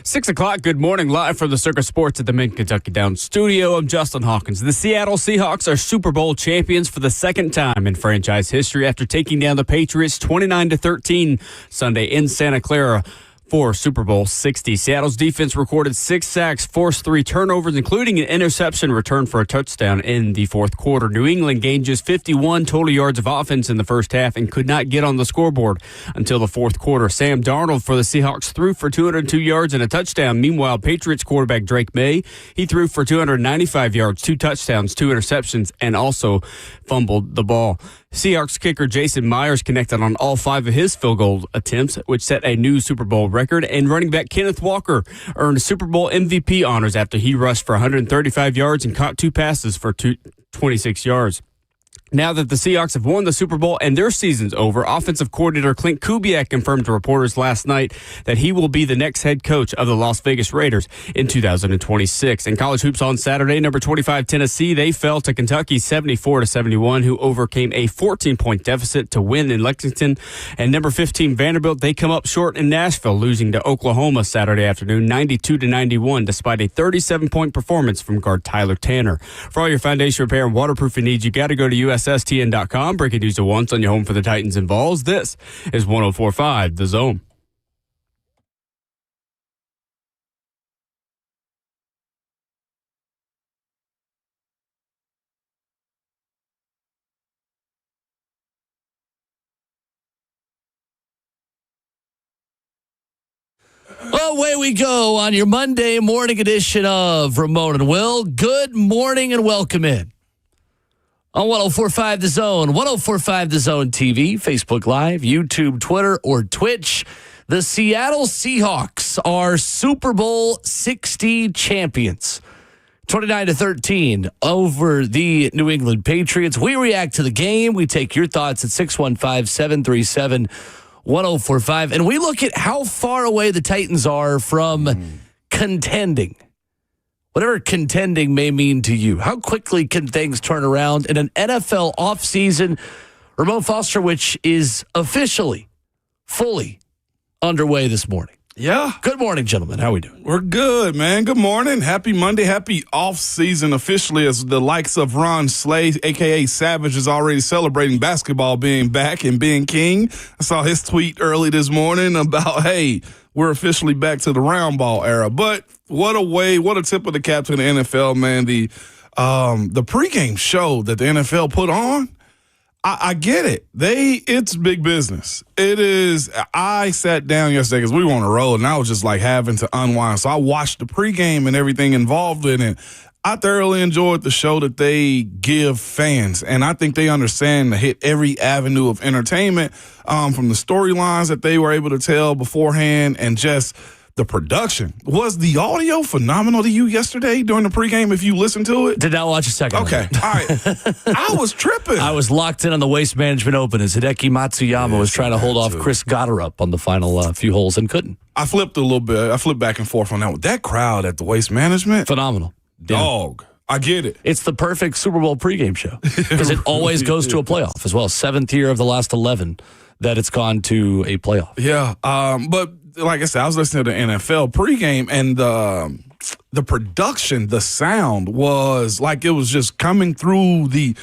6 o'clock, good morning, live from the Circus Sports at the Mid-Kentucky Downs studio. I'm Justin Hawkins. The Seattle Seahawks are Super Bowl champions for the second time in franchise history after taking down the Patriots 29-13 Sunday in Santa Clara for Super Bowl 60. Seattle's defense recorded 6 sacks, forced 3 turnovers, including an interception returned for a touchdown in the fourth quarter. New England gained just 51 total yards of offense in the first half and could not get on the scoreboard until the fourth quarter. Sam Darnold for the Seahawks threw for 202 yards and a touchdown. Meanwhile, Patriots quarterback Drake May, he threw for 295 yards, 2 touchdowns, 2 interceptions, and also fumbled the ball. Seahawks kicker Jason Myers connected on all 5 of his field goal attempts, which set a new Super Bowl record. And running back Kenneth Walker earned Super Bowl MVP honors after he rushed for 135 yards and caught 2 passes for 26 yards. Now that the Seahawks have won the Super Bowl and their season's over, offensive coordinator Clint Kubiak confirmed to reporters last night that he will be the next head coach of the Las Vegas Raiders in 2026. In college hoops on Saturday, number 25 Tennessee, they fell to Kentucky 74-71, who overcame a 14-point deficit to win in Lexington. And number 15 Vanderbilt, they come up short in Nashville, losing to Oklahoma Saturday afternoon 92-91, despite a 37-point performance from guard Tyler Tanner. For all your foundation repair and waterproofing needs, you got to go to USSTN.com. Breaking news at once on your home for the Titans and Vols. This is 104.5 The Zone. Away we go on your Monday morning edition of Ramon and Will. Good morning and welcome in. On 104.5 The Zone, 104.5 The Zone TV, Facebook Live, YouTube, Twitter, or Twitch. The Seattle Seahawks are Super Bowl 60 champions. 29-13 over the New England Patriots. We react to the game. We take your thoughts at 615-737-1045. And we look at how far away the Titans are from contending. Whatever contending may mean to you. How quickly can things turn around in an NFL offseason? Ramon Foster, which is officially, fully underway this morning. Yeah. Good morning, gentlemen. How are we doing? We're good, man. Good morning. Happy Monday. Happy off-season officially, as the likes of Ron Slay, a.k.a. Savage, is already celebrating basketball being back and being king. I saw his tweet early this morning about, hey, we're officially back to the round ball era. But what a tip of the cap to the NFL, man. The pregame show that the NFL put on, I get it. It's big business. It is. I sat down yesterday because we were on a road, and I was just like having to unwind. So I watched the pregame and everything involved in it. I thoroughly enjoyed the show that they give fans, and I think they understand to hit every avenue of entertainment, from the storylines that they were able to tell beforehand and just the production. Was the audio phenomenal to you yesterday during the pregame if you listened to it? Did not watch a second. Okay. All right. I was tripping. I was locked in on the Waste Management Open as Hideki Matsuyama was trying to hold off Chris Goddard on the final few holes and couldn't. I flipped a little bit. I flipped back and forth on that one. That crowd at the Waste Management. Phenomenal. Dog. Yeah. I get it. It's the perfect Super Bowl pregame show because it always goes to a playoff as well. 7th year of the last 11 that it's gone to a playoff. Yeah. But like I said, I was listening to the NFL pregame, and the production, the sound was like it was just coming through the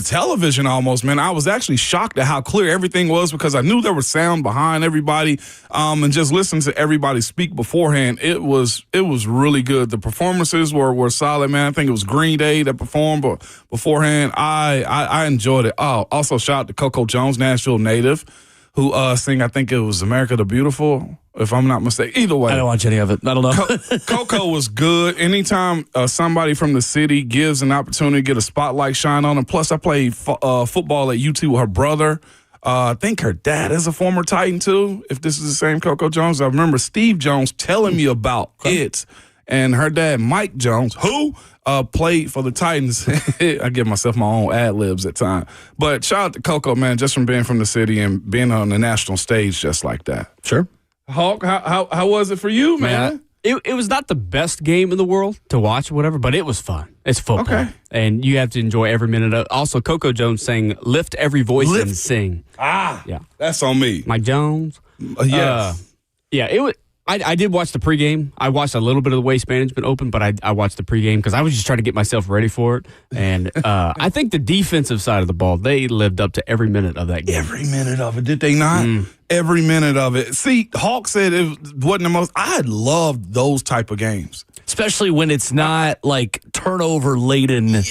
television almost, man. I was actually shocked at how clear everything was because I knew there was sound behind everybody, and just listening to everybody speak beforehand, it was really good. The performances were solid, man. I think it was Green Day that performed, but beforehand, I enjoyed it. Oh, also shout out to Coco Jones, Nashville native, who sang, I think it was America the Beautiful, if I'm not mistaken. Either way. I don't watch any of it. I don't know. Coco was good. Anytime somebody from the city gives an opportunity to get a spotlight shine on them. Plus, I played football at UT with her brother. I think her dad is a former Titan, too, if this is the same Coco Jones. I remember Steve Jones telling me about it. And her dad, Mike Jones, who played for the Titans. I give myself my own ad-libs at times. But shout out to Coco, man, just from being from the city and being on the national stage just like that. Sure. Hawk, how was it for you, man? It was not the best game in the world to watch, whatever, but it was fun. It's football. Okay. And you have to enjoy every minute of it. Also, Coco Jones sang Lift Every Voice and Sing. Yeah. That's on me. Mike Jones. Yes. Yeah, I did watch the pregame. I watched a little bit of the Waste Management Open, but I watched the pregame because I was just trying to get myself ready for it. And I think the defensive side of the ball, they lived up to every minute of that game. Every minute of it, did they not? Every minute of it. See, Hawk said it wasn't the most. I loved those type of games. Especially when it's not like turnover-laden,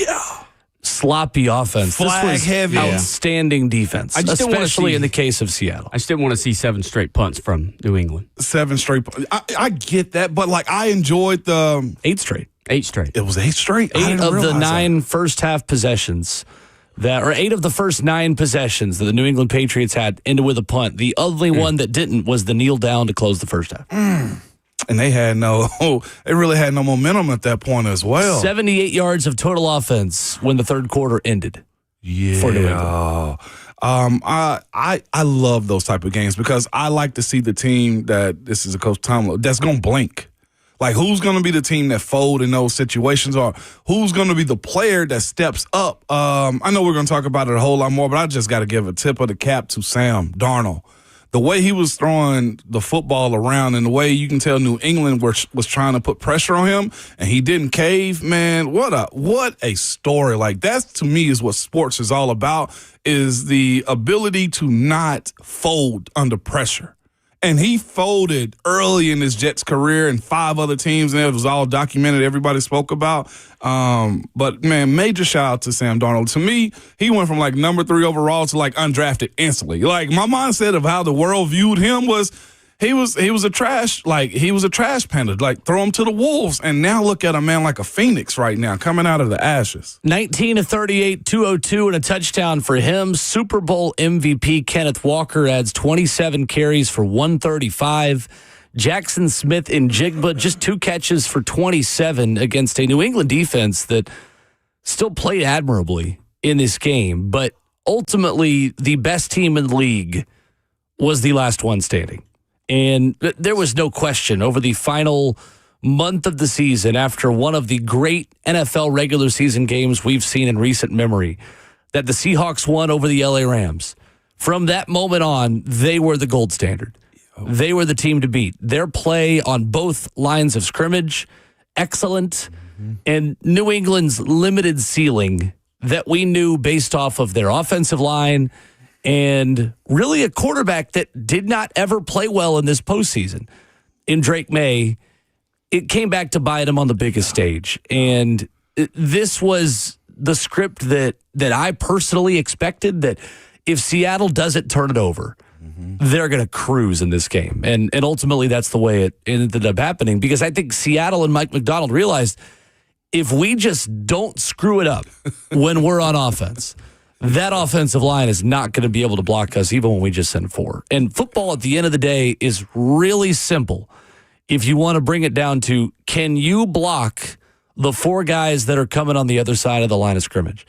sloppy offense. Flag this was heavy. Outstanding defense, especially in the case of Seattle. I just didn't want to see 7 straight punts from New England. 7 straight. I get that, but like I enjoyed the 8 straight. 8 straight. It was 8 straight. 8 of the 9 first half possessions. 8 of the first 9 possessions that the New England Patriots had ended with a punt. The only one that didn't was the kneel down to close the first half. And they really had no momentum at that point as well. 78 yards of total offense when the third quarter ended. Yeah. For New England. I love those type of games because I like to see the team that this is a Coach Tomlin that's going to blink. Like, who's going to be the team that fold in those situations, or who's going to be the player that steps up? I know we're going to talk about it a whole lot more, but I just got to give a tip of the cap to Sam Darnold. The way he was throwing the football around and the way you can tell New England was trying to put pressure on him and he didn't cave, man, what a story. Like, that to me is what sports is all about, is the ability to not fold under pressure. And he folded early in his Jets career and 5 other teams, and it was all documented. Everybody spoke about. But, man, major shout out to Sam Darnold. To me, he went from, like, number 3 overall to, like, undrafted instantly. Like, my mindset of how the world viewed him was he was a trash panda. Like, throw him to the wolves. And now look at a man like a phoenix right now coming out of the ashes. 19 of 38, 202, and a touchdown for him. Super Bowl MVP Kenneth Walker adds 27 carries for 135. Jackson Smith in Jigba, just 2 catches for 27 against a New England defense that still played admirably in this game. But ultimately, the best team in the league was the last one standing. And there was no question over the final month of the season, after one of the great NFL regular season games we've seen in recent memory, that the Seahawks won over the LA Rams. From that moment on, they were the gold standard. They were the team to beat. Their play on both lines of scrimmage, excellent. And New England's limited ceiling that we knew based off of their offensive line and really a quarterback that did not ever play well in this postseason. In Drake May, it came back to bite him on the biggest stage. And this was the script that I personally expected, that if Seattle doesn't turn it over, they're going to cruise in this game. And ultimately, that's the way it ended up happening, because I think Seattle and Mike McDonald realized if we just don't screw it up when we're on offense, that offensive line is not going to be able to block us even when we just send 4. And football at the end of the day is really simple. If you want to bring it down to, can you block the 4 guys that are coming on the other side of the line of scrimmage?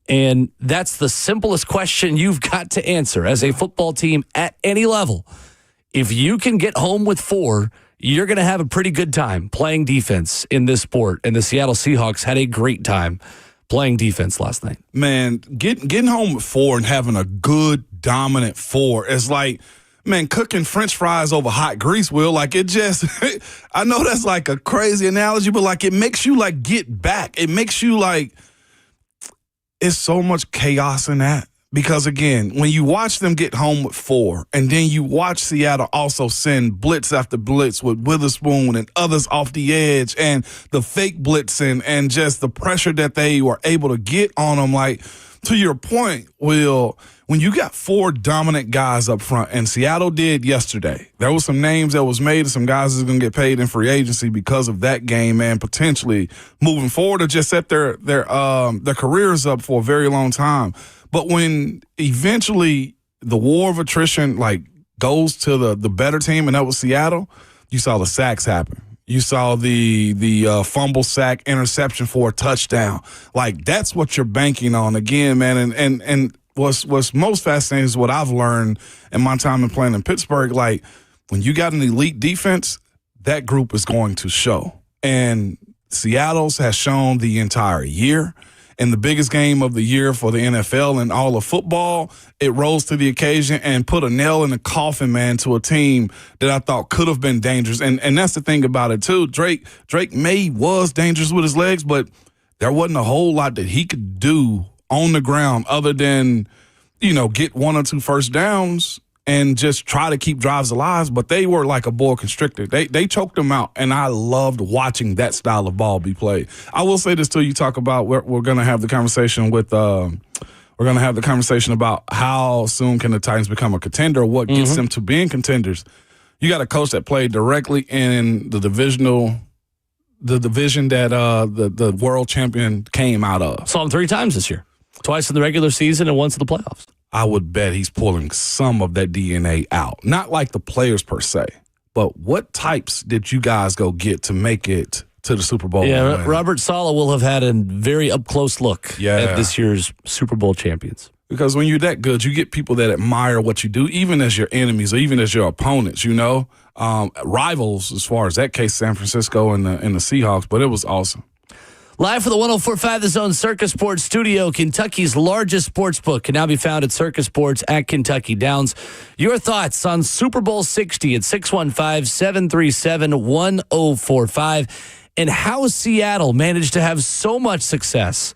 And that's the simplest question you've got to answer as a football team at any level. If you can get home with 4, you're going to have a pretty good time playing defense in this sport. And the Seattle Seahawks had a great time playing defense last night. Man, getting home with 4 and having a good, dominant 4 is like, man, cooking French fries over hot grease, Will. Like, it just, I know that's like a crazy analogy, but like, it makes you like get back. It makes you like, it's so much chaos in that. Because, again, when you watch them get home with 4, and then you watch Seattle also send blitz after blitz with Witherspoon and others off the edge, and the fake blitzing and just the pressure that they were able to get on them, like, to your point, Will, when you got 4 dominant guys up front, and Seattle did yesterday, there was some names that was made and some guys that's going to get paid in free agency because of that game, and potentially moving forward or just set their careers up for a very long time. But when eventually the war of attrition like goes to the better team, and that was Seattle, you saw the sacks happen. You saw the fumble, sack, interception for a touchdown. Like, that's what you're banking on again, man. And what's most fascinating is what I've learned in my time in playing in Pittsburgh. Like, when you got an elite defense, that group is going to show. And Seattle's has shown the entire year. in the biggest game of the year for the NFL and all of football, it rose to the occasion and put a nail in the coffin, man, to a team that I thought could have been dangerous. And that's the thing about it, too. Drake was dangerous with his legs, but there wasn't a whole lot that he could do on the ground other than, get 1 or 2 first downs and just try to keep drives alive, but they were like a boa constrictor. They choked them out, and I loved watching that style of ball be played. I will say this too. You talk about we're going to have the conversation about how soon can the Titans become a contender, what gets them to being contenders. You got a coach that played directly in the division that the world champion came out of. Saw him 3 times this year. Twice in the regular season and once in the playoffs. I would bet he's pulling some of that DNA out. Not like the players per se, but what types did you guys go get to make it to the Super Bowl? Yeah, Robert Saleh will have had a very up-close look at this year's Super Bowl champions. Because when you're that good, you get people that admire what you do, even as your enemies or even as your opponents, rivals as far as that case, San Francisco and the Seahawks, but it was awesome. Live for the 104.5 The Zone Circus Sports Studio, Kentucky's largest sports book can now be found at Circus Sports at Kentucky Downs. Your thoughts on Super Bowl 60 at 615-737-1045 and how Seattle managed to have so much success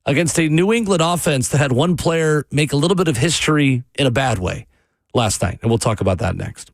against a New England offense that had one player make a little bit of history in a bad way last night. And we'll talk about that next.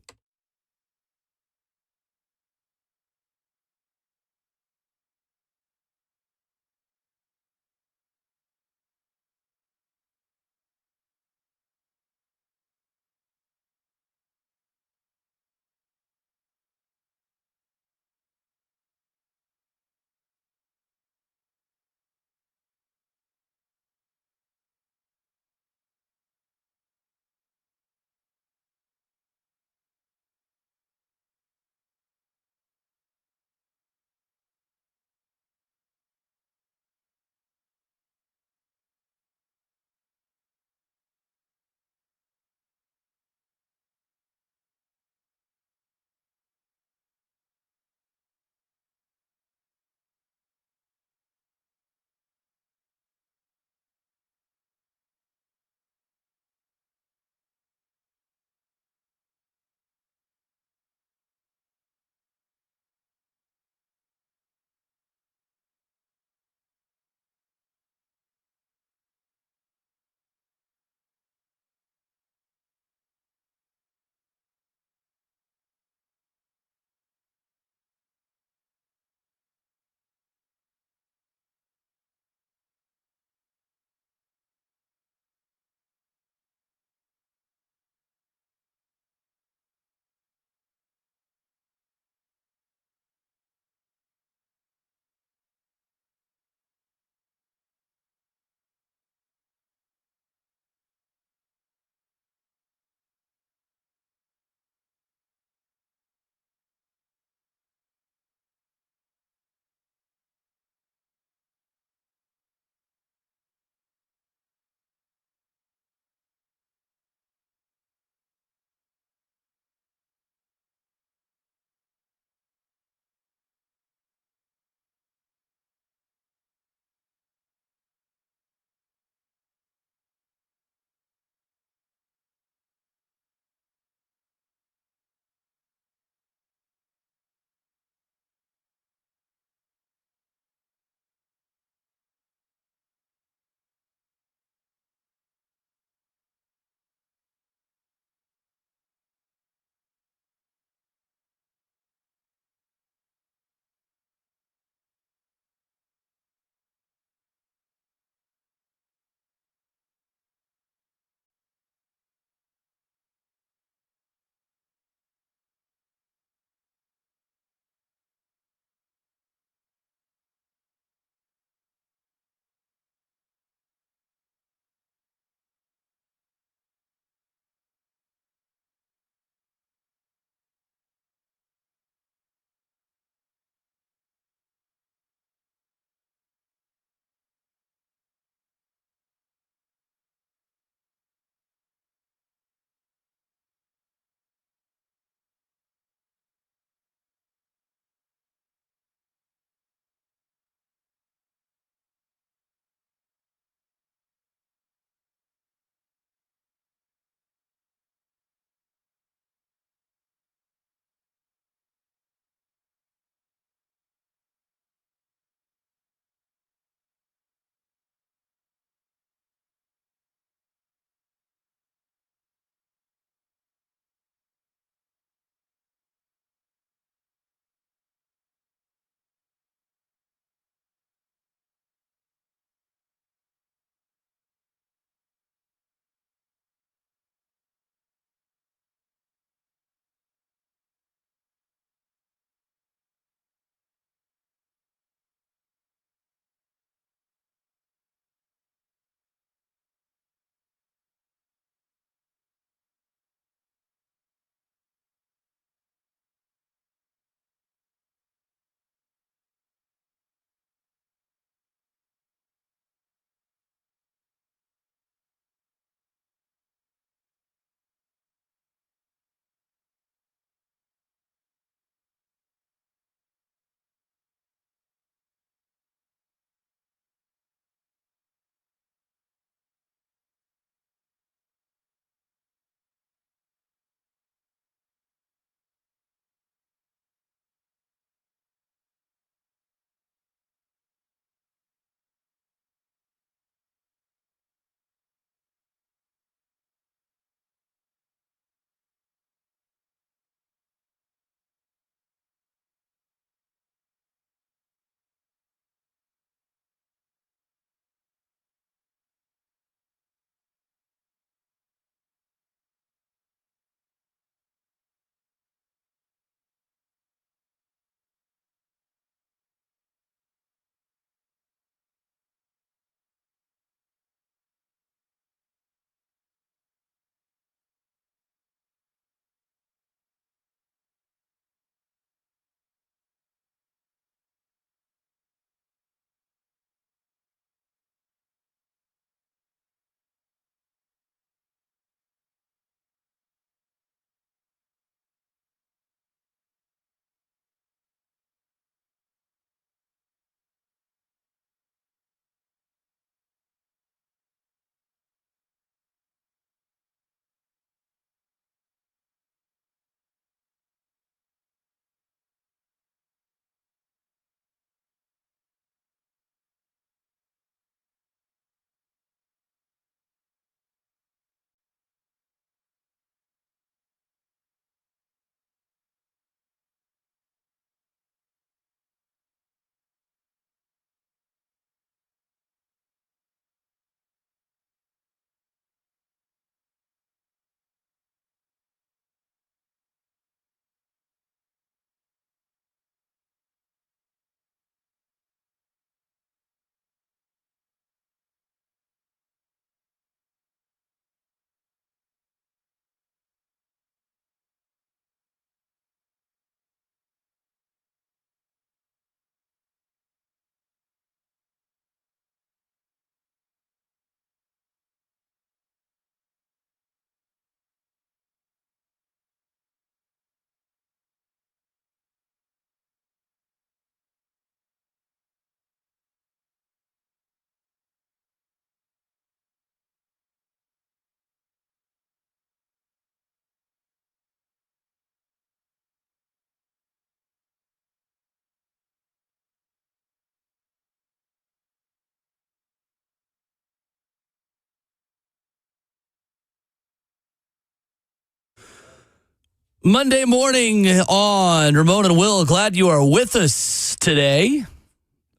Monday morning on Ramon and Will. Glad you are with us today.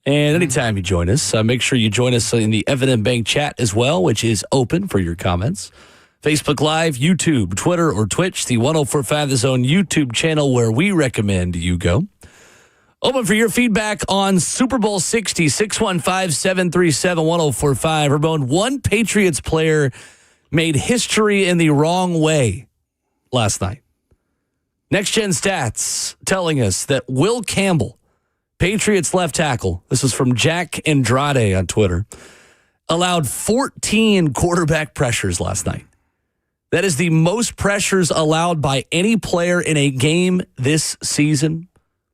And anytime you join us, make sure you join us in the Evident Bank chat as well, which is open for your comments. Facebook Live, YouTube, Twitter, or Twitch, the 1045 The Zone YouTube channel where we recommend you go. Open for your feedback on Super Bowl 60, 615-737-1045. Ramon, one Patriots player made history in the wrong way last night. Next Gen Stats telling us that Will Campbell, Patriots left tackle, this is from Jack Andrade on Twitter, allowed 14 quarterback pressures last night. That is the most pressures allowed by any player in a game this season,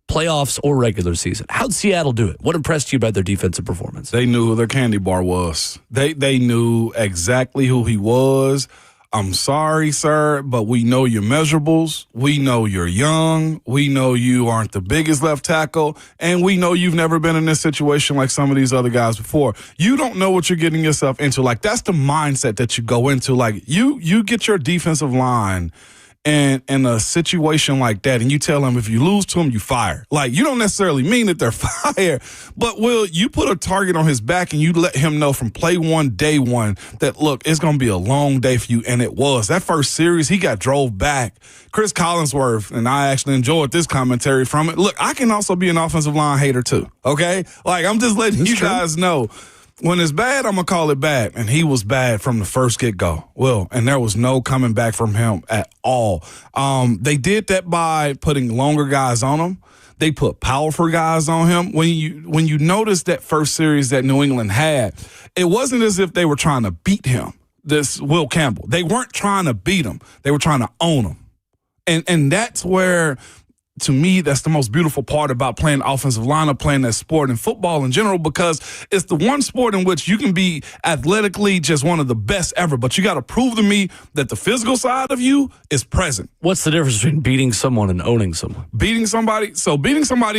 playoffs or regular season. How'd Seattle do it? What impressed you about their defensive performance? They knew who their candy bar was. They knew exactly who he was. I'm sorry, sir, but we know your measurables. We know you're young. We know you aren't the biggest left tackle. And we know you've never been in this situation like some of these other guys before. You don't know what you're getting yourself into. Like, that's the mindset that you go into. Like, you get your defensive line and in a situation like that, and you tell them if you lose to them, you fire. Like, you don't necessarily mean that they're fired, but Will, you put a target on his back and you let him know from play one, day one, that, look, it's going to be a long day for you, and it was. That first series, he got drove back. Chris Collinsworth, and I actually enjoyed this commentary from it. Look, I can also be an offensive line hater too, okay? Like, I'm just letting you guys know. When it's bad, I'm going to call it bad. And he was bad from the first get-go. Well, and there was no coming back from him at all. They did that by putting longer guys on him. They put powerful guys on him. When you notice that first series that New England had, it wasn't as if they were trying to beat him, this Will Campbell. They weren't trying to beat him. They were trying to own him. And that's where, to me, that's the most beautiful part about playing offensive line or playing that sport and football in general, because it's the one sport in which you can be athletically just one of the best ever, but you got to prove to me that the physical side of you is present. What's the difference between beating someone and owning someone? Beating somebody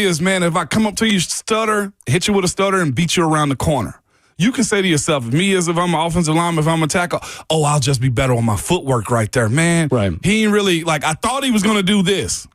is, man, if I come up to you, stutter, hit you with a stutter, and beat you around the corner. You can say to yourself, if I'm an offensive lineman, if I'm a tackle, I'll just be better on my footwork right there. Man, right. He ain't really, like, I thought he was going to do this.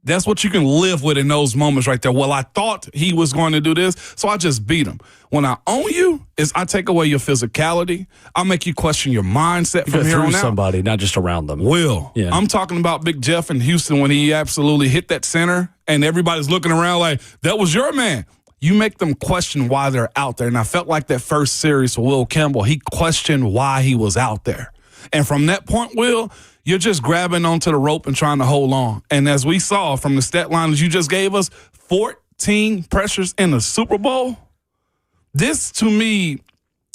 That's what you can live with in those moments right there. Well, I thought he was going to do this, so I just beat him. When I own you, I take away your physicality. I make you question your mindset from here on out. Somebody, not just around them. Will. Yeah. I'm talking about Big Jeff in Houston when he absolutely hit that center, and everybody's looking around like, that was your man. You make them question why they're out there. And I felt like that first series for Will Campbell, he questioned why he was out there. And from that point, Will, you're just grabbing onto the rope and trying to hold on. And as we saw from the stat lines you just gave us, 14 pressures in the Super Bowl. This, to me,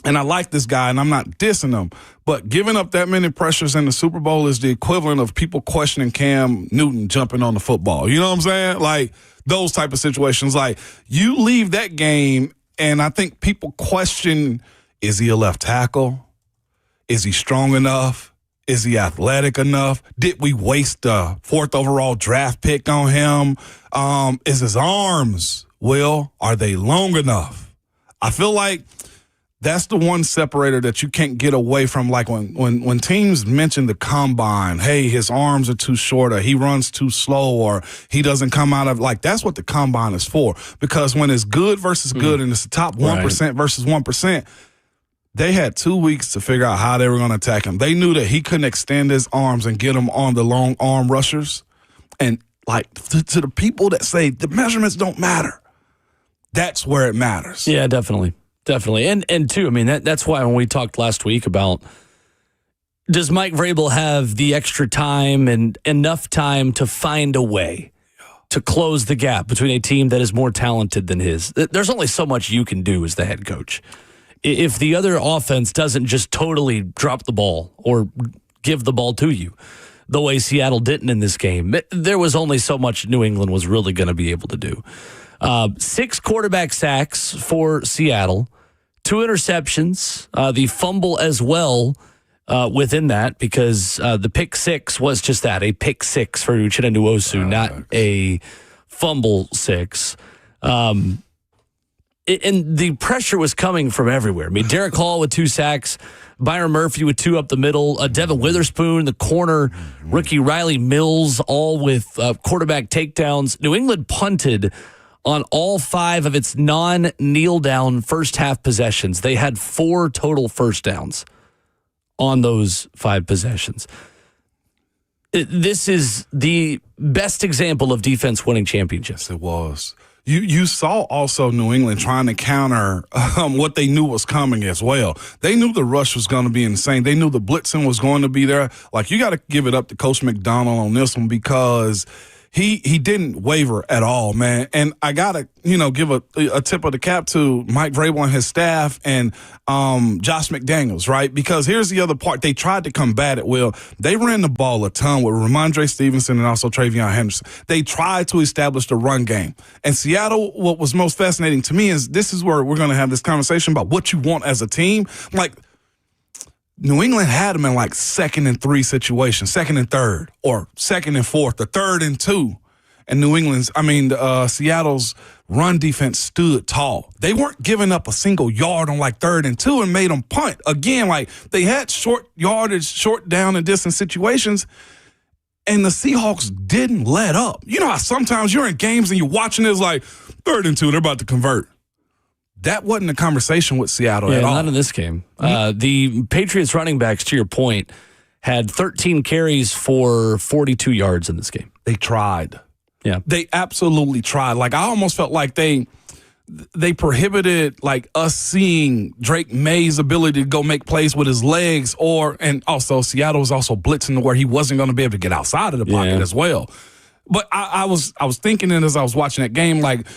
and I like this guy, and I'm not dissing him, but giving up that many pressures in the Super Bowl is the equivalent of people questioning Cam Newton jumping on the football. You know what I'm saying? Like, those type of situations. Like, you leave that game, and I think people question, is he a left tackle? Is he strong enough? Is he athletic enough? Did we waste the 4th overall draft pick on him? Is his arms, Will, are they long enough? I feel like that's the one separator that you can't get away from. Like when teams mention the combine, hey, his arms are too short, or he runs too slow, or he doesn't come out of, like, that's what the combine is for. Because when it's good versus good and it's the top 1% versus 1%, they had 2 weeks to figure out how they were going to attack him. They knew that he couldn't extend his arms and get him on the long arm rushers. And, like, to the people that say the measurements don't matter, that's where it matters. Yeah, definitely. Definitely. And too, I mean, that's why when we talked last week about, does Mike Vrabel have the extra time and enough time to find a way to close the gap between a team that is more talented than his? There's only so much you can do as the head coach. If the other offense doesn't just totally drop the ball or give the ball to you, the way Seattle didn't in this game, there was only so much New England was really going to be able to do. 6 quarterback sacks for Seattle, 2 interceptions, the fumble as well within that, because the pick 6 was just that, a pick 6 for Uchenna Nwosu, not a fumble 6. And the pressure was coming from everywhere. I mean, Derek Hall with 2 sacks, Byron Murphy with 2 up the middle, Devin Witherspoon, the corner, rookie Riley Mills, all with quarterback takedowns. New England punted on all 5 of its non-kneel down first half possessions. They had 4 total first downs on those 5 possessions. This is the best example of defense winning championships. It was. You saw also New England trying to counter what they knew was coming as well. They knew the rush was going to be insane. They knew the blitzing was going to be there. Like, you got to give it up to Coach McDonald on this one because he didn't waver at all, man. And I got to, give a tip of the cap to Mike Vrabel and his staff and Josh McDaniels, right? Because here's the other part. They tried to combat it. Well, they ran the ball a ton with Ramondre Stevenson and also Travion Henderson. They tried to establish the run game. And Seattle, what was most fascinating to me is this is where we're going to have this conversation about what you want as a team. Like, New England had them in like 2nd and 3 situations, 2nd and 3rd, or 2nd and 4th, or 3rd and 2. And Seattle's run defense stood tall. They weren't giving up a single yard on like 3rd and 2 and made them punt. Again, like, they had short yardage, short down and distance situations, and the Seahawks didn't let up. You know how sometimes you're in games and you're watching this like 3rd and 2, they're about to convert. That wasn't a conversation with Seattle at all. Not in this game. The Patriots running backs, to your point, had 13 carries for 42 yards in this game. They tried. Yeah. They absolutely tried. Like, I almost felt like they prohibited, like, us seeing Drake May's ability to go make plays with his legs, and also Seattle was also blitzing to where he wasn't going to be able to get outside of the pocket as well. But I was thinking it as I was watching that game, like,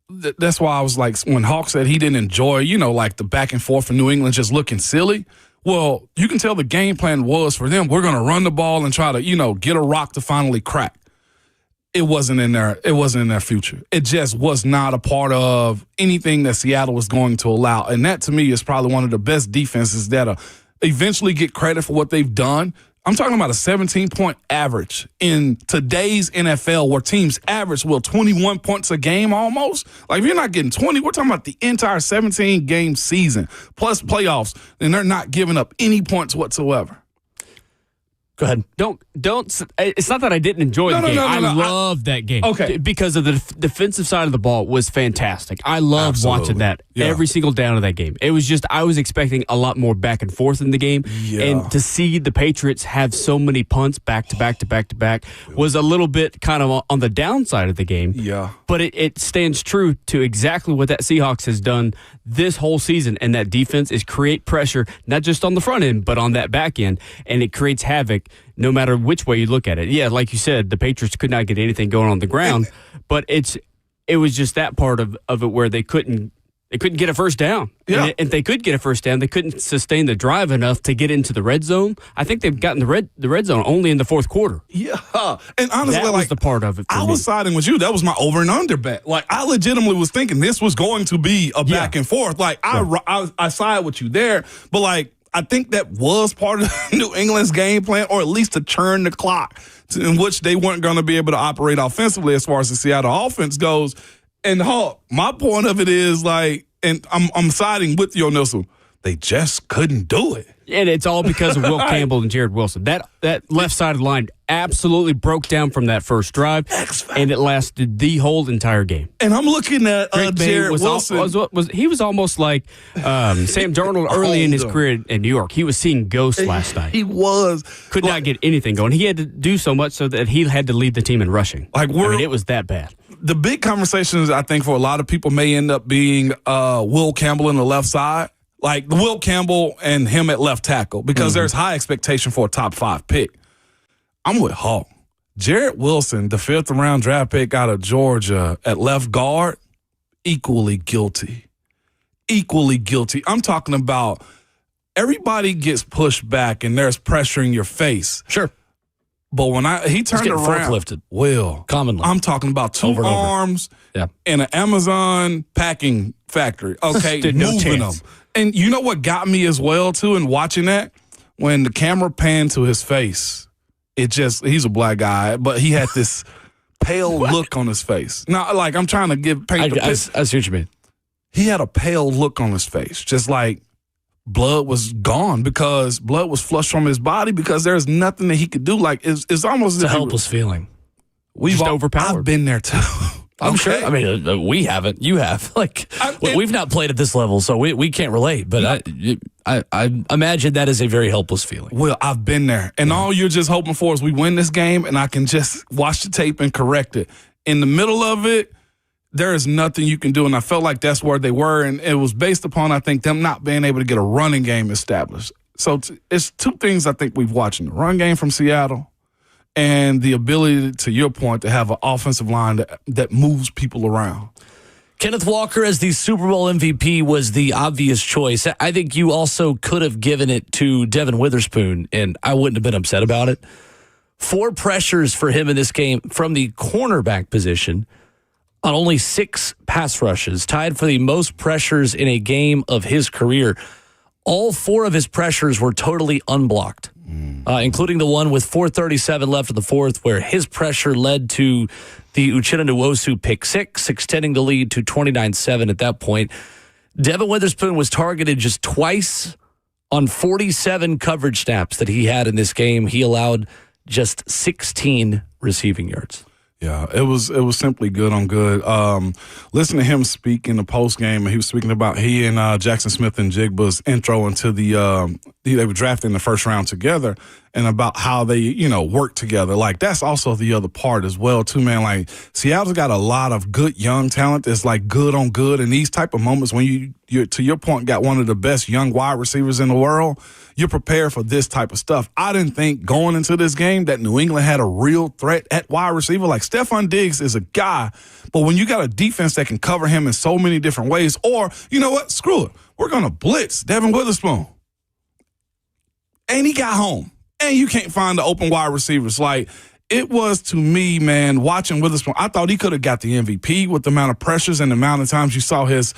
that's why I was like, when Hawk said he didn't enjoy, like the back and forth from New England just looking silly. Well, you can tell the game plan was for them, we're going to run the ball and try to, get a rock to finally crack. It wasn't in their future. It just was not a part of anything that Seattle was going to allow. And that, to me, is probably one of the best defenses that'll eventually get credit for what they've done. I'm talking about a 17-point average in today's NFL where teams average, 21 points a game almost. Like, if you're not getting 20, we're talking about the entire 17-game season plus playoffs, and they're not giving up any points whatsoever. Go ahead. Don't. It's not that I didn't enjoy the game. I loved that game. Okay. Because of the defensive side of the ball was fantastic. I loved watching that every single down of that game. It was just, I was expecting a lot more back and forth in the game. Yeah. And to see the Patriots have so many punts back to back to back to back was a little bit kind of on the downside of the game. Yeah. But it stands true to exactly what that Seahawks has done this whole season. And that defense is create pressure, not just on the front end, but on that back end. And it creates havoc no matter which way you look at it. Yeah, like you said, the Patriots could not get anything going on the ground, but it was just that part of it where they couldn't get a first down. Yeah. And if they could get a first down, they couldn't sustain the drive enough to get into the red zone. I think they've gotten the red zone only in the 4th quarter. Yeah. And honestly, that was the part of it for me. was siding with you. That was my over and under bet. Like, I legitimately was thinking this was going to be a back and forth. Like, I side with you there, but like, I think that was part of New England's game plan, or at least to churn the clock, in which they weren't going to be able to operate offensively as far as the Seattle offense goes. And Hawk, my point of it is like, and I'm siding with you on this one, they just couldn't do it. And it's all because of Will Campbell and Jared Wilson. That left side of the line absolutely broke down from that first drive, and it lasted the whole entire game. And I'm looking at Jared Wilson. He was almost like Sam Darnold early in his career in New York. He was seeing ghosts last night. He was. Could not get anything going. He had to do so much so that he had to lead the team in rushing. It was that bad. The big conversations, I think, for a lot of people may end up being Will Campbell on the left side. Like, Will Campbell and him at left tackle, because there's high expectation for a top 5 pick. I'm with Hawk. Jared Wilson, the 5th round draft pick out of Georgia at left guard, equally guilty. Equally guilty. I'm talking about everybody gets pushed back and there's pressure in your face. Sure. But when he turned around, forklifted. Commonly. I'm talking about 2 arms in an Amazon packing factory. Okay, moving them. And you know what got me as well, too, in watching that? When the camera panned to his face, he's a black guy, but he had this pale look on his face. Now, like, I'm trying to paint the picture. I see what you mean. he had a pale look on his face, just like blood was gone because blood was flushed from his body because there's nothing that he could do. Like, it's almost a helpless feeling. We've overpowered. I've been there too. I'm sure. I mean, we haven't. You have. We've not played at this level, so we can't relate. But I imagine that is a very helpless feeling. Well, I've been there. And all you're just hoping for is we win this game and I can just watch the tape and correct it. In the middle of it, there is nothing you can do. And I felt like that's where they were. And it was based upon, I think, them not being able to get a running game established. So it's two things I think we've watched in the run game from Seattle and the ability, to your point, to have an offensive line that moves people around. Kenneth Walker as the Super Bowl MVP was the obvious choice. I think you also could have given it to Devin Witherspoon, and I wouldn't have been upset about it. 4 pressures for him in this game from the cornerback position on only 6 pass rushes, tied for the most pressures in a game of his career. All 4 of his pressures were totally unblocked, including the one with 4:37 left in the fourth, where his pressure led to the Uchenna Nwosu pick 6, extending the lead to 29-7 at that point. Devin Witherspoon was targeted just twice on 47 coverage snaps that he had in this game. He allowed just 16 receiving yards. Yeah, it was simply good on good. Listen to him speak in the post game, and he was speaking about he and Jackson Smith and Jigba's intro into they were drafted in the first round together, and about how they work together. Like, that's also the other part as well too, man. Like, Seattle's got a lot of good young talent that's like good on good, and these type of moments when you to your point got one of the best young wide receivers in the world, you're prepared for this type of stuff. I didn't think going into this game that New England had a real threat at wide receiver. Like, Stephon Diggs is a guy, but when you got a defense that can cover him in so many different ways, or, you know what, screw it, we're going to blitz Devin Witherspoon. And he got home. And you can't find the open wide receivers. Like, it was, to me, man, watching Witherspoon, I thought he could have got the MVP with the amount of pressures and the amount of times you saw his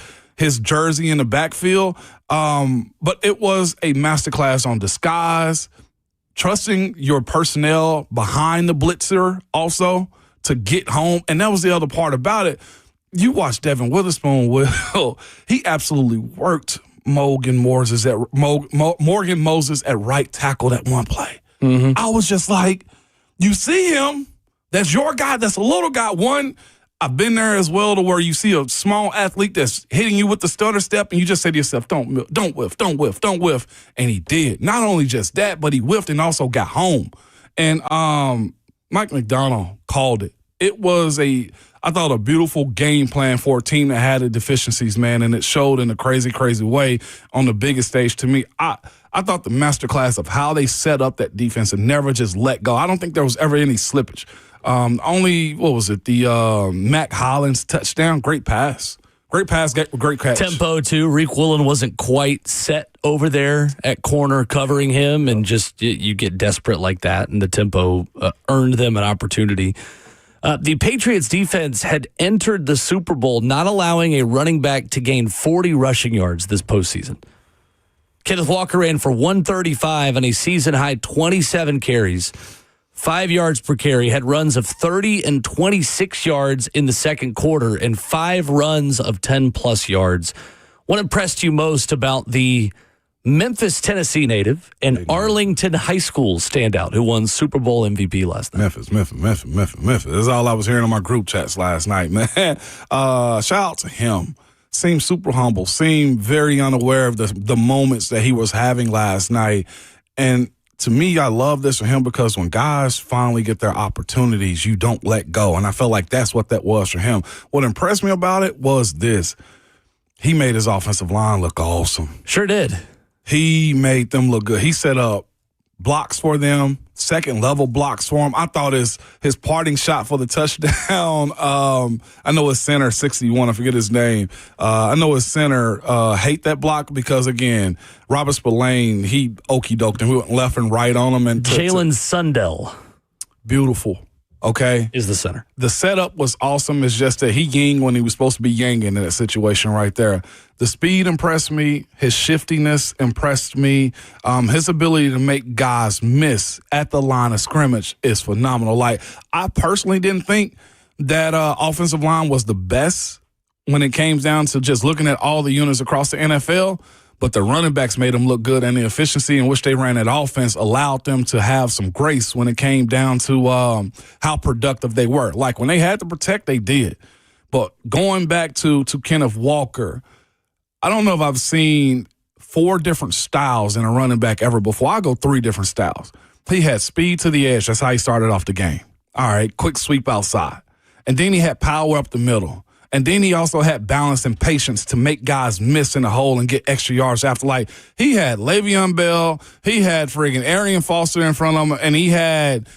jersey in the backfield. But it was a masterclass on disguise, trusting your personnel behind the blitzer also to get home. And that was the other part about it. You watch Devin Witherspoon, he absolutely worked Morgan Moses at right tackle that one play. Mm-hmm. I was just like, you see him, that's your guy, that's a little guy. One, I've been there as well, to where you see a small athlete that's hitting you with the stutter step, and you just say to yourself, don't whiff. And he did. Not only just that, but he whiffed and also got home. And Mike McDonald called it. It was I thought, a beautiful game plan for a team that had the deficiencies, man, and it showed in a crazy, crazy way on the biggest stage. To me, I thought the masterclass of how they set up that defense and never just let go. I don't think there was ever any slippage. Only, what was it, the Mac Hollins touchdown? Great pass, great catch. Tempo, too. Reek Woolen wasn't quite set over there at corner covering him, and just you get desperate like that, and the tempo earned them an opportunity. The Patriots defense had entered the Super Bowl not allowing a running back to gain 40 rushing yards this postseason. Kenneth Walker ran for 135 on a season-high 27 carries, 5 yards per carry, had runs of 30 and 26 yards in the second quarter, and 5 runs of 10-plus yards. What impressed you most about the Memphis, Tennessee native and Arlington High School standout who won Super Bowl MVP last night? Memphis. That's all I was hearing on my group chats last night, man. Shout out to him. Seemed super humble, seemed very unaware of the moments that he was having last night. And to me, I love this for him because when guys finally get their opportunities, you don't let go. And I felt like that's what that was for him. What impressed me about it was this. He made his offensive line look awesome. Sure did. He made them look good. He set up blocks for them, second-level blocks for him. I thought his parting shot for the touchdown, I know his center, 61, I forget his name. I know his center hate that block because, again, Robert Spillane, he okey-doked and we went left and right on him. And Jalen Sundell. Beautiful. Okay. Is the center. The setup was awesome. It's just that he yinged when he was supposed to be yanging in that situation right there. The speed impressed me. His shiftiness impressed me. His ability to make guys miss at the line of scrimmage is phenomenal. Like, I personally didn't think that offensive line was the best when it came down to just looking at all the units across the NFL, but the running backs made them look good, and the efficiency in which they ran that offense allowed them to have some grace when it came down to how productive they were. Like when they had to protect, they did. But going back to Kenneth Walker, I don't know if I've seen 4 different styles in a running back ever before. I go 3 different styles. He had speed to the edge. That's how he started off the game. All right, quick sweep outside. And then he had power up the middle. And then he also had balance and patience to make guys miss in the hole and get extra yards after. Like, he had Le'Veon Bell, he had friggin' Arian Foster in front of him, and he had,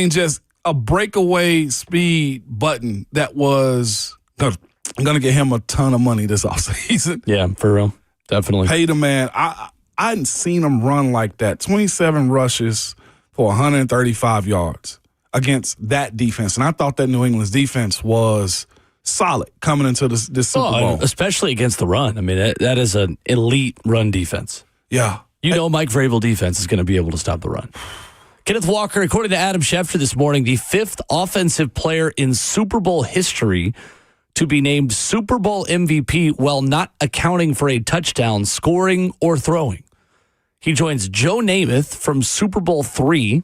just a breakaway speed button that was going to get him a ton of money this offseason. Yeah, for real. Definitely. Paid him, man. I hadn't seen him run like that. 27 rushes for 135 yards against that defense. And I thought that New England's defense was solid coming into this Super Bowl. Especially against the run. That is an elite run defense. Yeah. Mike Vrabel defense is going to be able to stop the run. Kenneth Walker, according to Adam Schefter this morning, the 5th offensive player in Super Bowl history to be named Super Bowl MVP while not accounting for a touchdown, scoring, or throwing. He joins Joe Namath from Super Bowl III,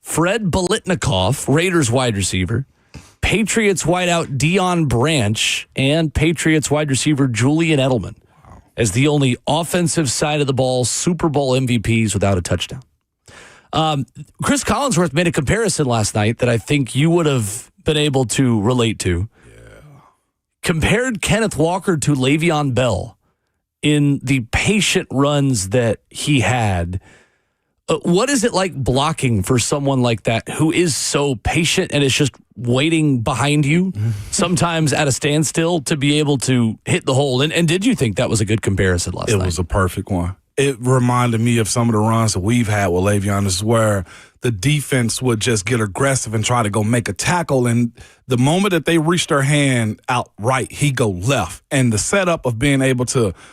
Fred Biletnikoff, Raiders wide receiver, Patriots wideout Deion Branch, and Patriots wide receiver Julian Edelman as the only offensive side of the ball Super Bowl MVPs without a touchdown. Chris Collinsworth made a comparison last night that I think you would have been able to relate to. Yeah. Compared Kenneth Walker to Le'Veon Bell in the patient runs that he had. What is it like blocking for someone like that who is so patient and is just waiting behind you, sometimes at a standstill, to be able to hit the hole? And did you think that was a good comparison last night? It was a perfect one. It reminded me of some of the runs that we've had with Le'Veon. This is where the defense would just get aggressive and try to go make a tackle. And the moment that they reach their hand out right, he go left. And the setup of being able to –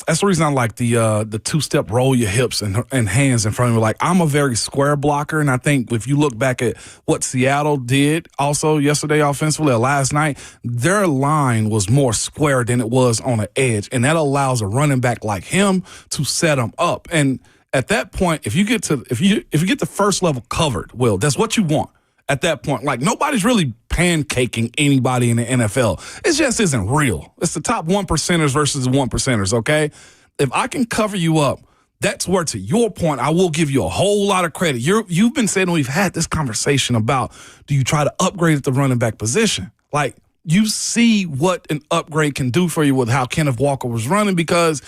that's the reason I like the two-step roll your hips and hands in front of me. Like, I'm a very square blocker, and I think if you look back at what Seattle did also yesterday offensively or last night, their line was more square than it was on an edge, and that allows a running back like him to set him up. And at that point, if you get the first level covered, Will, that's what you want. At that point, like, nobody's really pancaking anybody in the NFL. It just isn't real. It's the top 1%ers versus the 1%ers, okay? If I can cover you up, that's where, to your point, I will give you a whole lot of credit. You've been saying, we've had this conversation about, do you try to upgrade at the running back position? Like, you see what an upgrade can do for you with how Kenneth Walker was running, because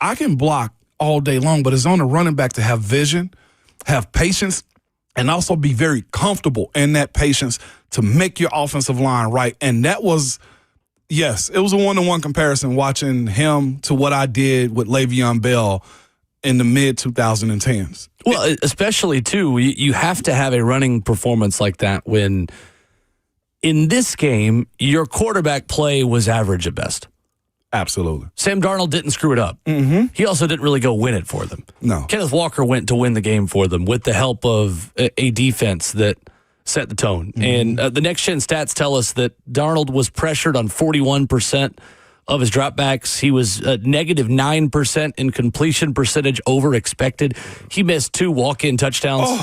I can block all day long, but it's on the running back to have vision, have patience, and also be very comfortable in that patience to make your offensive line right. And that was, yes, it was a one-to-one comparison watching him to what I did with Le'Veon Bell in the mid-2010s. Well, especially, too, you have to have a running performance like that when, in this game, your quarterback play was average at best. Absolutely. Sam Darnold didn't screw it up. Mm-hmm. He also didn't really go win it for them. No. Kenneth Walker went to win the game for them with the help of a defense that set the tone. Mm-hmm. And the next gen stats tell us that Darnold was pressured on 41% of his dropbacks. He was negative 9% in completion percentage over expected. He missed 2 walk-in touchdowns.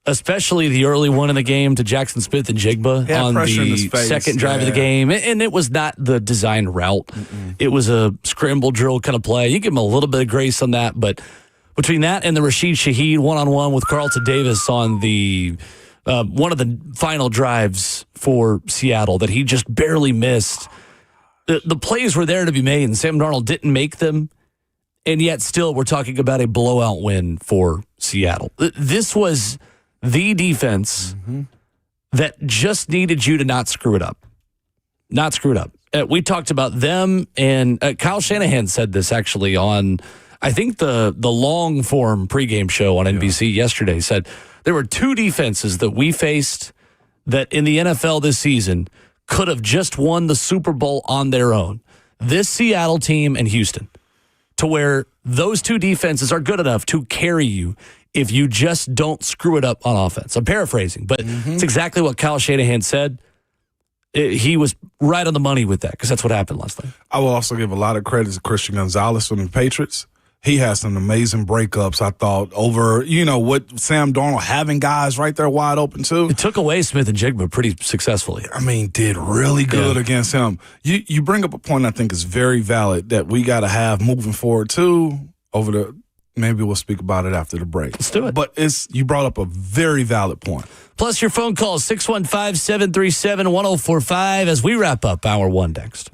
Especially the early one in the game to Jackson Smith and Jigba on the second drive of the game. And it was not the designed route. Mm-mm. It was a scramble drill kind of play. You give him a little bit of grace on that, but between that and the Rashid Shaheed one-on-one with Carlton Davis on the one of the final drives for Seattle that he just barely missed, the plays were there to be made, and Sam Darnold didn't make them, and yet still we're talking about a blowout win for Seattle. This was the defense that just needed you to not screw it up. Not screw it up. We talked about them, and Kyle Shanahan said this actually on, I think, the long-form pregame show on NBC yesterday. Said there were 2 defenses that we faced that in the NFL this season could have just won the Super Bowl on their own. This Seattle team and Houston, to where those 2 defenses are good enough to carry you if you just don't screw it up on offense. I'm paraphrasing, but it's exactly what Kyle Shanahan said. he was right on the money with that because that's what happened last night. I will also give a lot of credit to Christian Gonzalez from the Patriots. He has some amazing breakups, I thought, over, what Sam Darnold having guys right there wide open, too. It took away Smith and Jigba pretty successfully. I mean, did really good against him. You bring up a point I think is very valid that we got to have moving forward, too, maybe we'll speak about it after the break. Let's do it. But you brought up a very valid point. Plus your phone calls, 615-737-1045 as we wrap up hour one next.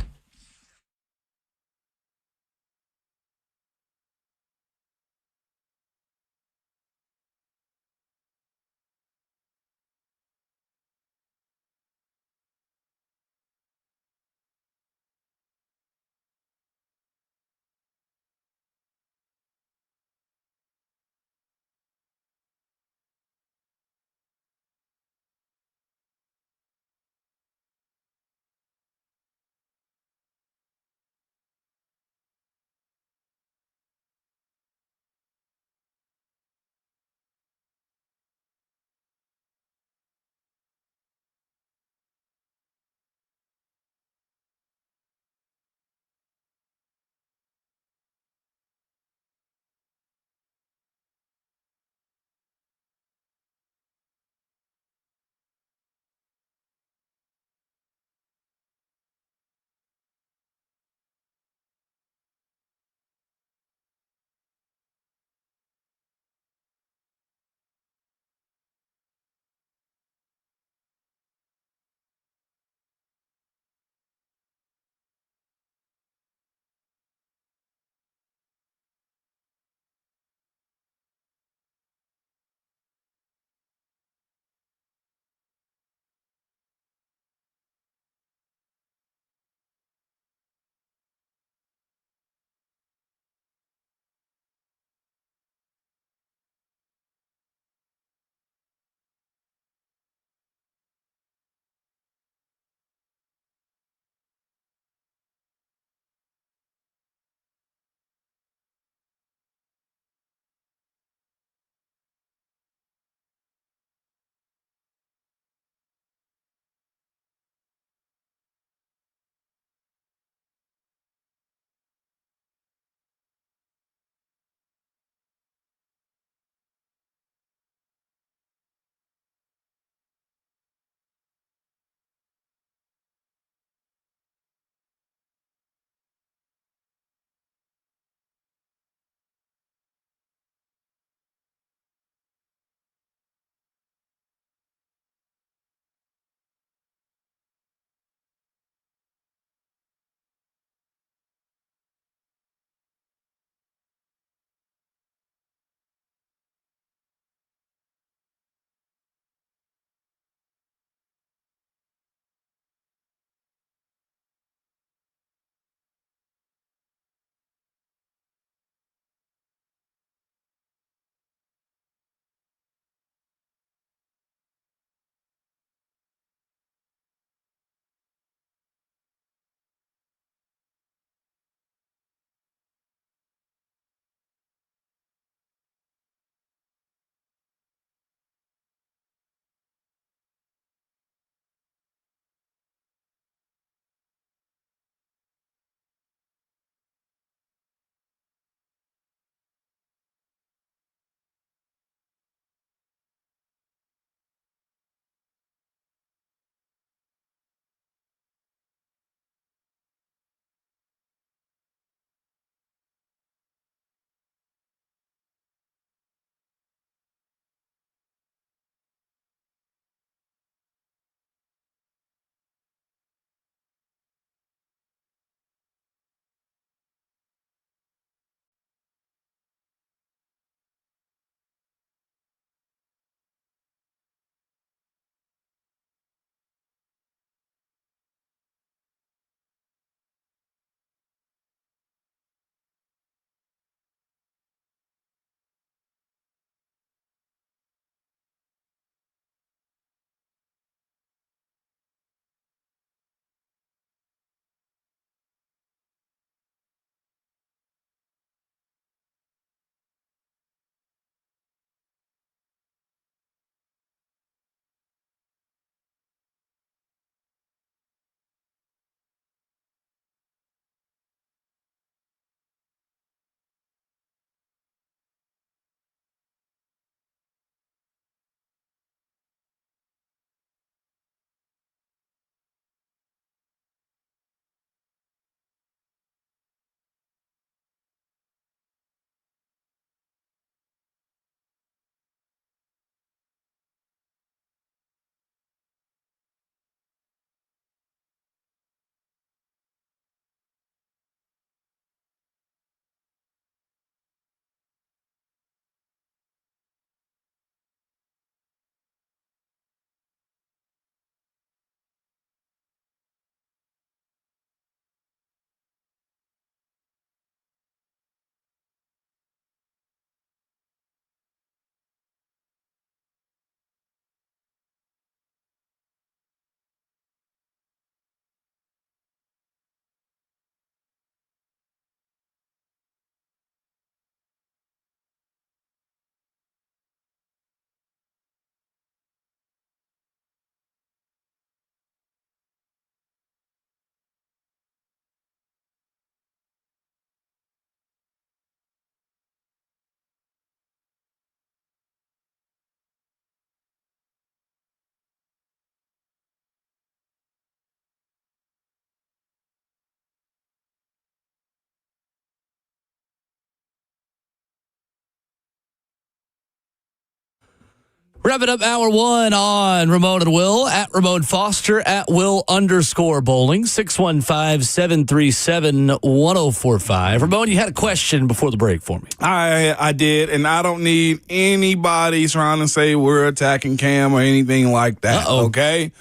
Wrapping up hour one on Ramon and Will, at Ramon Foster, at Will_Bowling, 615-737-1045. Ramon, you had a question before the break for me. I did, and I don't need anybody trying to say we're attacking Cam or anything like that, okay?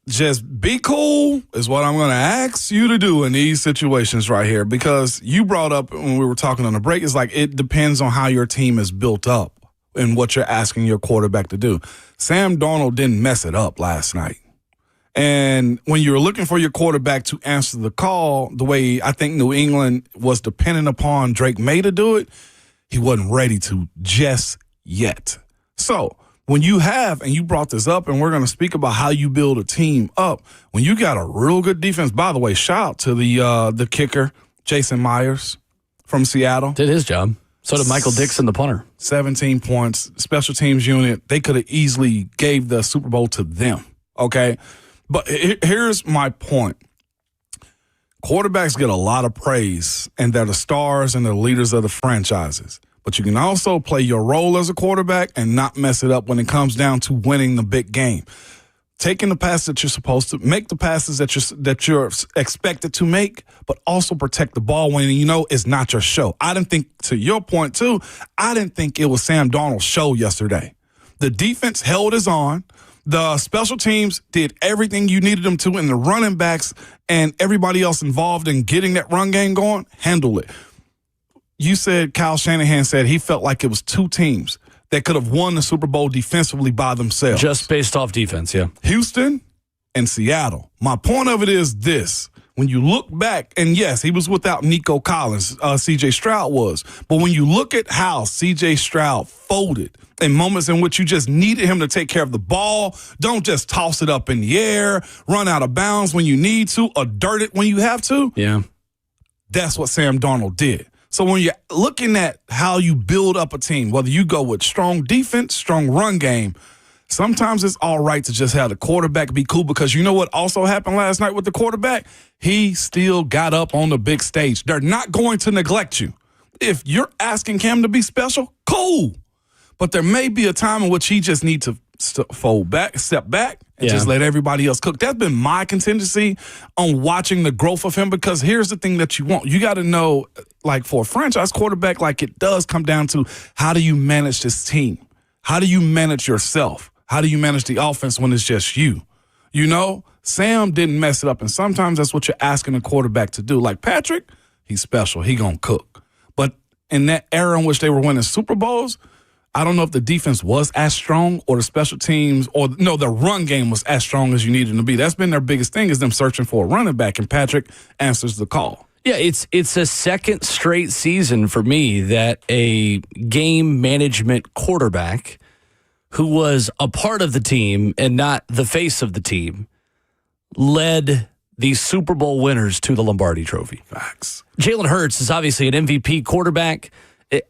Just be cool is what I'm going to ask you to do in these situations right here, because you brought up when we were talking on the break, it's like it depends on how your team is built up and what you're asking your quarterback to do. Sam Darnold didn't mess it up last night. And when you're looking for your quarterback to answer the call, the way I think New England was dependent upon Drake May to do it, he wasn't ready to just yet. So when you have, and you brought this up, and we're going to speak about how you build a team up, when you got a real good defense, by the way, shout out to the kicker, Jason Myers from Seattle. Did his job. So did Michael Dixon, the punter. 17 points, special teams unit. They could have easily gave the Super Bowl to them, okay? But here's my point. Quarterbacks get a lot of praise, and they're the stars and the leaders of the franchises. But you can also play your role as a quarterback and not mess it up when it comes down to winning the big game. Taking the passes that you're supposed to make, the passes that you're expected to make, but also protect the ball when you know it's not your show. I didn't think, to your point too, I didn't think it was Sam Darnold's show yesterday. The defense held his own. The special teams did everything you needed them to, and the running backs and everybody else involved in getting that run game going, handle it. You said, Kyle Shanahan said he felt like it was two teams that could have won the Super Bowl defensively by themselves. Just based off defense, yeah. Houston and Seattle. My point of it is this. When you look back, and yes, he was without Nico Collins, C.J. Stroud was. But when you look at how C.J. Stroud folded in moments in which you just needed him to take care of the ball, don't just toss it up in the air, run out of bounds when you need to, or dirt it when you have to. Yeah. That's what Sam Darnold did. So when you're looking at how you build up a team, whether you go with strong defense, strong run game, sometimes it's all right to just have the quarterback be cool, because you know what also happened last night with the quarterback? He still got up on the big stage. They're not going to neglect you. If you're asking Cam to be special, cool. But there may be a time in which he just needs to step back, and just let everybody else cook. That's been my contingency on watching the growth of him, because here's the thing that you want. You got to know, like for a franchise quarterback, like it does come down to, how do you manage this team? How do you manage yourself? How do you manage the offense when it's just you? You know, Sam didn't mess it up, and sometimes that's what you're asking a quarterback to do. Like Patrick, he's special. He gonna cook. But in that era in which they were winning Super Bowls, I don't know if the defense was as strong, or the special teams, or no, the run game was as strong as you needed to be. That's been their biggest thing, is them searching for a running back, and Patrick answers the call. Yeah, it's a second straight season for me that a game management quarterback who was a part of the team and not the face of the team led the Super Bowl winners to the Lombardi Trophy. Facts. Jalen Hurts is obviously an MVP quarterback.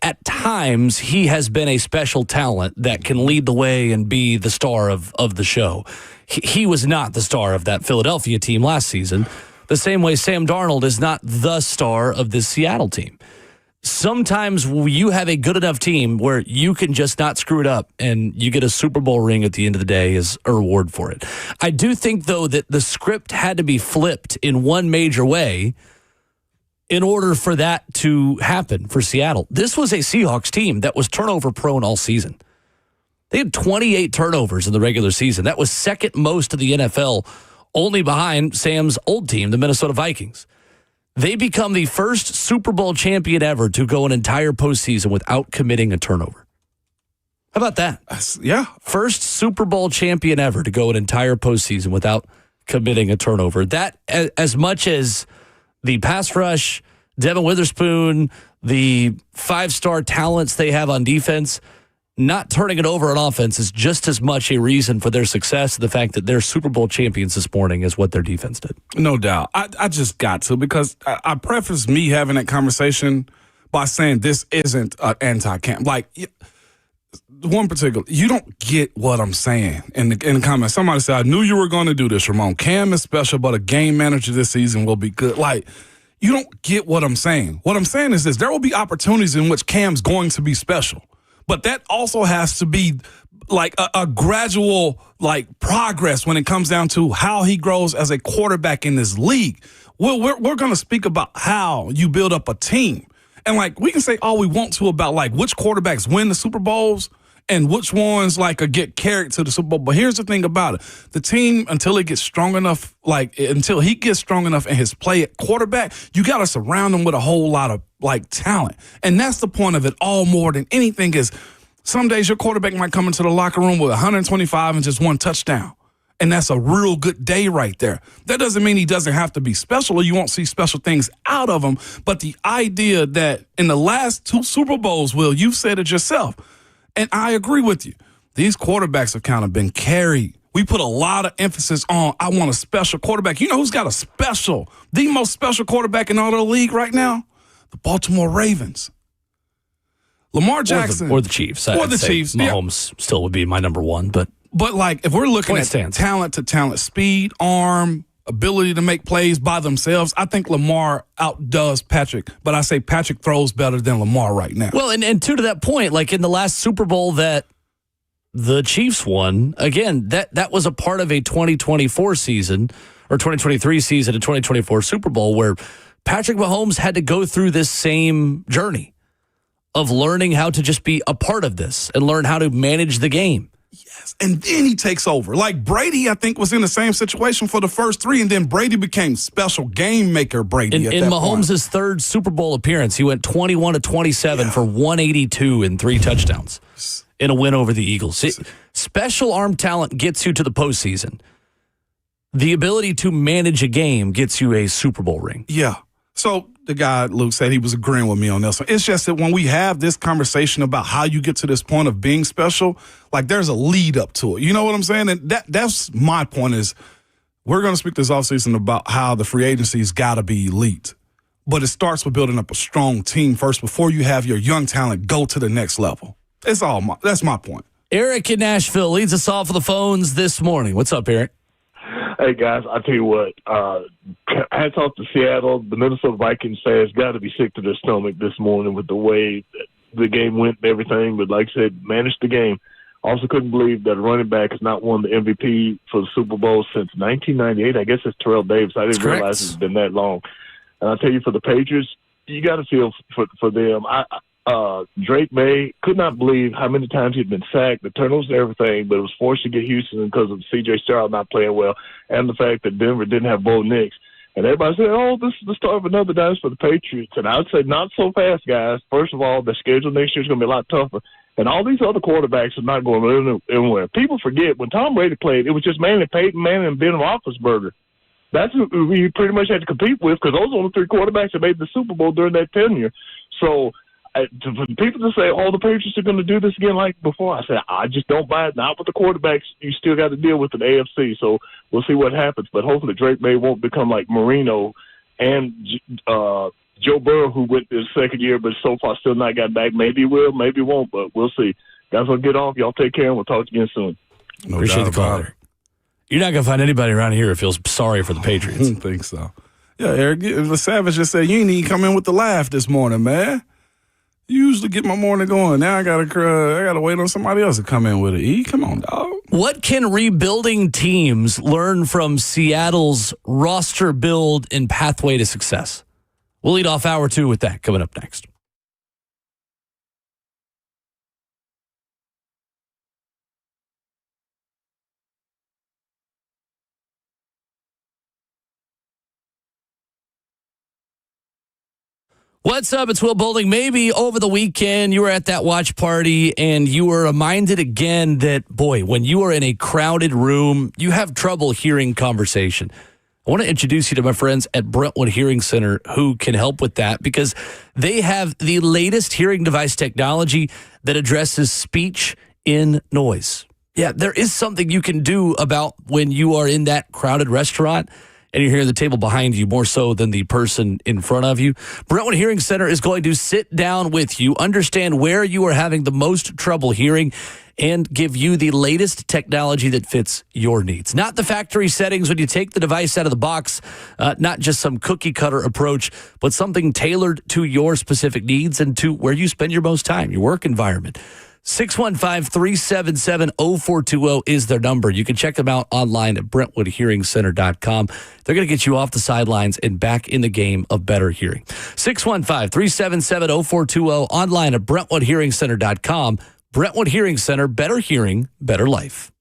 At times, he has been a special talent that can lead the way and be the star of the show. He was not the star of that Philadelphia team last season, the same way Sam Darnold is not the star of this Seattle team. Sometimes you have a good enough team where you can just not screw it up, and you get a Super Bowl ring at the end of the day as a reward for it. I do think, though, that the script had to be flipped in one major way in order for that to happen for Seattle. This was a Seahawks team that was turnover prone all season. They had 28 turnovers in the regular season. That was second most of the NFL, only behind Sam's old team, the Minnesota Vikings. They become the first Super Bowl champion ever to go an entire postseason without committing a turnover. How about that? Yeah. First Super Bowl champion ever to go an entire postseason without committing a turnover. That, as much as the pass rush, Devin Witherspoon, the five-star talents they have on defense, not turning it over on offense is just as much a reason for their success, the fact that they're Super Bowl champions this morning, as what their defense did. No doubt. I just got to, because I preface me having that conversation by saying this isn't an anti-Cam. Like, one particular, you don't get what I'm saying in the comments. Somebody said, I knew you were going to do this, Ramon. Cam is special, but a game manager this season will be good. Like, you don't get what I'm saying. What I'm saying is this: there will be opportunities in which Cam's going to be special. But that also has to be like a gradual progress when it comes down to how he grows as a quarterback in this league. We're going to speak about how you build up a team. And we can say all we want to about which quarterbacks win the Super Bowls and which ones get carried to the Super Bowl. But here's the thing about it. The team, until it gets strong enough, until he gets strong enough in his play at quarterback, you got to surround him with a whole lot of talent. And that's the point of it all more than anything is some days your quarterback might come into the locker room with 125 and just one touchdown. And that's a real good day right there. That doesn't mean he doesn't have to be special or you won't see special things out of him. But the idea that in the last 2 Super Bowls, Will, you've said it yourself, and I agree with you, these quarterbacks have kind of been carried. We put a lot of emphasis on, I want a special quarterback. You know who's got the most special quarterback in all the league right now? The Baltimore Ravens. Lamar Jackson. Or the Chiefs. Or the Chiefs. Mahomes still would be my number one, but if we're looking at talent to talent, speed, arm, ability to make plays by themselves, I think Lamar outdoes Patrick. But I say Patrick throws better than Lamar right now. Well, and to that point, in the last Super Bowl that the Chiefs won, again, that was a part of a 2024 season or 2023 season, a 2024 Super Bowl where Patrick Mahomes had to go through this same journey of learning how to just be a part of this and learn how to manage the game. Yes, and then he takes over. Brady, I think, was in the same situation for the first 3, and then Brady became special game maker Brady. In Mahomes' third Super Bowl appearance, he went 21-27 for 182 and 3 touchdowns in a win over the Eagles. Special arm talent gets you to the postseason. The ability to manage a game gets you a Super Bowl ring. Yeah. So the guy, Luke, said he was agreeing with me on this one. It's just that when we have this conversation about how you get to this point of being special, there's a lead up to it. You know what I'm saying? And that's my point is we're going to speak this offseason about how the free agency's got to be elite. But it starts with building up a strong team first before you have your young talent go to the next level. That's my point. Eric in Nashville leads us off of the phones this morning. What's up, Eric? Hey, guys, I'll tell you what. Hats off to Seattle. The Minnesota Vikings fans got to be sick to their stomach this morning with the way the game went and everything. But like I said, managed the game. Also couldn't believe that a running back has not won the MVP for the Super Bowl since 1998. I guess it's Terrell Davis. I didn't realize it's been that long. And I'll tell you, for the Patriots, you got to feel for them. Drake May could not believe how many times he'd been sacked, the turnovers and everything, but it was forced to get Houston because of C.J. Stroud not playing well and the fact that Denver didn't have Bo Nix. And everybody said, this is the start of another dynasty for the Patriots. And I would say not so fast, guys. First of all, the schedule next year is going to be a lot tougher. And all these other quarterbacks are not going anywhere. People forget, when Tom Brady played, it was just mainly Peyton Manning and Ben Roethlisberger. That's who we pretty much had to compete with because those are the 3 quarterbacks that made the Super Bowl during that tenure. So for people to say, the Patriots are going to do this again like before, I said, I just don't buy it. Not with the quarterbacks. You still got to deal with an AFC, so we'll see what happens. But hopefully Drake May won't become like Marino and Joe Burrow, who went his second year but so far still not got back. Maybe he will, maybe he won't, but we'll see. Guys, I'll get off. Y'all take care, and we'll talk to you again soon. No Appreciate the call. You're not going to find anybody around here who feels sorry for the Patriots. I don't think so. Yeah, Eric, the Savage just said, you ain't even come in with the laugh this morning, man. You usually get my morning going. Now I gotta wait on somebody else to come in with it. E, come on, dog. What can rebuilding teams learn from Seattle's roster build and pathway to success? We'll lead off hour 2 with that coming up next. What's up? It's Will Boulding. Maybe over the weekend you were at that watch party and you were reminded again that, boy, when you are in a crowded room, you have trouble hearing conversation. I want to introduce you to my friends at Brentwood Hearing Center who can help with that because they have the latest hearing device technology that addresses speech in noise. Yeah, there is something you can do about when you are in that crowded restaurant and you're hearing the table behind you more so than the person in front of you. Brentwood Hearing Center is going to sit down with you, understand where you are having the most trouble hearing, and give you the latest technology that fits your needs. Not the factory settings when you take the device out of the box, not just some cookie cutter approach, but something tailored to your specific needs and to where you spend your most time, your work environment. 615-377-0420 is their number. You can check them out online at BrentwoodHearingCenter.com. They're going to get you off the sidelines and back in the game of better hearing. 615-377-0420 online at BrentwoodHearingCenter.com. Brentwood Hearing Center, better hearing, better life.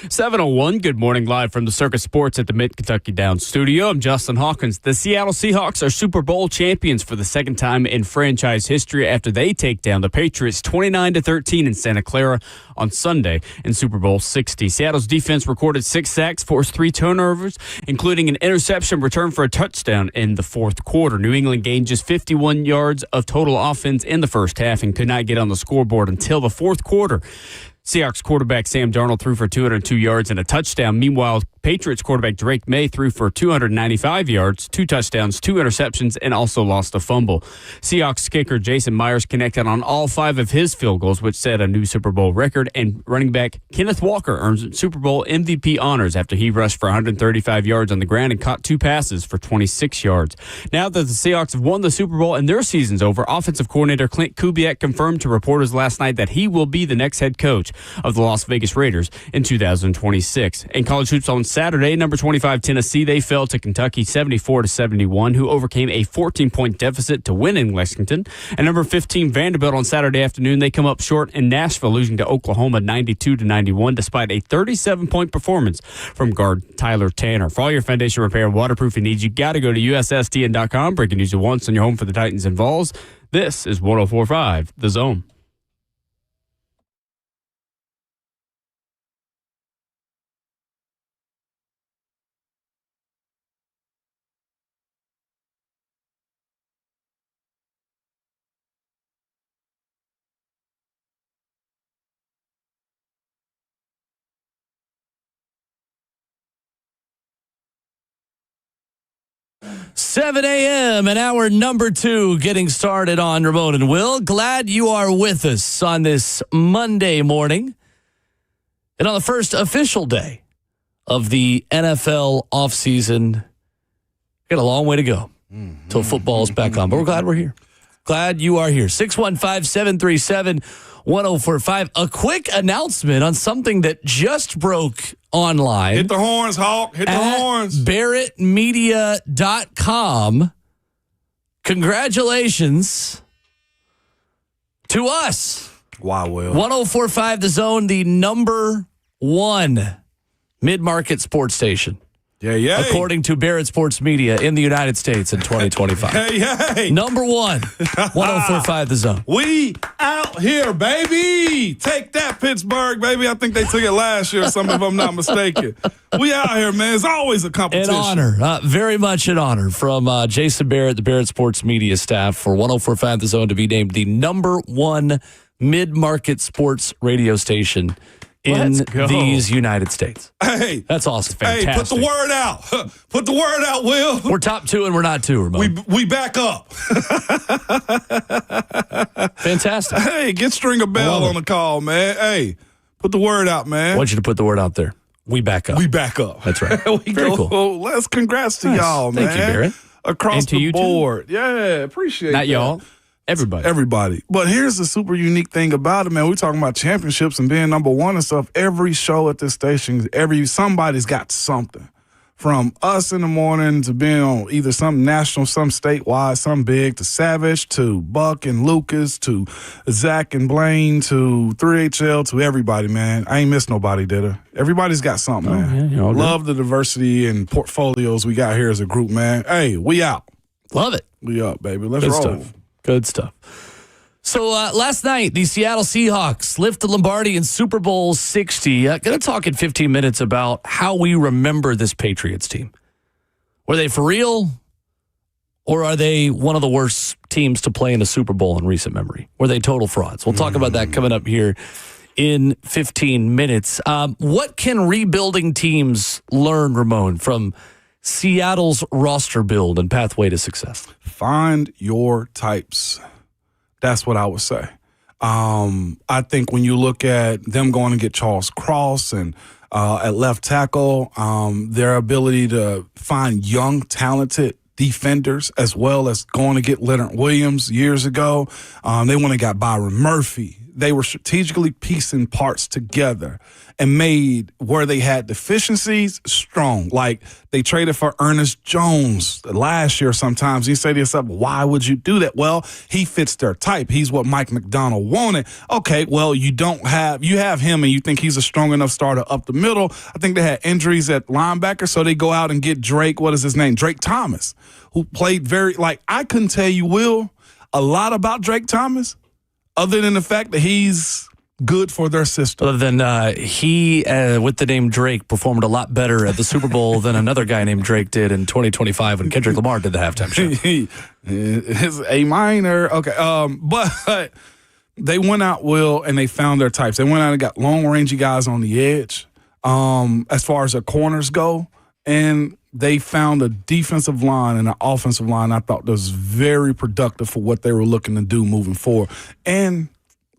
7:01, good morning, live from the Circus Sports at the Mid-Kentucky Downs studio. I'm Justin Hawkins. The Seattle Seahawks are Super Bowl champions for the second time in franchise history after they take down the Patriots 29-13 in Santa Clara on Sunday in Super Bowl 60. Seattle's defense recorded 6 sacks, forced 3 turnovers, including an interception return for a touchdown in the fourth quarter. New England gained just 51 yards of total offense in the first half and could not get on the scoreboard until the fourth quarter. Seahawks quarterback Sam Darnold threw for 202 yards and a touchdown. Meanwhile, Patriots quarterback Drake May threw for 295 yards, 2 touchdowns, 2 interceptions, and also lost a fumble. Seahawks kicker Jason Myers connected on all 5 of his field goals, which set a new Super Bowl record, and running back Kenneth Walker earns Super Bowl MVP honors after he rushed for 135 yards on the ground and caught 2 passes for 26 yards. Now that the Seahawks have won the Super Bowl and their season's over, offensive coordinator Clint Kubiak confirmed to reporters last night that he will be the next head coach of the Las Vegas Raiders in 2026. In college hoops on Saturday, number 25 Tennessee, they fell to Kentucky 74-71, who overcame a 14-point deficit to win in Lexington. And number 15 Vanderbilt on Saturday afternoon, they come up short in Nashville, losing to Oklahoma 92-91, despite a 37-point performance from guard Tyler Tanner. For all your foundation repair and waterproofing needs, you got to go to USSTN.com. Breaking news at once on your home for the Titans and Vols. This is 104.5 The Zone. Seven a.m. and hour number 2 getting started on Ramon and Will. Glad you are with us on this Monday morning and on the first official day of the NFL offseason. Got a long way to go till football's back on, but we're glad we're here. Glad you are here. 615-737-1045. A quick announcement on something that just broke online. Hit the horns, Hawk. Hit the horns. BarrettMedia.com. Congratulations to us. Wow, Will. 104.5 The Zone, the number 1 mid-market sports station. Yeah. According to Barrett Sports Media in the United States in 2025. Hey. Number 1, 104.5 The Zone. We out here, baby. Take that, Pittsburgh, baby. I think they took it last year, some if I'm not mistaken. We out here, man. It's always a competition. An honor. Very much an honor from Jason Barrett, the Barrett Sports Media staff, for 104.5 The Zone to be named the number 1 mid-market sports radio station in these United States. Hey. That's awesome. Fantastic. Hey, put the word out. Put the word out, Will. We're top 2 and we're not 2, Ramon. We back up. Fantastic. Hey, get Stringer Bell on the call, man. Hey, put the word out, man. I want you to put the word out there. We back up. We back up. That's right. Very cool. Let's congrats to y'all, man. Thank you, Barrett. Across And to the you board. Too. Yeah, appreciate Not that. y'all. Everybody. But here's the super unique thing about it, man. We're talking about championships and being number 1 and stuff. Every show at this station, somebody's got something. From us in the morning to being on either some national, some statewide, some big, to Savage, to Buck and Lucas, to Zach and Blaine, to 3HL, to everybody, man. I ain't missed nobody, did I? Everybody's got something, man. Yeah, love the diversity and portfolios we got here as a group, man. Hey, we out. Love it. We up, baby. Let's Good roll. stuff. Good stuff. So last night, the Seattle Seahawks lifted Lombardi in Super Bowl 60. Going to talk in 15 minutes about how we remember this Patriots team. Were they for real, or are they one of the worst teams to play in a Super Bowl in recent memory? Were they total frauds? We'll talk about that coming up here in 15 minutes. What can rebuilding teams learn, Ramon, from Seattle's roster build and pathway to success? Find your types. That's what I would say. I think when you look at them going to get Charles Cross and at left tackle, their ability to find young, talented defenders, as well as going to get Leonard Williams years ago. They went and got Byron Murphy. they were strategically piecing parts together and made where they had deficiencies strong. Like they traded for Ernest Jones last year sometimes. You say to yourself, why would you do that? Well, he fits their type. He's what Mike McDonald wanted. Okay, well, you have him and you think he's a strong enough starter up the middle. I think they had injuries at linebacker, so they go out and get Drake, what is his name? Drake Thomas, who played I couldn't tell you, Will, a lot about Drake Thomas other than the fact that he's good for their system. Other than he, with the name Drake, performed a lot better at the Super Bowl than another guy named Drake did in 2025 when Kendrick Lamar did the halftime show. His A minor. Okay. But they went out, Will, and they found their types. They went out and got long-rangey guys on the edge as far as their corners go. And they found a defensive line and an offensive line I thought was very productive for what they were looking to do moving forward. And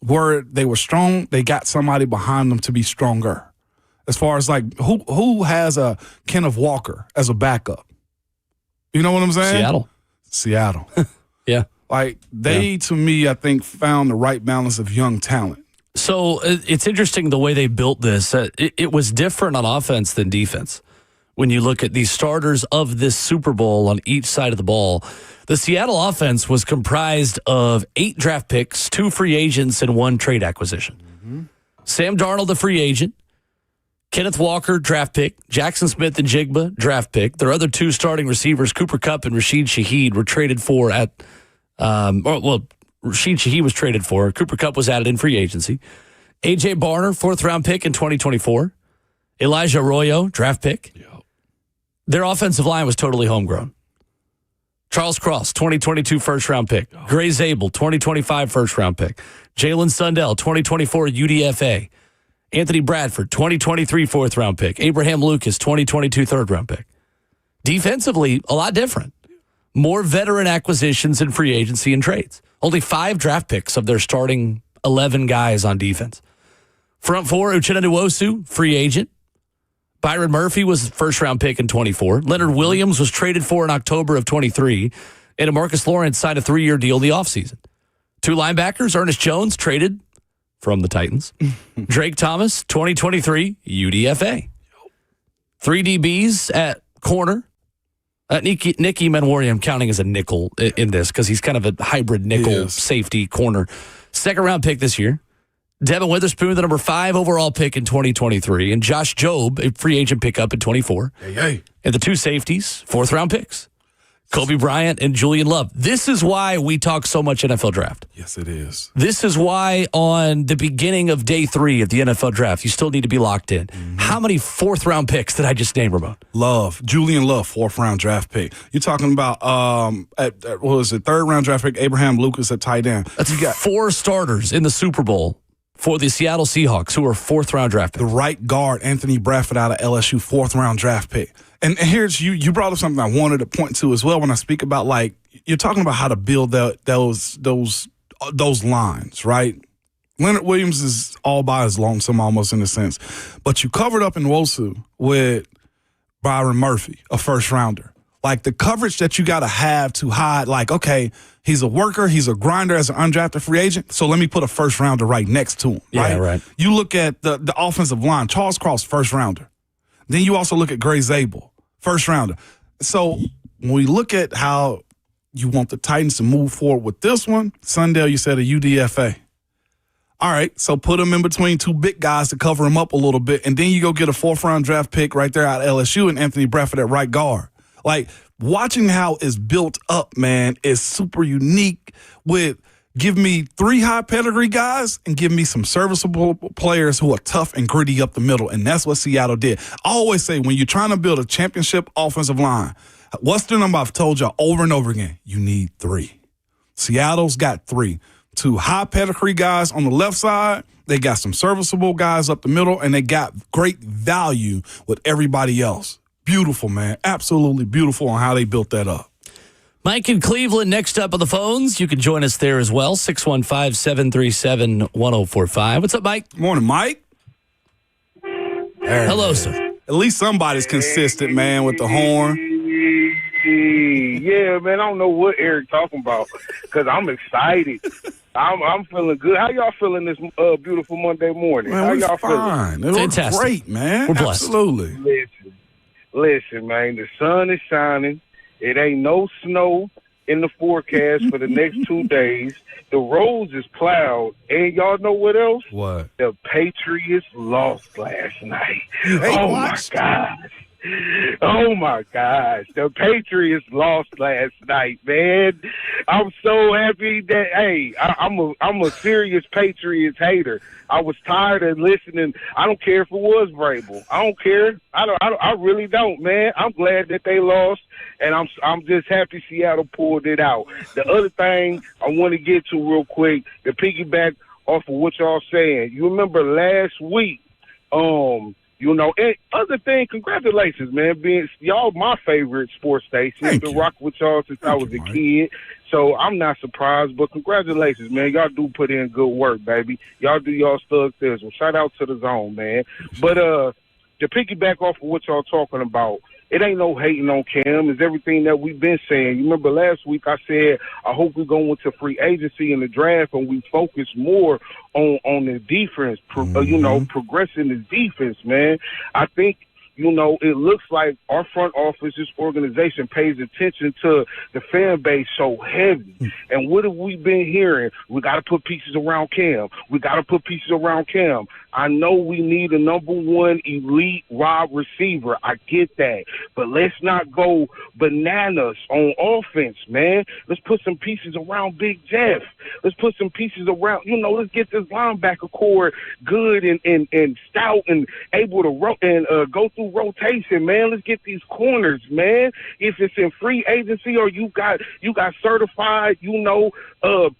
where they were strong, they got somebody behind them to be stronger. As far as who has a Kenneth Walker as a backup? You know what I'm saying? Seattle. Yeah. To me, I think, found the right balance of young talent. So it's interesting the way they built this. It was different on offense than defense. When you look at the starters of this Super Bowl on each side of the ball, the Seattle offense was comprised of 8 draft picks, 2 free agents, and 1 trade acquisition. Mm-hmm. Sam Darnold, the free agent. Kenneth Walker, draft pick. Jackson Smith and Jigba, draft pick. Their other 2 starting receivers, Cooper Kupp and Rashid Shaheed, were traded for Rashid Shaheed was traded for. Cooper Kupp was added in free agency. A.J. Barner, 4th-round pick in 2024. Elijah Arroyo, draft pick. Yep. Their offensive line was totally homegrown. Charles Cross, 2022 first-round pick. Gray Zabel, 2025 first-round pick. Jalen Sundell, 2024 UDFA. Anthony Bradford, 2023 4th-round pick. Abraham Lucas, 2022 3rd-round pick. Defensively, a lot different. More veteran acquisitions in free agency and trades. Only 5 draft picks of their starting 11 guys on defense. Front 4, Uchenna Nwosu, free agent. Byron Murphy was first-round pick in 24. Leonard Williams was traded for in October of 23. And Marcus Lawrence signed a 3-year deal in the offseason. 2 linebackers, Ernest Jones, traded from the Titans. Drake Thomas, 2023 UDFA. 3 DBs at corner. Nicky Manwari, I'm counting as a nickel in this because he's kind of a hybrid nickel safety corner. 2nd-round pick this year. Devin Witherspoon, the number 5 overall pick in 2023. And Josh Jobe, a free agent pickup in 24. Hey. And the 2 safeties, 4th-round picks. Kobe Bryant and Julian Love. This is why we talk so much NFL draft. Yes, it is. This is why on the beginning of day 3 of the NFL draft, you still need to be locked in. Mm-hmm. How many 4th-round picks did I just name, Ramon? Julian Love, 4th-round draft pick. You're talking about, what was it, 3rd-round draft pick, Abraham Lucas at tight end. That's 4 starters in the Super Bowl for the Seattle Seahawks who are 4th-round draft picks. The right guard, Anthony Bradford out of LSU, 4th-round draft pick. And here's you brought up something I wanted to point to as well when I speak about you're talking about how to build those lines, right? Leonard Williams is all by his lonesome almost in a sense, but you covered up in Nwosu with Byron Murphy, a 1st-rounder. The coverage that you got to have to hide, okay, he's a worker, he's a grinder as an undrafted free agent, so let me put a 1st-rounder right next to him. Right? Yeah, right. You look at the offensive line, Charles Cross, 1st-rounder. Then you also look at Gray Zabel, 1st-rounder. So when we look at how you want the Titans to move forward with this one, Sundell, you said a UDFA. All right, so put him in between 2 big guys to cover him up a little bit, and then you go get a 4th-round draft pick right there out of LSU and Anthony Bradford at right guard. Watching how it's built up, man, is super unique with give me 3 high pedigree guys and give me some serviceable players who are tough and gritty up the middle. And that's what Seattle did. I always say when you're trying to build a championship offensive line, what's the number I've told you over and over again? You need 3. Seattle's got 3. 2 high pedigree guys on the left side. They got some serviceable guys up the middle, and they got great value with everybody else. Beautiful, man. Absolutely beautiful on how they built that up. Mike in Cleveland next up on the phones. You can join us there as well, 615-737-1045. What's up, Mike? Morning, Mike. Hello, sir. At least somebody's consistent, man, with the horn. Yeah, man, I don't know what Eric talking about because I'm excited. I'm feeling good. How y'all feeling this beautiful Monday morning? Man, How we y'all fine. It was Fantastic. great, man. We're blessed. Absolutely. Listen, man. The sun is shining. It ain't no snow in the forecast for the next 2 days. The roads is plowed. And y'all know what else? What? The Patriots lost last night. Hey, My gosh. Oh, my gosh. The Patriots lost last night, man. I'm so happy that, hey, I'm a serious Patriots hater. I was tired of listening. I don't care if it was Vrabel. I don't care. I really don't, man. I'm glad that they lost, and I'm just happy Seattle pulled it out. The other thing I want to get to real quick, to piggyback off of what y'all saying. You remember last week, and other thing, congratulations, man. Being y'all my favorite sports station. I've been rocking with y'all since I was a kid. So I'm not surprised, but congratulations, man. Y'all do put in good work, baby. Y'all do y'all stuff this. Well, shout out to the zone, man. But to piggyback off of what y'all talking about, it ain't no hating on Cam. It's everything that we've been saying. You remember last week I said I hope we go into free agency in the draft and we focus more on the defense, progressing the defense, man. I think, it looks like our front office, this organization, pays attention to the fan base so heavy. And what have we been hearing? We got to put pieces around Cam. We got to put pieces around Cam. I know we need a number one elite wide receiver. I get that. But let's not go bananas on offense, man. Let's put some pieces around Big Jeff. Let's put some pieces around, let's get this linebacker core good and stout and able to go through rotation, man. Let's get these corners, man. If it's in free agency or you got certified,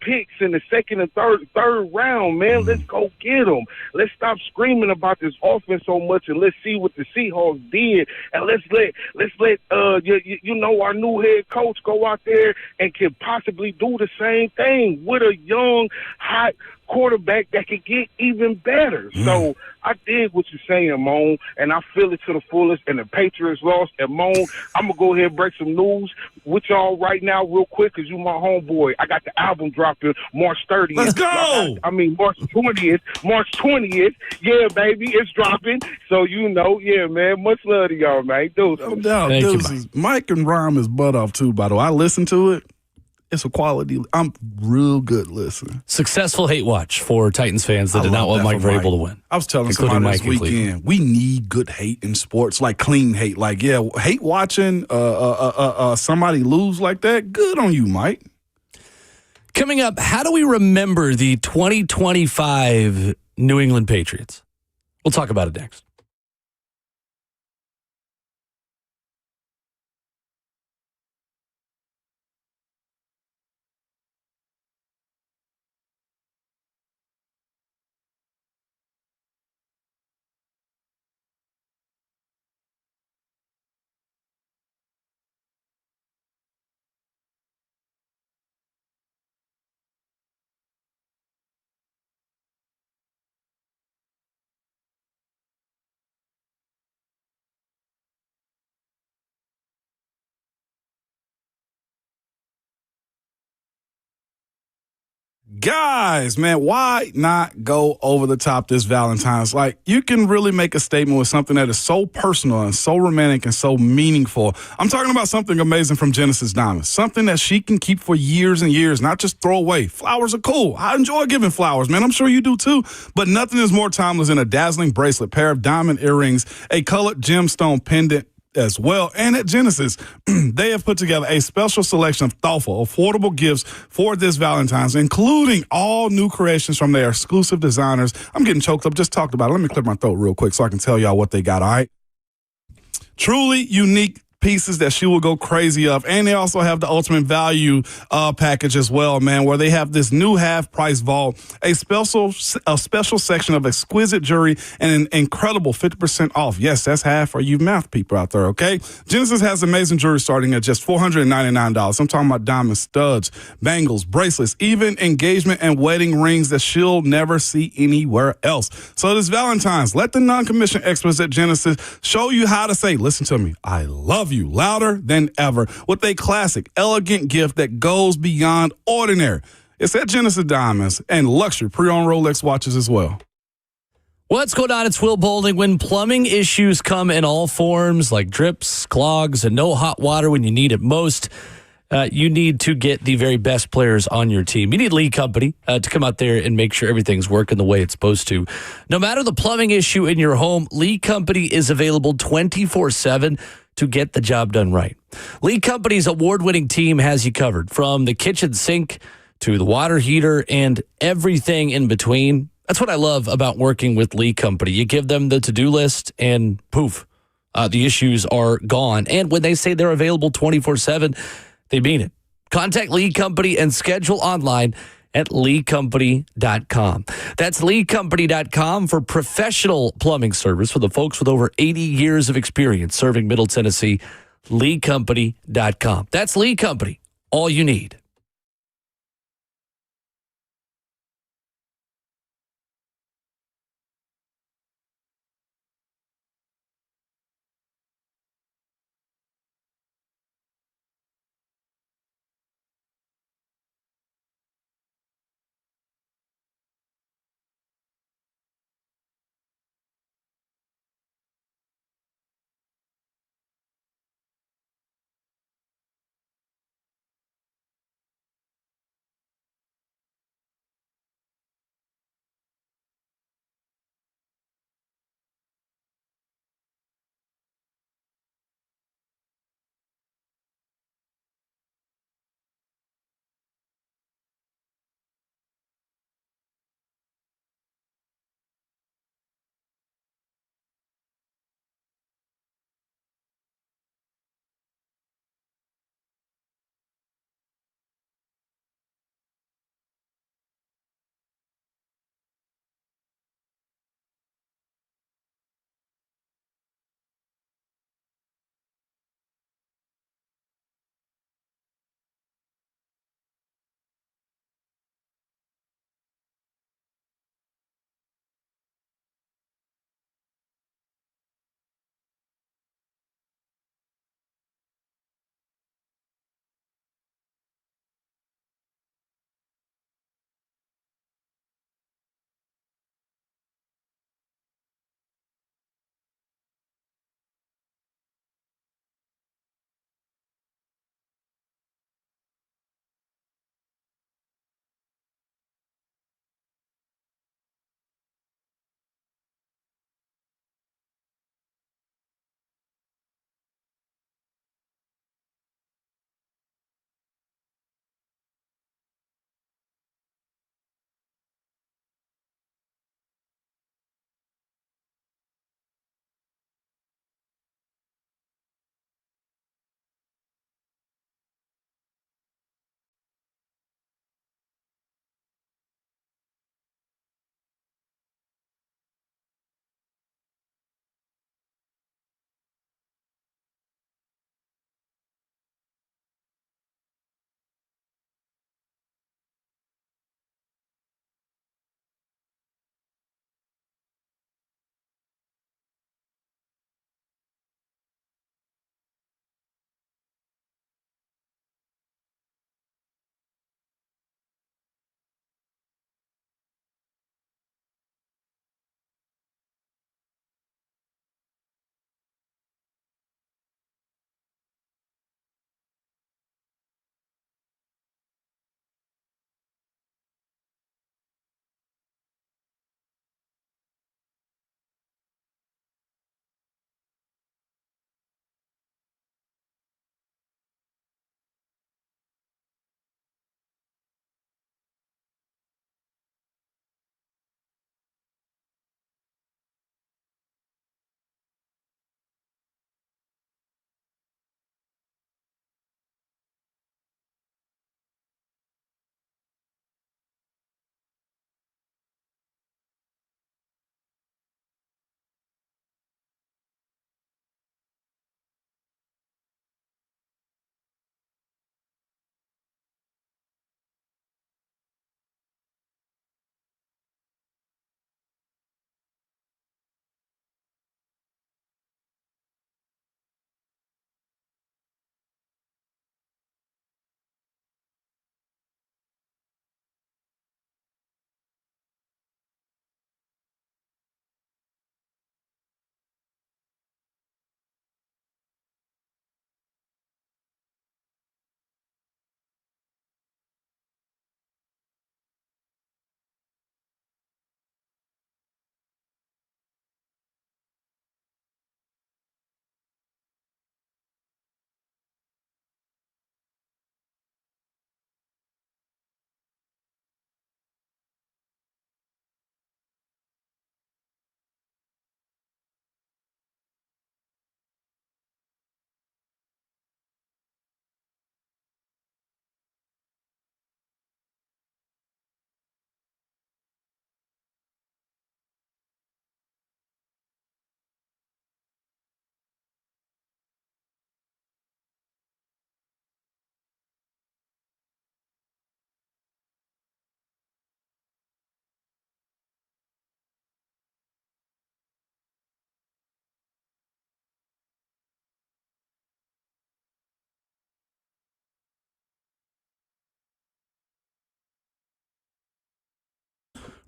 picks in the second and third round, man. Let's go get them. Let's stop screaming about this offense so much and let's see what the Seahawks did. And let's let our new head coach go out there and can possibly do the same thing with a young, hot quarterback that could get even better. So I dig what you're saying, Moan, and I feel it to the fullest, and the Patriots lost. And Moan, I'm going to go ahead and break some news with y'all right now real quick because you my homeboy. I got the album dropping March 30th. Let's go! March 20th. March 20th. Yeah, baby, it's dropping. So, yeah, man, much love to y'all, man. Deuces. No doubt. Thank you, Deuces. Mike and rhyme his butt off, too, by the way. I listen to it. It's a quality. I'm real good listening. Successful hate watch for Titans fans that did not want Mike Vrabel to win. I was telling including somebody this Mike and weekend, we need good hate in sports, like clean hate. Like, hate watching somebody lose like that, good on you, Mike. Coming up, how do we remember the 2025 New England Patriots? We'll talk about it next. Guys, man, why not go over the top this Valentine's? Like, you can really make a statement with something that is so personal and so romantic and so meaningful. I'm talking about something amazing from Genesis Diamonds, something that she can keep for years and years, not just throw away. Flowers are cool. I enjoy giving flowers, man. I'm sure you do too. But nothing is more timeless than a dazzling bracelet, pair of diamond earrings, a colored gemstone pendant, as well. And at Genesis, they have put together a special selection of thoughtful, affordable gifts for this Valentine's, including all new creations from their exclusive designers. I'm getting choked up. Just talked about it. Let me clear my throat real quick so I can tell y'all what they got, all right? Truly unique pieces that she will go crazy of. And they also have the ultimate value package as well, man, where they have this new half-price vault, a special section of exquisite jewelry, and an incredible 50% off. Yes, that's half for you math people out there, okay? Genesis has amazing jewelry starting at just $499. I'm talking about diamond studs, bangles, bracelets, even engagement and wedding rings that she'll never see anywhere else. So this Valentine's, let the non-commissioned experts at Genesis show you how to say, listen to me, I love you louder than ever with a classic, elegant gift that goes beyond ordinary. It's at Genesis Diamonds and luxury pre-owned Rolex watches as well. What's going on? It's Will Boulding. When plumbing issues come in all forms, like drips, clogs, and no hot water when you need it most, you need to get the very best players on your team. You need Lee Company to come out there and make sure everything's working the way it's supposed to. No matter the plumbing issue in your home, Lee Company is available 24/7 to get the job done right. Lee Company's award-winning team has you covered, from the kitchen sink to the water heater and everything in between. That's what I love about working with Lee Company. You give them the to-do list and poof, the issues are gone. And when they say they're available 24/7, they mean it. Contact Lee Company and schedule online at leecompany.com. That's leecompany.com for professional plumbing service for the folks with over 80 years of experience serving Middle Tennessee. leecompany.com. That's Lee Company. All you need.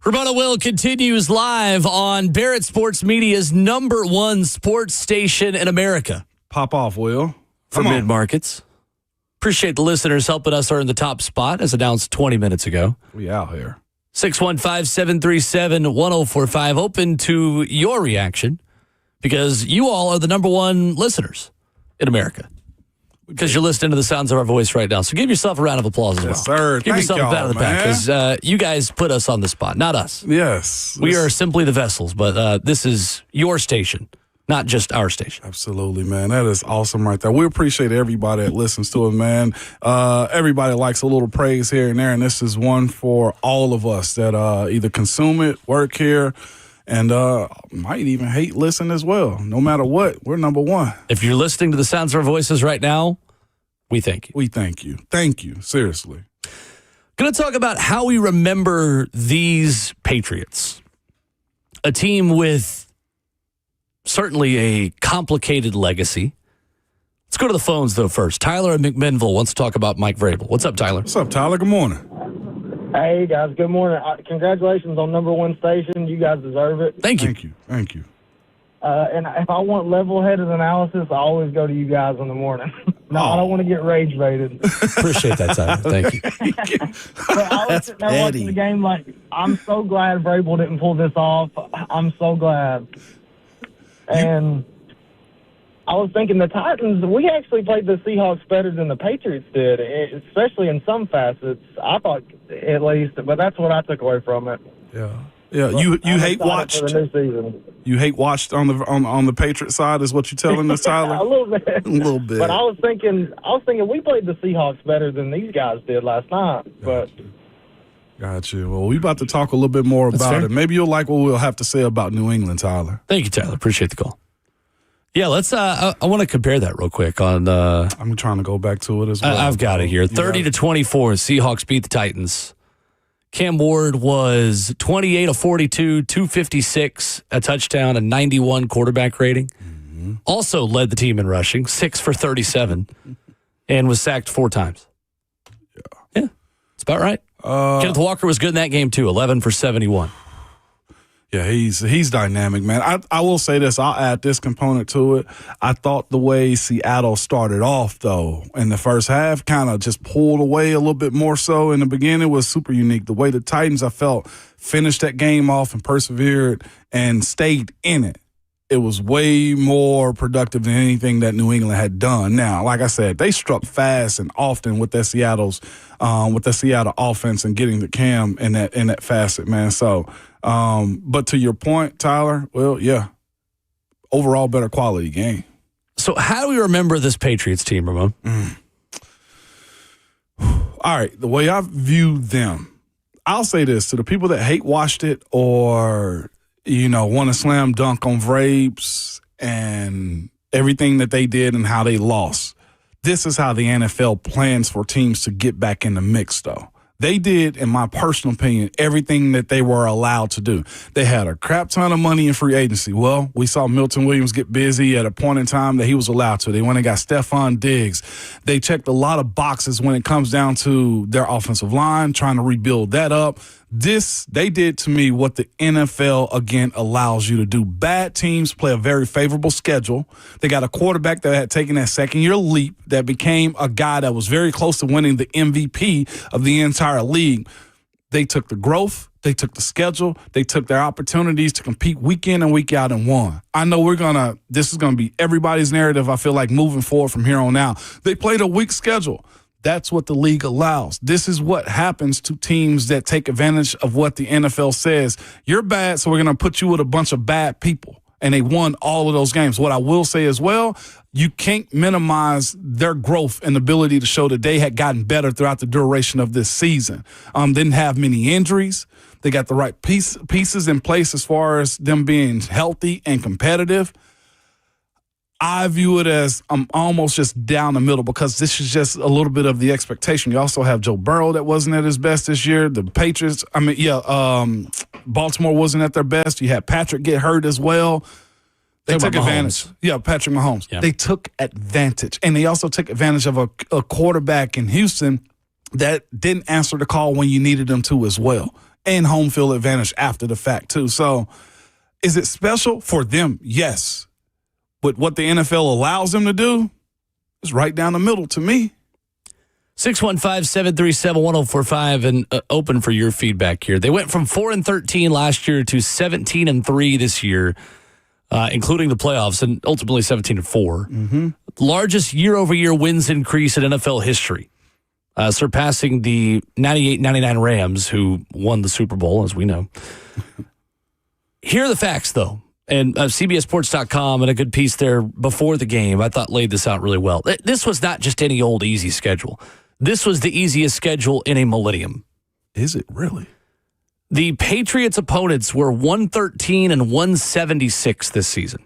Ramona Will continues live on Barrett Sports Media's #1 sports station in America. Pop off, Will. For mid-markets. Appreciate the listeners helping us earn the top spot, as announced 20 minutes ago. We out here. 615-737-1045. Open to your reaction because you all are the #1 listeners in America. Because you're listening to the sounds of our voice right now. So give yourself a round of applause as well. Yes, sir. Give yourself a pat on the back because you guys put us on the spot, not us. Yes. We are simply the vessels, but this is your station, not just our station. Absolutely, man. That is awesome right there. We appreciate everybody that listens to it, man. Everybody likes a little praise here and there, and this is one for all of us that either consume it, work here, and might even hate listen as well. No matter what, we're #1. If you're listening to the sounds of our voices right now, we thank you. We thank you. Thank you. Seriously. Going to talk about how we remember these Patriots. A team with certainly a complicated legacy. Let's go to the phones, though, first. Tyler in McMinnville wants to talk about Mike Vrabel. What's up, Tyler? What's up, Tyler? Good morning. Hey, guys. Good morning. Congratulations on #1 station. You guys deserve it. Thank you. Thank you. Thank you. And if I want level-headed analysis, I always go to you guys in the morning. No, I don't want to get rage-baited. Appreciate that, Tyler. Thank you. But I was sitting there watching the game like, I'm so glad Vrabel didn't pull this off. I'm so glad. And I was thinking the Titans, we actually played the Seahawks better than the Patriots did, especially in some facets. I thought, at least, but that's what I took away from it. Yeah. Yeah, you hate watched. For the new season. You hate watched on the Patriot side is what you're telling us, Tyler? A little bit. A little bit. But I was thinking we played the Seahawks better than these guys did last night. But Gotcha. Well, we about to talk a little bit more about it. Maybe you'll like what we'll have to say about New England, Tyler. Thank you, Tyler. Appreciate the call. Yeah, let's. I want to compare that real quick. I'm trying to go back to it as well. I've got it here. 30-24. Seahawks beat the Titans. Cam Ward was 28 of 42, 256, a touchdown, a 91 quarterback rating. Mm-hmm. Also led the team in rushing, 6 for 37, and was sacked 4 times. Yeah, that's about right. Kenneth Walker was good in that game too, 11 for 71. Yeah, he's dynamic, man. I will say this. I'll add this component to it. I thought the way Seattle started off, though, in the first half, kind of just pulled away a little bit more so. In the beginning, was super unique. The way the Titans, I felt, finished that game off and persevered and stayed in it. It was way more productive than anything that New England had done. Now, like I said, they struck fast and often with that Seattle offense and getting the Cam in that facet, man. So. But to your point, Tyler, well, yeah, overall better quality game. So how do we remember this Patriots team, Ramon? All right, the way I view them, I'll say this to the people that hate watched it or, want to slam dunk on Vrabes and everything that they did and how they lost. This is how the NFL plans for teams to get back in the mix, though. They did, in my personal opinion, everything that they were allowed to do. They had a crap ton of money in free agency. Well, we saw Milton Williams get busy at a point in time that he was allowed to. They went and got Stephon Diggs. They checked a lot of boxes when it comes down to their offensive line, trying to rebuild that up. They did to me what the NFL, again, allows you to do. Bad teams play a very favorable schedule. They got a quarterback that had taken that second-year leap that became a guy that was very close to winning the MVP of the entire league. They took the growth. They took the schedule. They took their opportunities to compete week in and week out and won. I know this is going to be everybody's narrative, I feel like, moving forward from here on out. They played a weak schedule. That's what the league allows. This is what happens to teams that take advantage of what the NFL says. You're bad, so we're going to put you with a bunch of bad people. And they won all of those games. What I will say as well, you can't minimize their growth and ability to show that they had gotten better throughout the duration of this season. Didn't have many injuries. They got the right pieces in place as far as them being healthy and competitive. I view it as I'm almost just down the middle because this is just a little bit of the expectation. You also have Joe Burrow that wasn't at his best this year. The Patriots, Baltimore wasn't at their best. You had Patrick get hurt as well. They took advantage. Yeah, Patrick Mahomes. Yeah. They took advantage. And they also took advantage of a quarterback in Houston that didn't answer the call when you needed them to as well. and home field advantage after the fact, too. So is it special for them? Yes. But what the NFL allows them to do is right down the middle to me. 615-737-1045 and open for your feedback here. They went from 4-13 last year to 17-3 this year, including the playoffs, and ultimately 17-4. Mm-hmm. Largest year-over-year wins increase in NFL history, surpassing the 98-99 Rams, who won the Super Bowl, as we know. Here are the facts, though. And CBSSports.com and a good piece there before the game, I thought laid this out really well. This was not just any old easy schedule. This was the easiest schedule in a millennium. Is it really? The Patriots' opponents were 113 and 176 this season.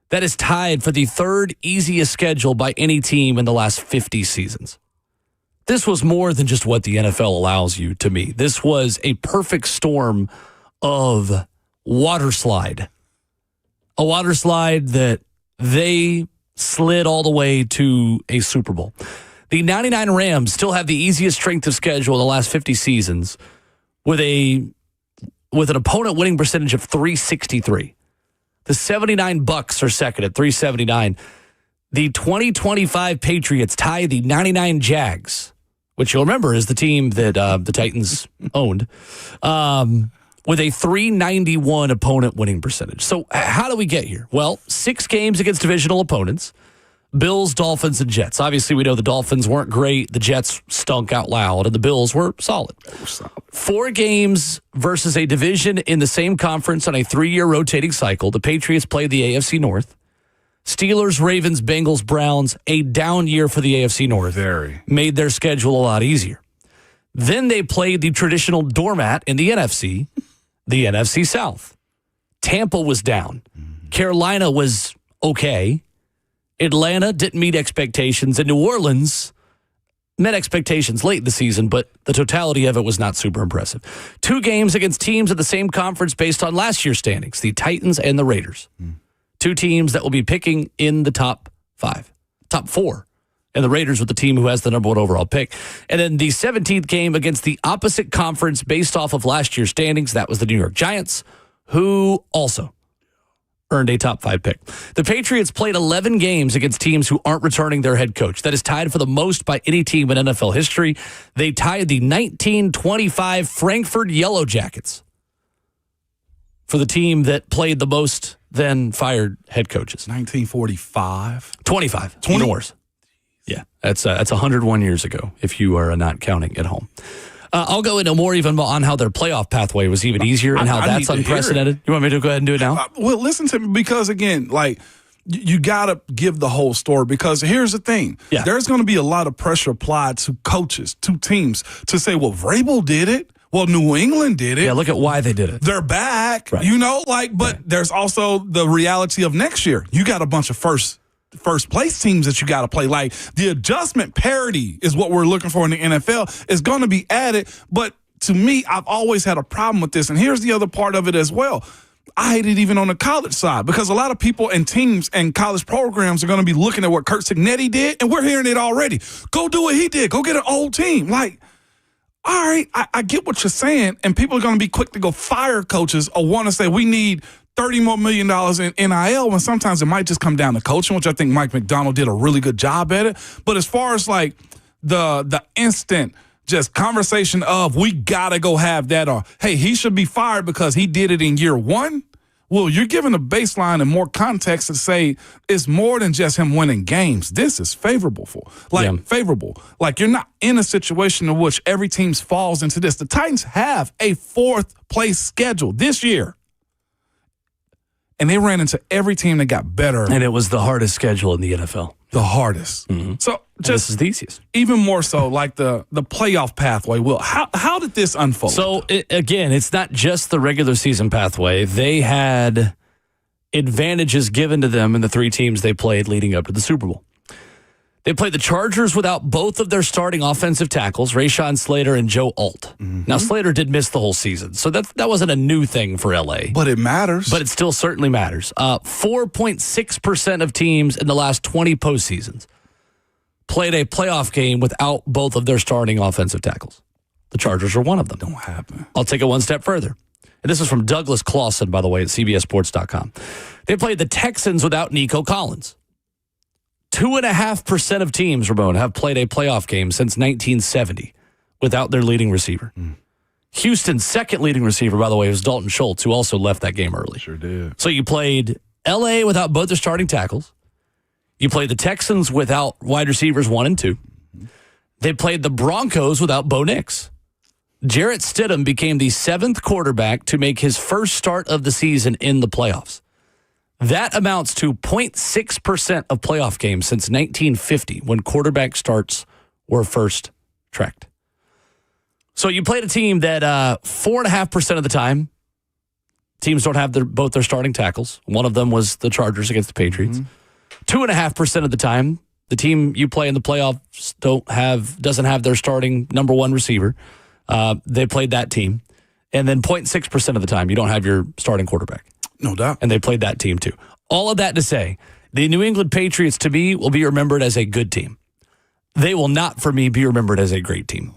That is tied for the third easiest schedule by any team in the last 50 seasons. This was more than just what the NFL allows you, to me. This was a perfect storm of water slide. A water slide that they slid all the way to a Super Bowl. The 99 Rams still have the easiest strength of schedule in the last 50 seasons with an opponent winning percentage of 363. The 79 Bucks are second at 379. The 2025 Patriots tie the 99 Jags, which you'll remember is the team that the Titans owned, with a 391 opponent winning percentage. So how do we get here? Well, 6 games against divisional opponents. Bills, Dolphins, and Jets. Obviously, we know the Dolphins weren't great. The Jets stunk out loud, and the Bills were solid. 4 games versus a division in the same conference on a 3-year rotating cycle. The Patriots played the AFC North. Steelers, Ravens, Bengals, Browns, a down year for the AFC North. Made their schedule a lot easier. Then they played the traditional doormat in the NFC, the NFC South. Tampa was down. Carolina was okay. Atlanta didn't meet expectations, and New Orleans met expectations late in the season, but the totality of it was not super impressive. 2 games against teams in the same conference based on last year's standings, the Titans and the Raiders. 2 teams that will be picking in the top 4. And the Raiders with the team who has the number 1 overall pick. And then the 17th game against the opposite conference based off of last year's standings, that was the New York Giants, who also earned a top 5 pick. The Patriots played 11 games against teams who aren't returning their head coach. That is tied for the most by any team in NFL history. They tied the 1925 Frankfurt Yellow Jackets for the team that played the most then fired head coaches. 1945? 25. Even worse. Yeah, that's 101 years ago if you are not counting at home. I'll go into more even on how their playoff pathway was even easier and how that's unprecedented. You want me to go ahead and do it now? Well, listen to me, because, again, like, you got to give the whole story, because here's the thing. Yeah. There's going to be a lot of pressure applied to coaches, to teams, to say, well, Vrabel did it. Well, New England did it. Yeah, look at why they did it. They're back, right. But there's also the reality of next year. You got a bunch of first place teams that you got to play. Like, the adjustment parity is what we're looking for in the NFL. Is going to be added. But to me, I've always had a problem with this. And here's the other part of it as well. I hate it even on the college side, because a lot of people and teams and college programs are going to be looking at what Kurt Signetti did, and we're hearing it already. Go do what he did. Go get an old team. Like, all right, I get what you're saying, and people are going to be quick to go fire coaches or want to say we need $30 more million in NIL, when sometimes it might just come down to coaching, which I think Mike McDonald did a really good job at it. But as far as like the instant just conversation of we got to go have that, or hey, he should be fired because he did it in year 1. Well, you're giving a baseline and more context to say it's more than just him winning games. This is favorable. Favorable. Like, you're not in a situation in which every team falls into this. The Titans have a 4th place schedule this year. And they ran into every team that got better. And it was the hardest schedule in the NFL. The hardest. Mm-hmm. So this is the easiest. Even more so, like the playoff pathway. Will, how did this unfold? So, again, it's not just the regular season pathway. They had advantages given to them in the 3 teams they played leading up to the Super Bowl. They played the Chargers without both of their starting offensive tackles, Rashawn Slater and Joe Alt. Mm-hmm. Now, Slater did miss the whole season, so that wasn't a new thing for L.A. But it matters. But it still certainly matters. 4.6% of teams in the last 20 postseasons played a playoff game without both of their starting offensive tackles. The Chargers are one of them. Don't happen. I'll take it one step further. And this is from Douglas Clawson, by the way, at CBSSports.com. They played the Texans without Nico Collins. 2.5% of teams, Ramon, have played a playoff game since 1970 without their leading receiver. Houston's second leading receiver, by the way, was Dalton Schultz, who also left that game early. Sure did. So you played L.A. without both their starting tackles. You played the Texans without wide receivers 1 and 2. They played the Broncos without Bo Nix. Jarrett Stidham became the 7th quarterback to make his first start of the season in the playoffs. That amounts to 0.6% of playoff games since 1950 when quarterback starts were first tracked. So you played a team that 4.5% of the time, teams don't have both their starting tackles. One of them was the Chargers against the Patriots. 2.5% of the time, the team you play in the playoffs doesn't have their starting number 1 receiver. They played that team. And then 0.6% of the time, you don't have your starting quarterback. No doubt. And they played that team too. All of that to say, the New England Patriots, to me, will be remembered as a good team. They will not, for me, be remembered as a great team.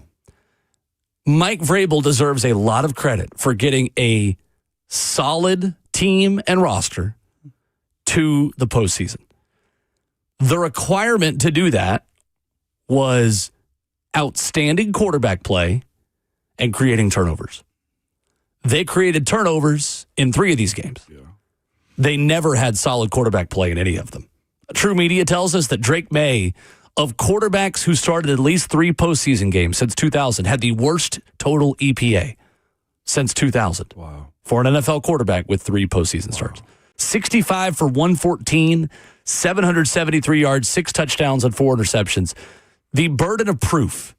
Mike Vrabel deserves a lot of credit for getting a solid team and roster to the postseason. The requirement to do that was outstanding quarterback play and creating turnovers. They created turnovers in 3 of these games. Yeah. They never had solid quarterback play in any of them. True Media tells us that Drake May, of quarterbacks who started at least 3 postseason games since 2000, had the worst total EPA since 2000. Wow. For an NFL quarterback with 3 postseason starts. 65 for 114, 773 yards, 6 touchdowns, and 4 interceptions. The burden of proof,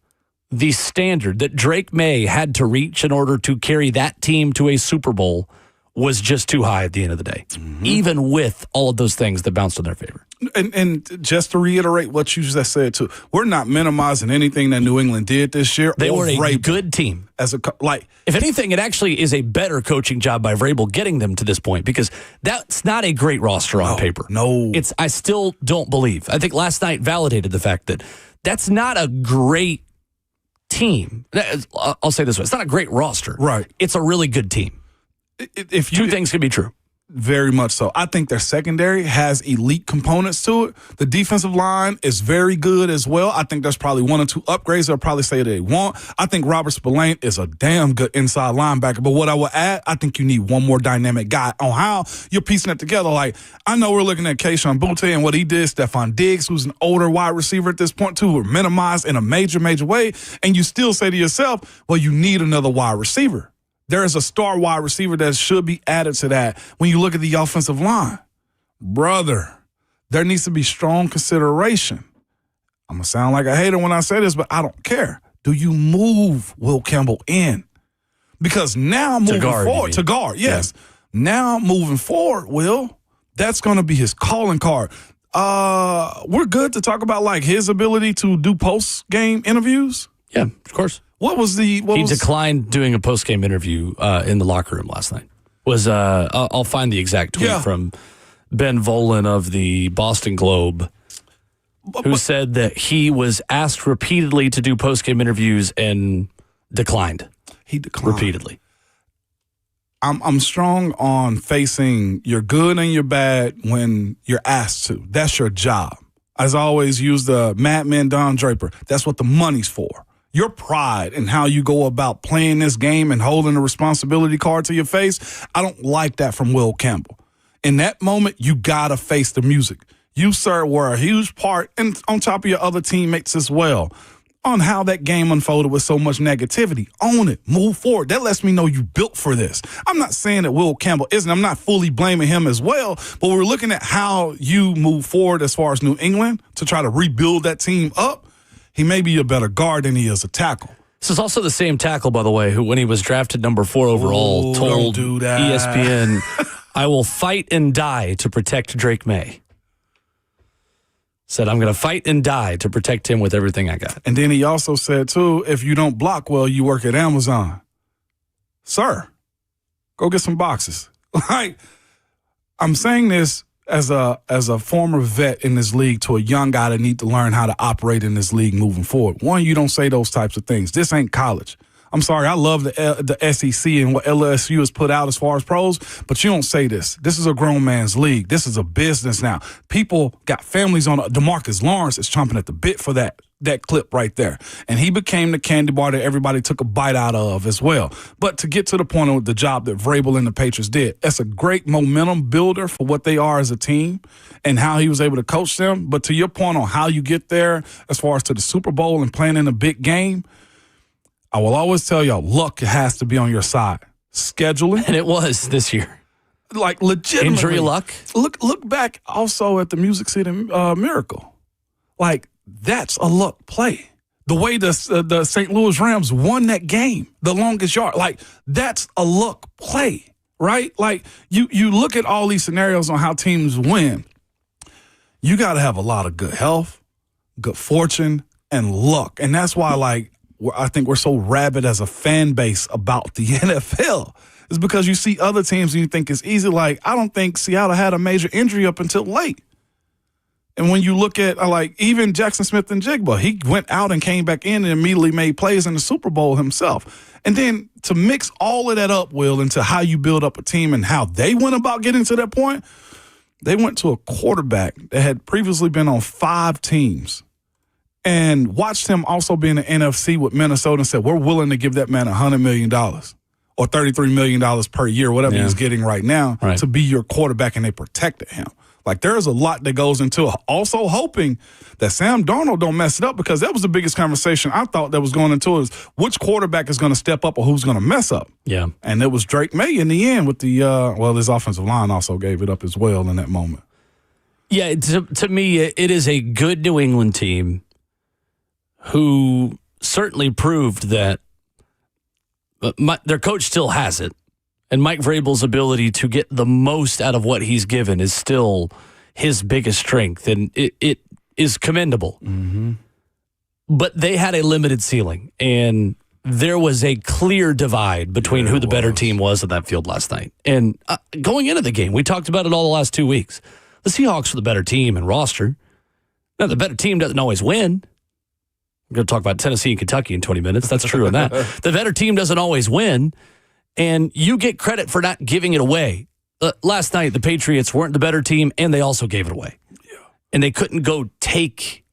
the standard that Drake May had to reach in order to carry that team to a Super Bowl was just too high at the end of the day, even with all of those things that bounced in their favor. And just to reiterate what you just said, too, we're not minimizing anything that New England did this year. They were a good team. If anything, it actually is a better coaching job by Vrabel getting them to this point because that's not a great roster on paper. No. I still don't believe. I think last night validated the fact that that's not a great team. I'll say this way. It's not a great roster. Right. It's a really good team. If 2 things can be true. Very much so. I think their secondary has elite components to it. The defensive line is very good as well. I think there's probably 1 or 2 upgrades they'll probably say they want. I think Robert Spillane is a damn good inside linebacker. But what I would add, I think you need one more dynamic guy on how you're piecing it together. Like, I know we're looking at Keyshawn Butte and what he did, Stephon Diggs, who's an older wide receiver at this point, too, who are minimized in a major, major way. And you still say to yourself, well, you need another wide receiver. There is a star wide receiver that should be added to that when you look at the offensive line. Brother, there needs to be strong consideration. I'm going to sound like a hater when I say this, but I don't care. Do you move Will Campbell in? Because now moving forward, to guard, yes. Yeah. Now moving forward, Will, that's going to be his calling card. We're good to talk about like his ability to do post-game interviews? Yeah, of course. He declined doing a post-game interview in the locker room last night. I'll find the exact tweet from Ben Volen of the Boston Globe, who said that he was asked repeatedly to do post-game interviews and declined. He declined repeatedly. I'm strong on facing your good and your bad when you're asked to. That's your job. As I always use the Mad Men Don Draper. That's what the money's for. Your pride and how you go about playing this game and holding a responsibility card to your face, I don't like that from Will Campbell. In that moment, you got to face the music. You, sir, were a huge part, and on top of your other teammates as well, on how that game unfolded with so much negativity. Own it. Move forward. That lets me know you built for this. I'm not saying that Will Campbell isn't. I'm not fully blaming him as well, but we're looking at how you move forward as far as New England to try to rebuild that team up. He may be a better guard than he is a tackle. This is also the same tackle, by the way, who, when he was drafted number 4 overall, told ESPN, I will fight and die to protect Drake May. Said, I'm going to fight and die to protect him with everything I got. And then he also said, too, if you don't block well, you work at Amazon. Sir, go get some boxes. Like, I'm saying this as a former vet in this league to a young guy that need to learn how to operate in this league moving forward. One, you don't say those types of things. This ain't college. I'm sorry, I love the SEC and what LSU has put out as far as pros, but you don't say this. This is a grown man's league. This is a business now. People got families on. DeMarcus Lawrence is chomping at the bit for that clip right there. And he became the candy bar that everybody took a bite out of as well. But to get to the point of the job that Vrabel and the Patriots did, that's a great momentum builder for what they are as a team and how he was able to coach them. But to your point on how you get there as far as to the Super Bowl and playing in a big game, I will always tell y'all, luck has to be on your side. Scheduling. And it was this year. Like legitimately. Injury luck. Look back also at the Music City Miracle. Like, that's a luck play. The way the St. Louis Rams won that game, the longest yard, like, that's a luck play, right? Like, you look at all these scenarios on how teams win. You got to have a lot of good health, good fortune, and luck. And that's why, like, I think we're so rabid as a fan base about the NFL. It's because you see other teams and you think it's easy. Like, I don't think Seattle had a major injury up until late. And when you look at, like, even Jackson Smith and Jigba, he went out and came back in and immediately made plays in the Super Bowl himself. And then to mix all of that up, Will, into how you build up a team and how they went about getting to that point, they went to a quarterback that had previously been on 5 teams and watched him also be in the NFC with Minnesota and said, we're willing to give that man $100 million or $33 million per year, whatever he's getting right now, to be your quarterback, and they protected him. Like, there's a lot that goes into it. Also hoping that Sam Darnold don't mess it up, because that was the biggest conversation I thought that was going into it, is which quarterback is going to step up or who's going to mess up. Yeah. And it was Drake May in the end with the his offensive line also gave it up as well in that moment. Yeah, to me, it is a good New England team who certainly proved that their coach still has it. And Mike Vrabel's ability to get the most out of what he's given is still his biggest strength, and it is commendable. Mm-hmm. But they had a limited ceiling, and there was a clear divide between who the better team was on that field last night. And going into the game, we talked about it all the last 2 weeks. The Seahawks were the better team and roster. Now, the better team doesn't always win. We're going to talk about Tennessee and Kentucky in 20 minutes. That's true on that. The better team doesn't always win. And you get credit for not giving it away. Last night, the Patriots weren't the better team, and they also gave it away. Yeah. And they couldn't go take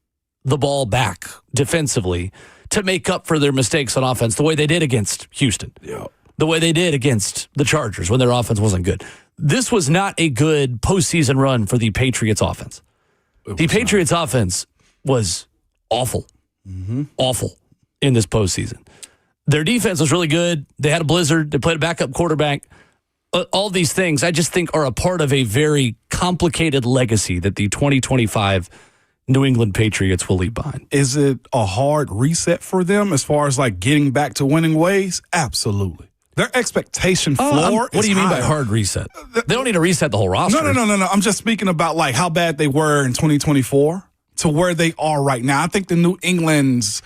the ball back defensively to make up for their mistakes on offense the way they did against Houston. Yeah. The way they did against the Chargers when their offense wasn't good. This was not a good postseason run for the Patriots offense. The Patriots offense was awful. Mm-hmm. Awful in this postseason. Their defense was really good. They had a blizzard. They played a backup quarterback. All these things, I just think, are a part of a very complicated legacy that the 2025 New England Patriots will leave behind. Is it a hard reset for them as far as, like, getting back to winning ways? Absolutely. Their expectation floor What do you mean by hard reset? They don't need to reset the whole roster. No. I'm just speaking about, like, how bad they were in 2024. To where they are right now. I think the New England's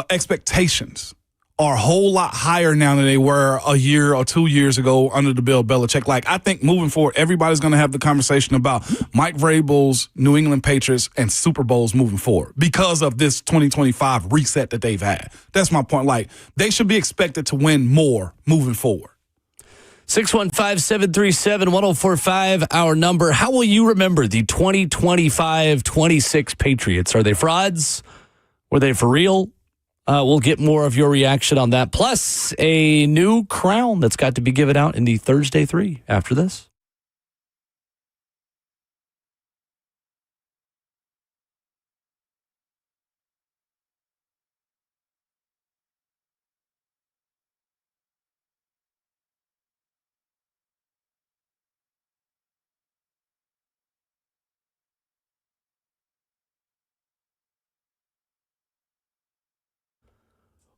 expectations are a whole lot higher now than they were a year or 2 years ago under the Bill Belichick. Like, I think moving forward, everybody's going to have the conversation about Mike Vrabel's New England Patriots and Super Bowls moving forward because of this 2025 reset that they've had. That's my point. Like, they should be expected to win more moving forward. 615-737-1045, our number. How will you remember the 2025-26 Patriots? Are they frauds? Were they for real? We'll get more of your reaction on that. Plus, a new crown that's got to be given out in the Thursday 3 after this.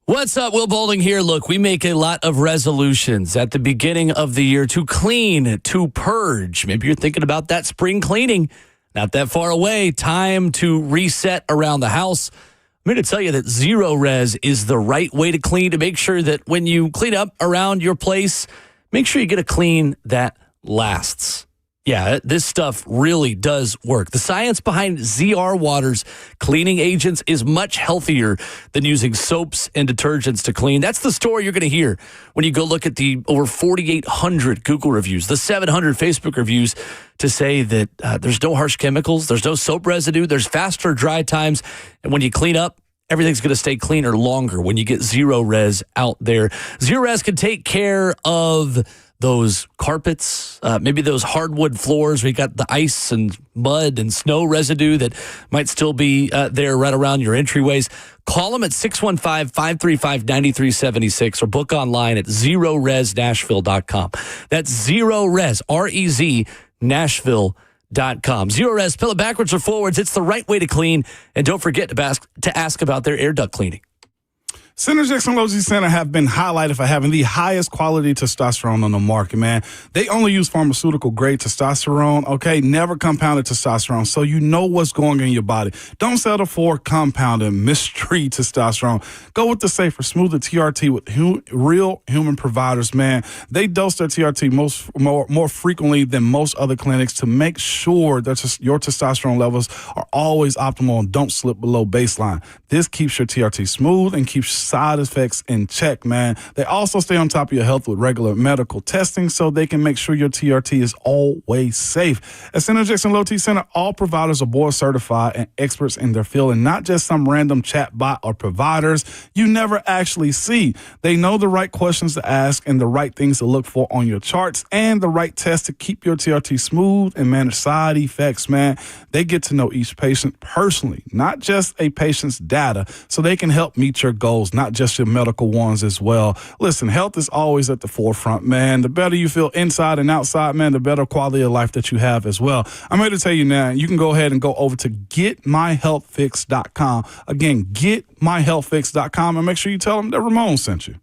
What's up? Will Boulding here. Look, we make a lot of resolutions at the beginning of the year to clean, to purge. Maybe you're thinking about that spring cleaning. Not that far away. Time to reset around the house. I'm here to tell you that Zero Res is the right way to clean, to make sure that when you clean up around your place, make sure you get a clean that lasts. Yeah, this stuff really does work. The science behind ZR Water's cleaning agents is much healthier than using soaps and detergents to clean. That's the story you're going to hear when you go look at the over 4,800 Google reviews, the 700 Facebook reviews to say that there's no harsh chemicals, there's no soap residue, there's faster dry times, and when you clean up, everything's going to stay cleaner longer when you get Zero Res out there. Zero Res can take care of those carpets, maybe those hardwood floors where you got the ice and mud and snow residue that might still be there right around your entryways. Call them at 615-535-9376 or book online at zeroresnashville.com. That's Zero Res, R-E-Z, Nashville.com. Zero Res, fill it backwards or forwards. It's the right way to clean. And don't forget to ask about their air duct cleaning. Synergex and Logi Center have been highlighted for having the highest quality testosterone on the market, man. They only use pharmaceutical-grade testosterone, okay? Never compounded testosterone, so you know what's going in your body. Don't settle for compounded, mystery testosterone. Go with the safer, smoother TRT with real human providers, man. They dose their TRT more frequently than most other clinics to make sure that your testosterone levels are always optimal and don't slip below baseline. This keeps your TRT smooth and keeps side effects in check, man. They also stay on top of your health with regular medical testing so they can make sure your TRT is always safe. At Synergex and Low T Center, all providers are board certified and experts in their field, and not just some random chatbot or providers you never actually see. They know the right questions to ask and the right things to look for on your charts and the right tests to keep your TRT smooth and manage side effects, man. They get to know each patient personally, not just a patient's data, so they can help meet your goals, not just your medical ones as well. Listen, health is always at the forefront, man. The better you feel inside and outside, man, the better quality of life that you have as well. I'm here to tell you now, you can go ahead and go over to getmyhealthfix.com. Again, getmyhealthfix.com, and make sure you tell them that Ramon sent you.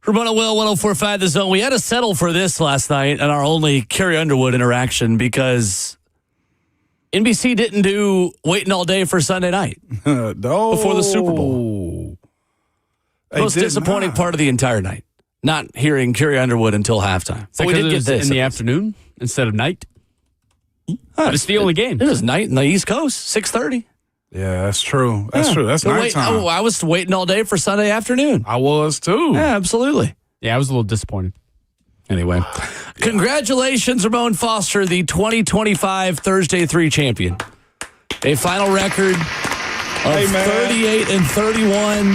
Ramona Will, 104.5 The Zone. We had to settle for this last night and our only Carrie Underwood interaction because NBC didn't do waiting all day for Sunday night before the Super Bowl. Most disappointing part of the entire night. Not hearing Carrie Underwood until halftime. So we did get this in the afternoon instead of night. But it's the only game. It was night in the East Coast, 6:30. Yeah, that's true. That's true. That's nighttime. I was waiting all day for Sunday afternoon. I was too. Yeah, absolutely. Yeah, I was a little disappointed. Anyway, congratulations, Ramon Foster, the 2025 Thursday 3 champion. A final record of 38 and 31.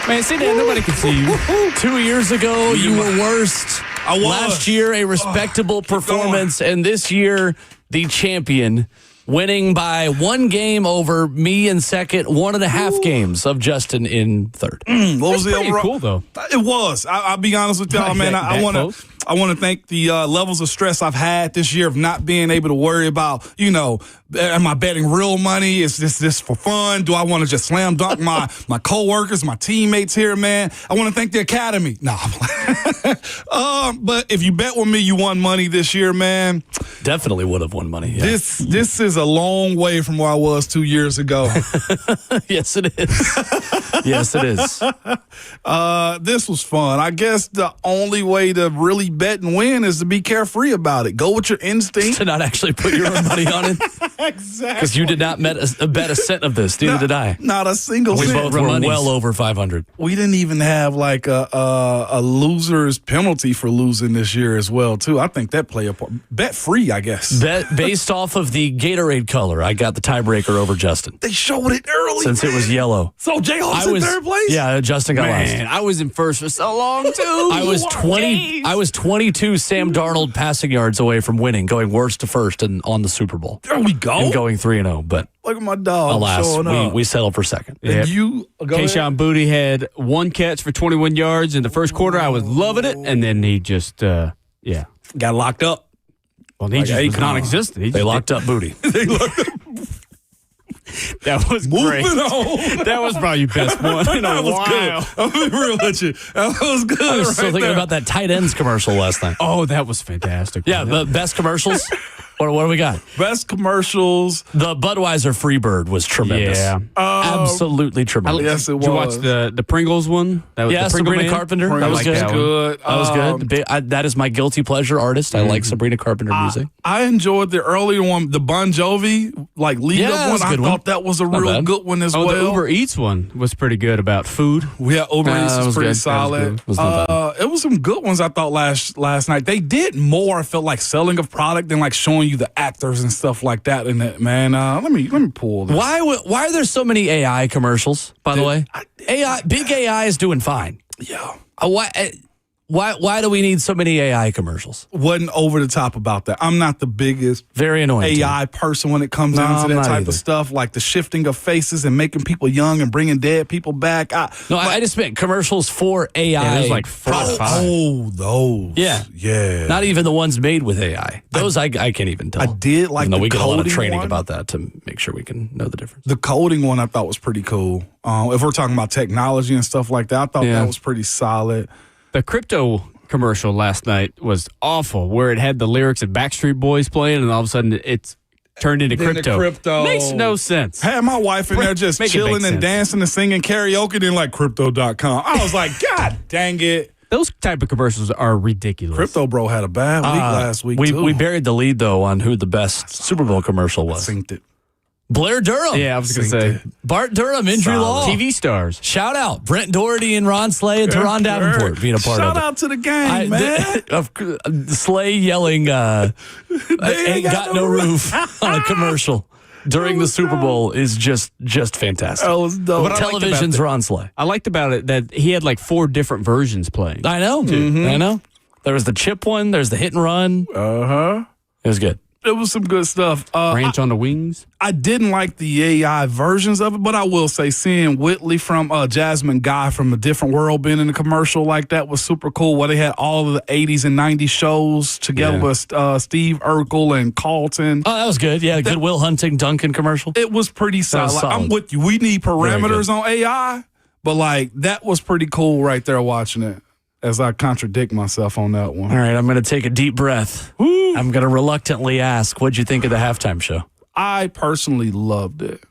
Man, see that nobody can see you. 2 years ago, you were worst. I was. Last year, a respectable performance, and this year, the champion, winning by 1 game over me in second, 1.5 games of Justin in third. What was the Pretty overall? cool, though. It was. I'll be honest with y'all, man. I want to thank the levels of stress I've had this year of not being able to worry about, am I betting real money? Is this for fun? Do I want to just slam dunk my coworkers, my teammates here, man? I want to thank the academy. No. But if you bet with me, you won money this year, man. Definitely would have won money. Yeah. This is a long way from where I was 2 years ago. Yes, it is. Yes, it is. This was fun. I guess the only way to really bet and win is to be carefree about it. Go with your instinct. To not actually put your own money on it. Exactly. Because you did not bet a cent of this. Neither did I. Not a single We cent. both were well over 500. We didn't even have like a loser's penalty for losing this year as well, too. I think that play a part. Bet free, I guess. Bet based off of the Gatorade color, I got the tiebreaker over Justin. They showed it early. Since it was yellow. So Jayhawk's in third place? Yeah, Justin got last. Man, I was in first for so long, too. I was 22 Sam Darnold passing yards away from winning, going worst to first and on the Super Bowl. There we go. And going 3-0, but look at my dog. alas, we settled for second. And you go ahead. Kayshawn Booty had 1 catch for 21 yards in the first quarter. I was loving it, and then he just, got locked up. Well, he just was non-existent. They locked up Booty. That was great. Moving on. That was probably your best one in a while. Good. I'm being real with you. That was good. I was still thinking there. about that tight ends commercial last night. Oh, that was fantastic. Yeah, the best commercials. What do we got? Best commercials. The Budweiser Freebird was tremendous. Yeah. Absolutely tremendous. Yes, it was. Did you watch the Pringles one? That was Yeah, the Pringle Sabrina Man? Carpenter. That Pringles was good. that one. good. That was good. That is my guilty pleasure artist. I like Sabrina Carpenter music. I enjoyed the earlier one, the Bon Jovi, lead Yeah, up that one. was a I good thought one. that was a Not real bad. good one as Oh, well. the Uber Eats one was pretty good about food. Yeah, Uber Eats that was was pretty good. solid. That was not bad. It was some good ones I thought last night. They did more, I felt like, selling of product than like showing you the actors and stuff like that in it, man. Let me pull this. Why are there so many AI commercials? By the way, big AI is doing fine. Yeah. Why do we need so many AI commercials? Wasn't over the top about that. I'm not the biggest Very annoying. AI person when it comes No, down to I'm that not type either. of stuff, like the shifting of faces and making people young and bringing dead people back. I just meant commercials for AI. Yeah, there's like 4 or 5. Oh, those. Yeah. Yeah. Not even the ones made with AI. Those I can't even tell. I did like Even though the we get a lot of coding training one. about that to make sure we can know the difference. The coding one I thought was pretty cool. If we're talking about technology and stuff like that, I thought Yeah. that was pretty solid. The crypto commercial last night was awful, where it had the lyrics of Backstreet Boys playing, and all of a sudden it's turned into Then the crypto. crypto. Makes no sense. Had my wife in there just Make it make chilling and sense. dancing and singing karaoke, then like crypto.com. I was like, God dang it. Those type of commercials are ridiculous. Crypto Bro had a bad week last week, too. We buried the lead though on who the best Super Bowl commercial was. synced it. Blair Durham. Yeah, I was going to Synced say. Bart Durham, injury law. TV stars. Shout out Brent Doherty and Ron Slay and Teron Davenport being a part Shout of it. out to the game, man. Slay yelling, ain't got no roof on a commercial during the Super Bowl is just fantastic. That was dope. What I liked about Television's that- Ron Slay. I liked about it that he had like 4 different versions playing. I know. I know. There was the chip one. There's the hit and run. Uh-huh. It was good. It was some good stuff. Ranch on the Wings. I didn't like the AI versions of it, but I will say seeing Whitley from Jasmine Guy from A Different World being in a commercial like that was super cool, where they had all of the 80s and 90s shows together with Steve Urkel and Carlton. Oh, that was good. Yeah, good Will Hunting Duncan commercial. It was pretty solid. was solid. I'm with you. We need parameters on AI, but like that was pretty cool right there watching it. as I contradict myself on that one. All right, I'm going to take a deep breath. Woo. I'm going to reluctantly ask, what'd you think of the halftime show? I personally loved it.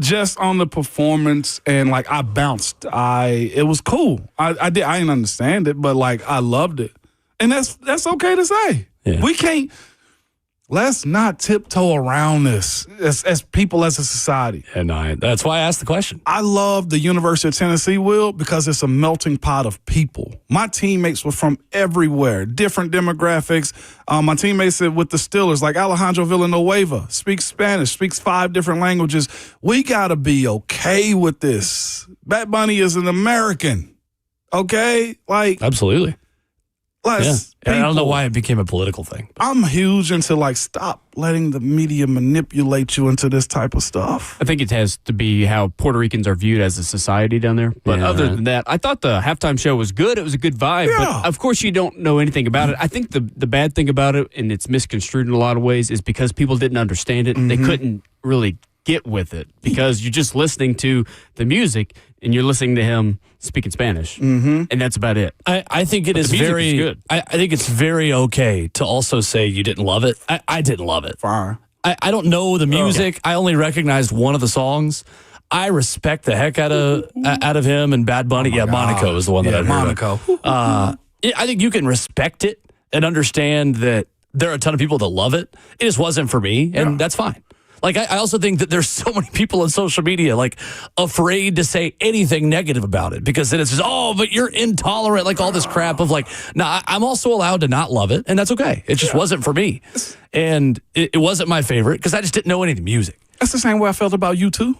Just on the performance, and like I bounced. It was cool. I didn't understand it, but like I loved it. And that's okay to say. Yeah. We can't. Let's not tiptoe around this as people, as a society. And that's why I asked the question. I love the University of Tennessee, Will, because it's a melting pot of people. My teammates were from everywhere, different demographics. My teammates with the Steelers, like Alejandro Villanueva, speaks Spanish, speaks 5 different languages. We got to be okay with this. Bad Bunny is an American, okay? Like, Absolutely. let's. Yeah. I don't know why it became a political thing. I'm huge into like, stop letting the media manipulate you into this type of stuff. I think it has to be how Puerto Ricans are viewed as a society down there. But other than that, I thought the halftime show was good. It was a good vibe. Yeah. But of course, you don't know anything about it. I think the bad thing about it, and it's misconstrued in a lot of ways, is because people didn't understand it. They couldn't really get with it because you're just listening to the music and you're listening to him speaking Spanish. And that's about it. I think it is the music very is good. I think it's very okay to also say you didn't love it. I didn't love it. Fire. I don't know the music. I only recognized one of the songs. I respect the heck out of him and Bad Bunny. Monaco is the one that I heard. Monaco. I think you can respect it and understand that there are a ton of people that love it. It just wasn't for me, and that's fine. Like, I also think that there's so many people on social media, like, afraid to say anything negative about it because then it's just, oh, but you're intolerant, like all this crap of like, nah, I'm also allowed to not love it, and that's okay. It just wasn't for me. And it wasn't my favorite because I just didn't know any of the music. That's the same way I felt about you too.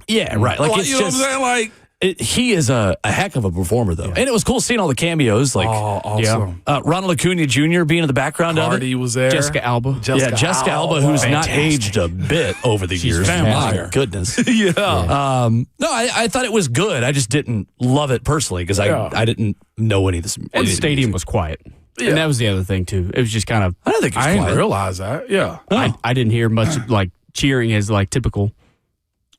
Yeah, right. Like, it's you know just, what I'm saying? Like, he is a heck of a performer, though. And it was cool seeing all the cameos. Like, awesome. Ronald Acuna Jr. being in the background of it. Hardy was there. Jessica Alba. Jessica Alba, who's not aged a bit over the years. vampire. My goodness. Yeah. No, I thought it was good. I just didn't love it personally because I didn't know any of this. And the stadium was quiet. And that was the other thing, too. It was just kind of, I don't think it was I didn't quiet. realize that. Yeah. I didn't hear much like cheering as like typical.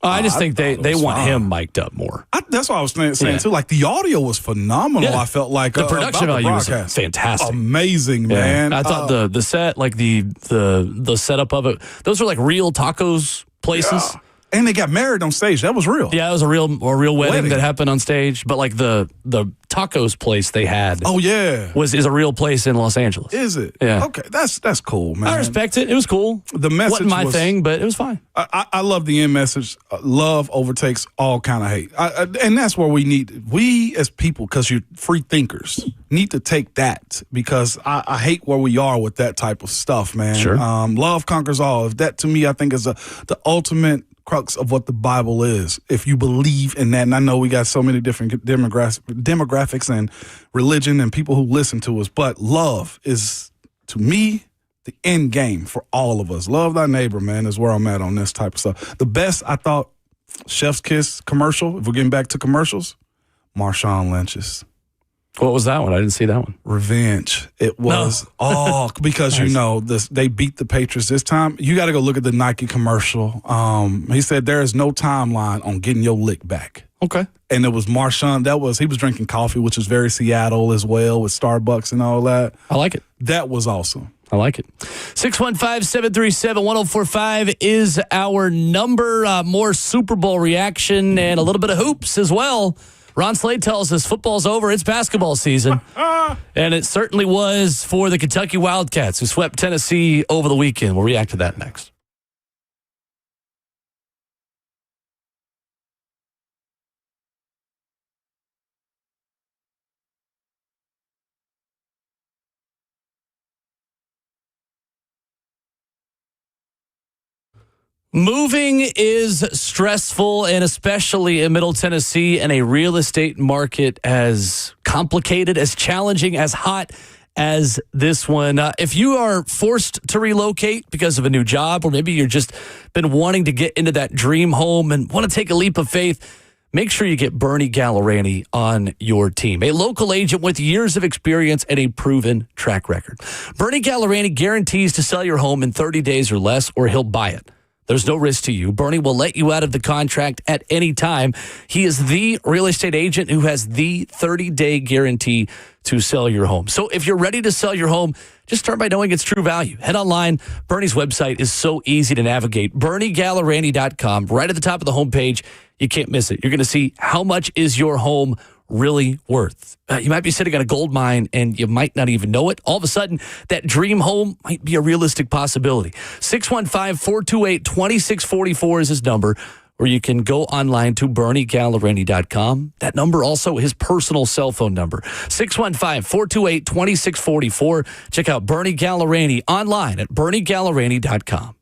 I just think they was want fine. him mic'd up more. That's what I was saying too. Like the audio was phenomenal. Yeah. I felt like The production about the value was broadcast. fantastic. Amazing, Yeah. man. I thought the set, like the setup of it, those were like real tacos places. And they got married on stage. That was real. Yeah, it was a real wedding that happened on stage. But like the tacos place they had Oh yeah. is a real place in Los Angeles. Is it? Yeah. Okay. That's cool, man. I respect it. It was cool. The message wasn't my was- thing, but it was fine. I love the end message. Love overtakes all kind of hate, and that's where we as people, because you're free thinkers, need to take that because I hate where we are with that type of stuff, man. Sure. Love conquers all. If that to me, I think is the ultimate crux of what the Bible is. If you believe in that, and I know we got so many different demographics and religion and people who listen to us, but love is, to me, the end game for all of us. Love thy neighbor, man, is where I'm at on this type of stuff. The best, I thought, Chef's Kiss commercial, if we're getting back to commercials, Marshawn Lynch's What was that one? I didn't see that one. Revenge. It was because you know they beat the Patriots this time. You got to go look at the Nike commercial. He said there is no timeline on getting your lick back. Okay. And it was Marshawn. He was drinking coffee, which is very Seattle as well, with Starbucks and all that. I like it. That was awesome. I like it. 615-737-1045 is our number. More Super Bowl reaction and a little bit of hoops as well. Ron Slade tells us football's over. It's basketball season. And it certainly was for the Kentucky Wildcats, who swept Tennessee over the weekend. We'll react to that next. Moving is stressful, and especially in Middle Tennessee, and a real estate market as complicated, as challenging, as hot as this one. If you are forced to relocate because of a new job, or maybe you're just been wanting to get into that dream home and want to take a leap of faith, make sure you get Bernie Gallerani on your team, a local agent with years of experience and a proven track record. Bernie Gallerani guarantees to sell your home in 30 days or less, or he'll buy it. There's no risk to you. Bernie will let you out of the contract at any time. He is the real estate agent who has the 30-day guarantee to sell your home. So if you're ready to sell your home, just start by knowing its true value. Head online. Bernie's website is so easy to navigate. BernieGallerani.com. Right at the top of the homepage. You can't miss it. You're going to see how much is your home really worth. You might be sitting on a gold mine and you might not even know it. All of a sudden, that dream home might be a realistic possibility. 615-428-2644 is his number, or you can go online to BernieGallerani.com. That number also his personal cell phone number, 615-428-2644. Check out Bernie Gallerani online at BernieGallerani.com.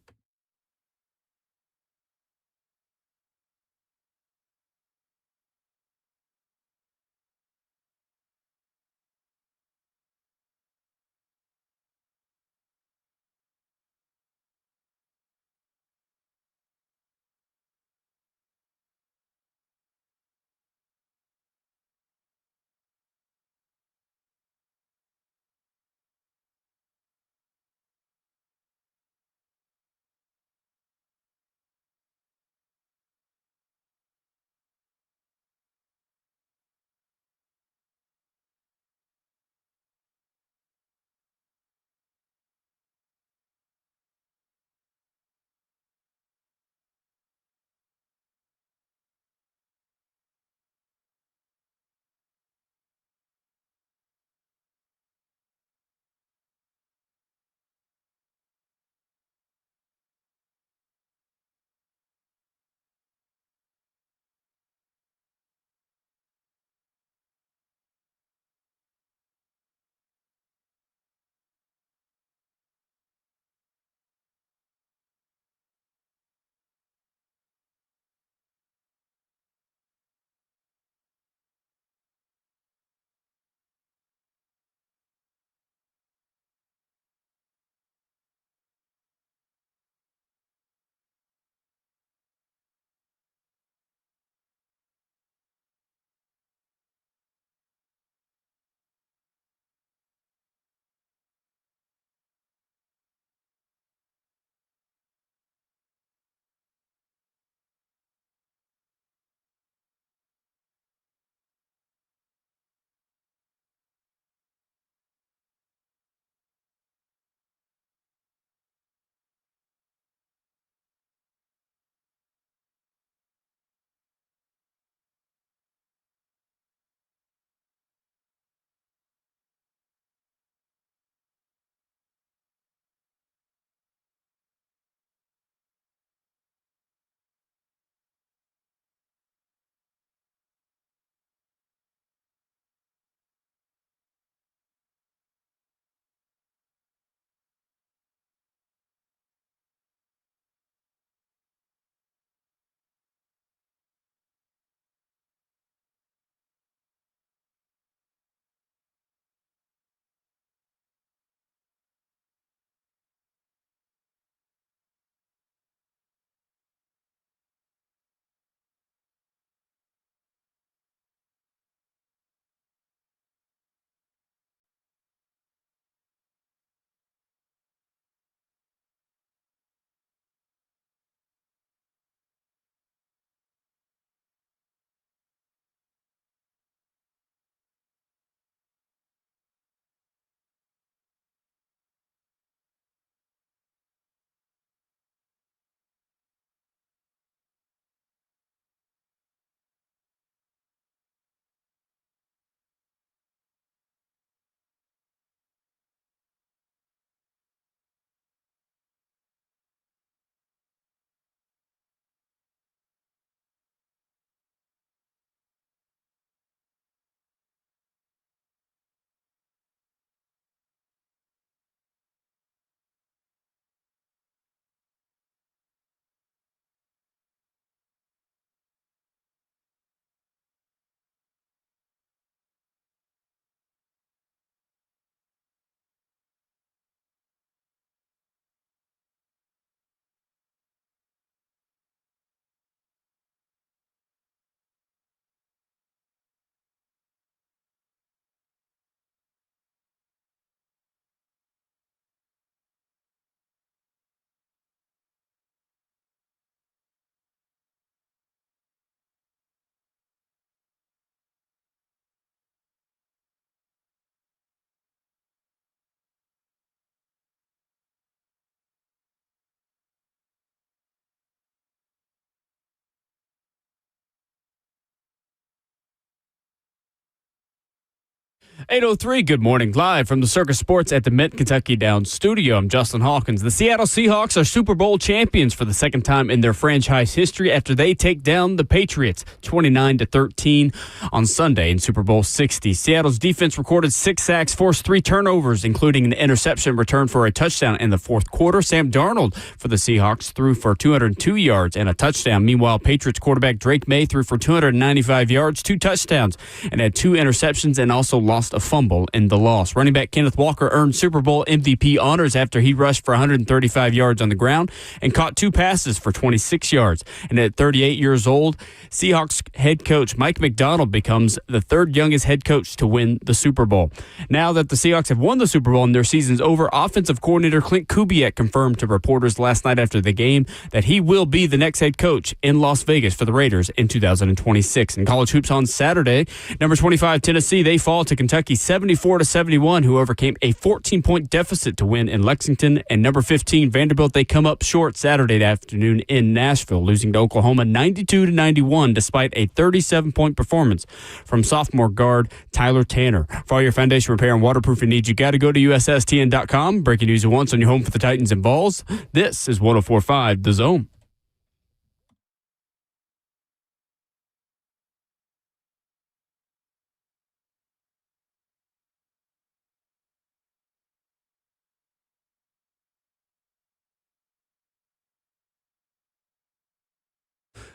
8:03, good morning. Live from the Circus Sports at the Mint Kentucky Downs studio, I'm Justin Hawkins. The Seattle Seahawks are Super Bowl champions for the second time in their franchise history after they take down the Patriots 29-13 on Sunday in Super Bowl 60. Seattle's defense recorded 6 sacks, forced 3 turnovers, including an interception return for a touchdown in the fourth quarter. Sam Darnold for the Seahawks threw for 202 yards and a touchdown. Meanwhile, Patriots quarterback Drake May threw for 295 yards, 2 touchdowns, and had 2 interceptions and also lost a fumble in the loss. Running back Kenneth Walker earned Super Bowl MVP honors after he rushed for 135 yards on the ground and caught 2 passes for 26 yards. And at 38 years old, Seahawks head coach Mike Macdonald becomes the 3rd youngest head coach to win the Super Bowl. Now that the Seahawks have won the Super Bowl and their season's over, offensive coordinator Clint Kubiak confirmed to reporters last night after the game that he will be the next head coach in Las Vegas for the Raiders in 2026. In college hoops on Saturday, number 25 Tennessee, they fall to Kentucky 74-71, who overcame a 14-point deficit to win in Lexington. And number 15 Vanderbilt, they come up short Saturday afternoon in Nashville, losing to Oklahoma 92-91 despite a 37-point performance from sophomore guard Tyler Tanner. For all your foundation repair and waterproofing needs, you got to go to USSTN.com. Breaking news at once on your home for the Titans and Vols. This is 104.5 The Zone.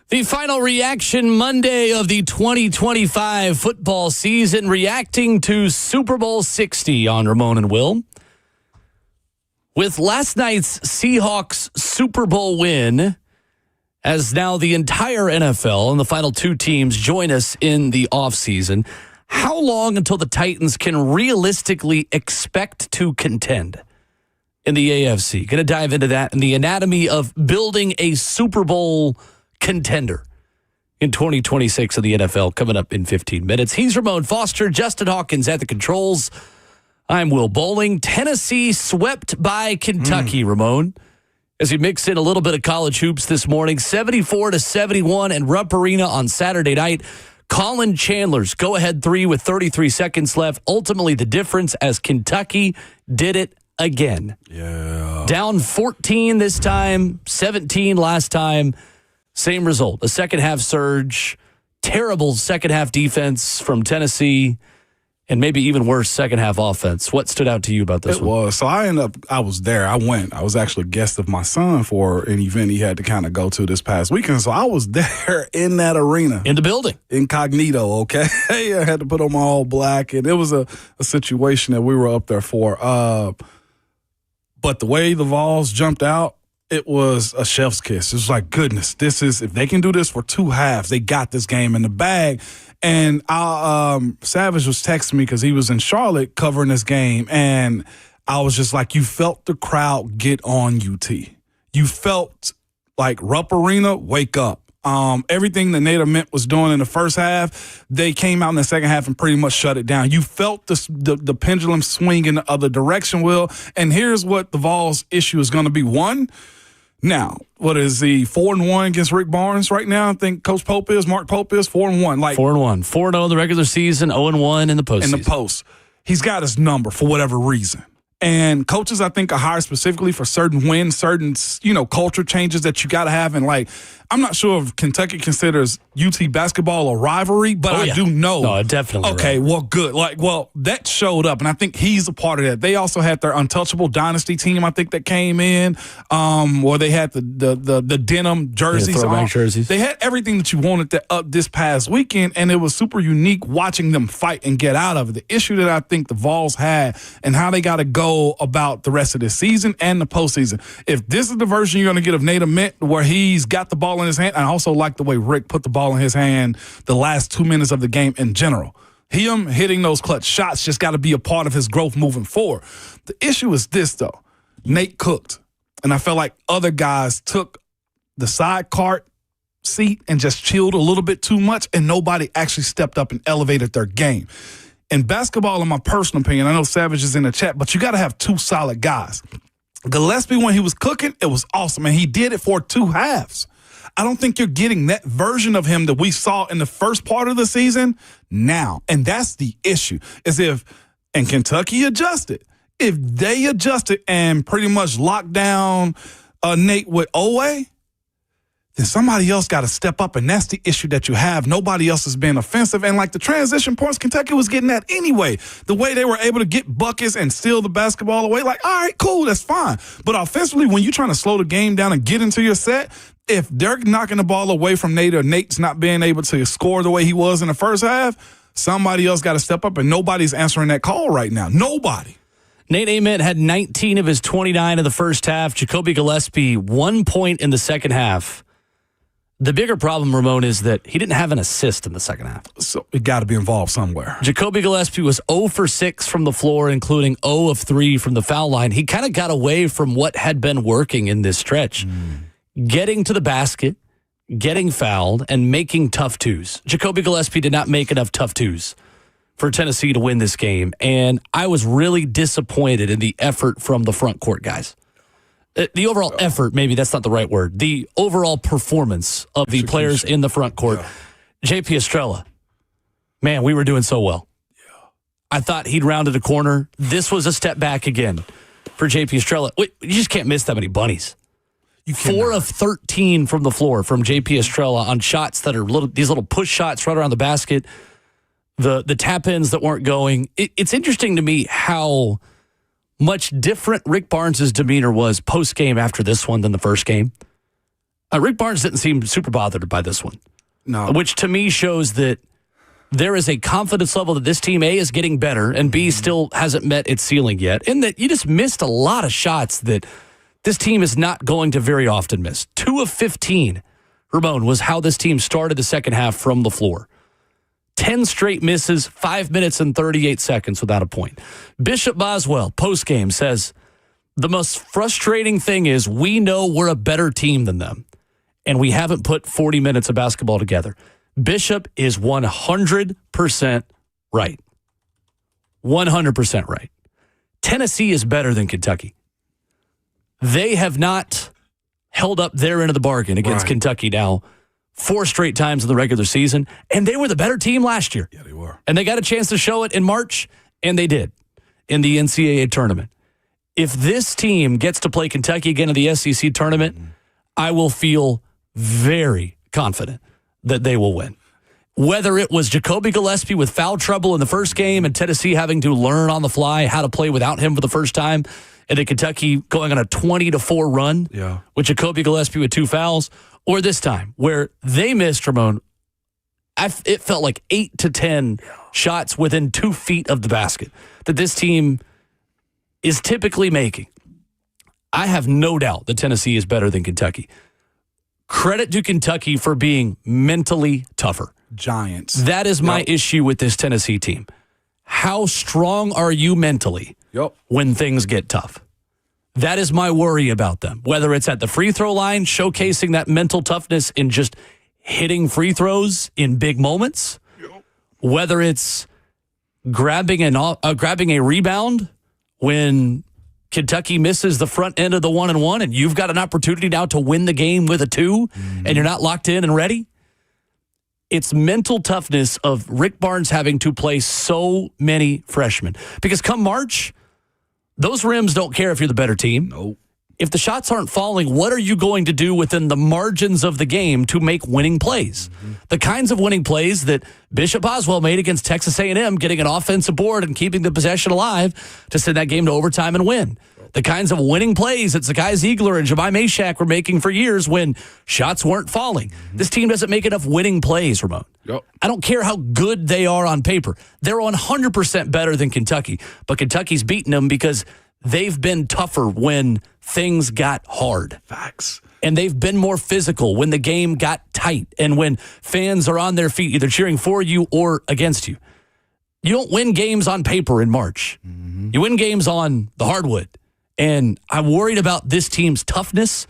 The final reaction Monday of the 2025 football season, reacting to Super Bowl 60 on Ramon and Will. With last night's Seahawks Super Bowl win, as now the entire NFL and the final 2 teams join us in the offseason, how long until the Titans can realistically expect to contend in the AFC? Going to dive into that and the anatomy of building a Super Bowl contender in 2026 of the NFL coming up in 15 minutes. He's Ramon Foster, Justin Hawkins at the controls. I'm Will Bowling. Tennessee swept by Kentucky, Ramon, as we mix in a little bit of college hoops this morning. 74-71 in Rupp Arena on Saturday night. Colin Chandler's go-ahead 3 with 33 seconds left. Ultimately the difference as Kentucky did it again. Yeah. Down 14 this time, 17 last time. Same result, a second-half surge, terrible second-half defense from Tennessee, and maybe even worse second-half offense. What stood out to you about this one? So I was there. I went. I was actually a guest of my son for an event he had to kind of go to this past weekend. So I was there in that arena. In the building. Incognito, okay? I had to put on my all black, and it was a situation that we were up there for. But the way the Vols jumped out, it was a chef's kiss. It was like, goodness, if they can do this for 2 halves, they got this game in the bag. And Savage was texting me because he was in Charlotte covering this game. And I was just like, you felt the crowd get on UT. You felt like Rupp Arena, wake up. Everything that Native Mint was doing in the first half, they came out in the second half and pretty much shut it down. You felt the pendulum swing in the other direction, Will. And here's what the Vols' issue is going to be. One, now, what is he, 4-1 against Rick Barnes right now? I think Mark Pope is 4-1. Like 4-1. 4-0 in the regular season, 0-1 in the postseason. In the post. He's got his number for whatever reason. And coaches, I think, are hired specifically for certain wins, certain, culture changes that you got to have. And, I'm not sure if Kentucky considers UT basketball a rivalry, but I do know. No, definitely. Okay, well, good. That showed up, and I think he's a part of that. They also had their Untouchable Dynasty team, I think, that came in, where they had the denim jerseys. Throwback jerseys. They had everything that you wanted this past weekend, and it was super unique watching them fight and get out of it. The issue that I think the Vols had and how they got to go about the rest of this season and the postseason. If this is the version you're going to get of Native Mint, where he's got the ball in his hand, I also like the way Rick put the ball in his hand the last 2 minutes of the game in general. Him hitting those clutch shots just got to be a part of his growth moving forward. The issue is this, though. Nate cooked, and I felt like other guys took the side cart seat and just chilled a little bit too much, and nobody actually stepped up and elevated their game. In basketball, in my personal opinion, I know Savage is in the chat, but you got to have 2 solid guys. Gillespie, when he was cooking, it was awesome, and he did it for 2 halves. I don't think you're getting that version of him that we saw in the first part of the season now. And that's the issue, is and Kentucky adjusted. If they adjusted and pretty much locked down Nate with Owe, then somebody else got to step up, and that's the issue that you have. Nobody else is being offensive, and like the transition points, Kentucky was getting that anyway. The way they were able to get buckets and steal the basketball away, like, all right, cool, that's fine. But offensively, when you're trying to slow the game down and get into your set, if they're knocking the ball away from Nate or Nate's not being able to score the way he was in the first half, somebody else got to step up, and nobody's answering that call right now. Nobody. Nate Ament had 19 of his 29 in the first half. Jacoby Gillespie, 1 point in the second half. The bigger problem, Ramon, is that he didn't have an assist in the second half. So it got to be involved somewhere. Jacoby Gillespie was 0 for 6 from the floor, including 0 of 3 from the foul line. He kind of got away from what had been working in this stretch. Getting to the basket, getting fouled, and making tough twos. Jacoby Gillespie did not make enough tough twos for Tennessee to win this game, and I was really disappointed in the effort from the front court guys. The overall effort, maybe that's not the right word. The overall performance of the players in the front court. Yeah. JP Estrella, man, we were doing so well. Yeah. I thought he'd rounded a corner. This was a step back again for JP Estrella. You just can't miss that many bunnies. 4 of 13 from the floor from JP Estrella on shots that are these little push shots right around the basket. The tap-ins that weren't going. It's interesting to me how much different Rick Barnes' demeanor was post-game after this one than the first game. Rick Barnes didn't seem super bothered by this one. No. Which to me shows that there is a confidence level that this team, A, is getting better, and B, still hasn't met its ceiling yet. And that you just missed a lot of shots that this team is not going to very often miss. 2 of 15, Ramon, was how this team started the second half from the floor. 10 straight misses, 5 minutes and 38 seconds without a point. Bishop Boswell, postgame, says, the most frustrating thing is we know we're a better team than them, and we haven't put 40 minutes of basketball together. Bishop is 100% right. 100% right. Tennessee is better than Kentucky. They have not held up their end of the bargain against Kentucky now 4 straight times in the regular season, and they were the better team last year. Yeah, they were. And they got a chance to show it in March, and they did in the NCAA tournament. If this team gets to play Kentucky again in the SEC tournament, I will feel very confident that they will win. Whether it was Jacoby Gillespie with foul trouble in the first game and Tennessee having to learn on the fly how to play without him for the first time, and then Kentucky going on a 20-4 run with Jacoby Gillespie with 2 fouls, or this time where they missed, Ramon, it felt like 8 to 10 shots within 2 feet of the basket that this team is typically making. I have no doubt that Tennessee is better than Kentucky. Credit to Kentucky for being mentally tougher. Giants. That is my issue with this Tennessee team. How strong are you mentally when things get tough? That is my worry about them. Whether it's at the free throw line, showcasing that mental toughness in just hitting free throws in big moments, whether it's grabbing a rebound when Kentucky misses the front end of the 1-and-1 and you've got an opportunity now to win the game with a 2 and you're not locked in and ready. It's mental toughness of Rick Barnes having to play so many freshmen. Because come March, those rims don't care if you're the better team. Nope. If the shots aren't falling, what are you going to do within the margins of the game to make winning plays? The kinds of winning plays that Bishop Boswell made against Texas A&M, getting an offensive board and keeping the possession alive to send that game to overtime and win. The kinds of winning plays that Zakai Ziegler and Jemai Mashak were making for years when shots weren't falling. This team doesn't make enough winning plays, Ramon. I don't care how good they are on paper. They're 100% better than Kentucky, but Kentucky's beaten them because they've been tougher when things got hard. Facts. And they've been more physical when the game got tight and when fans are on their feet either cheering for you or against you. You don't win games on paper in March. You win games on the hardwood. And I'm worried about this team's toughness.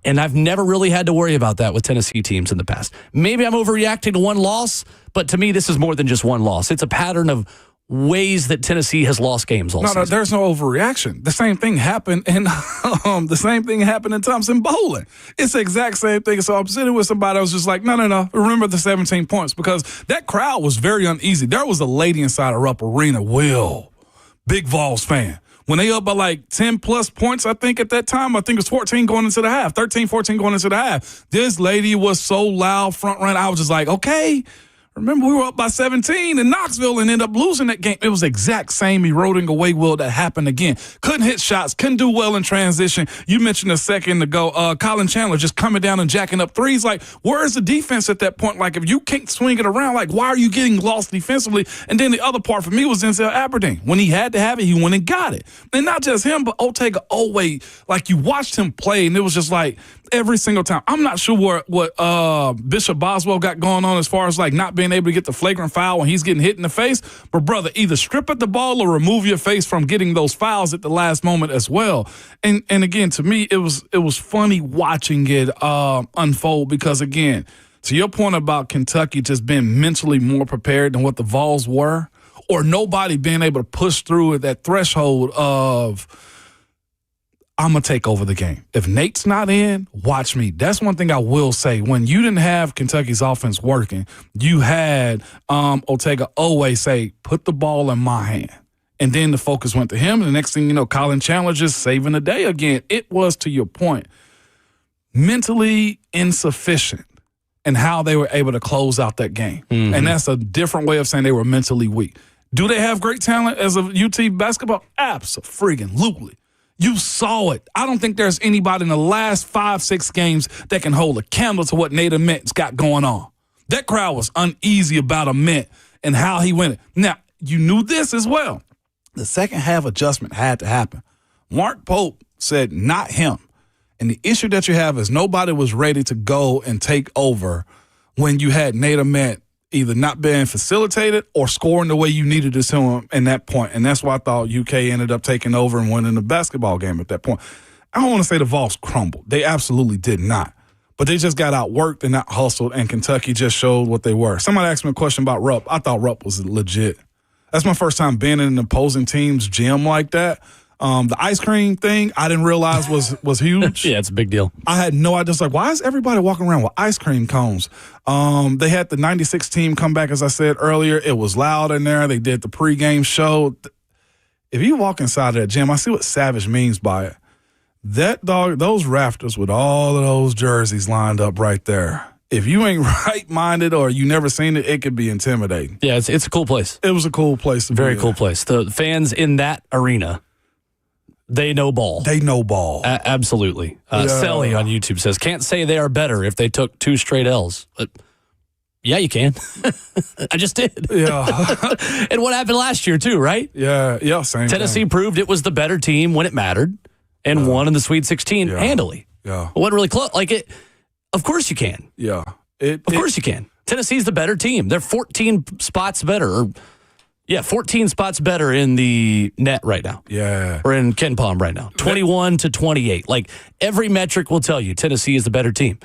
And I've never really had to worry about that with Tennessee teams in the past. Maybe I'm overreacting to one loss, but to me, this is more than just one loss. It's a pattern of ways that Tennessee has lost games all season. No, there's no overreaction. The same thing happened in Thompson Bowling. It's the exact same thing. So I'm sitting with somebody that was just like, no. Remember the 17 points, because that crowd was very uneasy. There was a lady inside of Rupp Arena, Will, big Vols fan. When they up by like 10-plus points, I think at that time, I think it was 14 going into the half, 13, 14 going into the half. This lady was so loud, front run. I was just like, okay. Remember, we were up by 17 in Knoxville and ended up losing that game. It was the exact same eroding away, Will, that happened again. Couldn't hit shots, couldn't do well in transition. You mentioned a second ago, Colin Chandler just coming down and jacking up threes. Like, where's the defense at that point? Like, if you can't swing it around, like, why are you getting lost defensively? And then the other part for me was Denzel Aberdeen. When he had to have it, he went and got it. And not just him, but Otega Oweh. Like, you watched him play, and it was just like, every single time. I'm not sure what Bishop Boswell got going on as far as like not being able to get the flagrant foul when he's getting hit in the face. But brother, either strip at the ball or remove your face from getting those fouls at the last moment as well. And again, to me, it was funny watching it unfold, because again, to your point about Kentucky just being mentally more prepared than what the Vols were, or nobody being able to push through at that threshold of, I'm going to take over the game. If Nate's not in, watch me. That's one thing I will say. When you didn't have Kentucky's offense working, you had Otega Oweh say, put the ball in my hand. And then the focus went to him. And the next thing you know, Colin Chandler just saving the day again. It was, to your point, mentally insufficient in how they were able to close out that game. Mm-hmm. And that's a different way of saying they were mentally weak. Do they have great talent as a UT basketball? Absolutely. You saw it. I don't think there's anybody in the last 5-6 games that can hold a candle to what Nate Ament's got going on. That crowd was uneasy about Ament and how he went it. Now, you knew this as well. The second half adjustment had to happen. Mark Pope said not him. And the issue that you have is nobody was ready to go and take over when you had Nate Ament either not being facilitated or scoring the way you needed to him in that point. And that's why I thought UK ended up taking over and winning the basketball game at that point. I don't want to say the Vols crumbled. They absolutely did not. But they just got outworked and out hustled, and Kentucky just showed what they were. Somebody asked me a question about Rupp. I thought Rupp was legit. That's my first time being in an opposing team's gym like that. The ice cream thing, I didn't realize was huge. Yeah, it's a big deal. I had no idea. Just like, why is everybody walking around with ice cream cones? They had the 96 team come back, as I said earlier. It was loud in there. They did the pregame show. If you walk inside of that gym, I see what Savage means by it. That dog, those rafters with all of those jerseys lined up right there. If you ain't right-minded or you never seen it, it could be intimidating. Yeah, it's a cool place. It was a cool place. Very cool place. The fans in that arena, they know ball. They know ball. Absolutely. Selly on YouTube says, can't say they are better if they took 2 straight L's. But yeah, you can. I just did. Yeah. And what happened last year too, right? Yeah, same Tennessee thing. proved it was the better team when it mattered and won in the Sweet 16 handily. Yeah. It wasn't really close. Like it. Of course you can. Yeah. Of course you can. Tennessee's the better team. They're 14 spots better. 14 spots better in the net right now. Yeah. Or in Ken Palm right now. 21-28. Like, every metric will tell you Tennessee is the better team.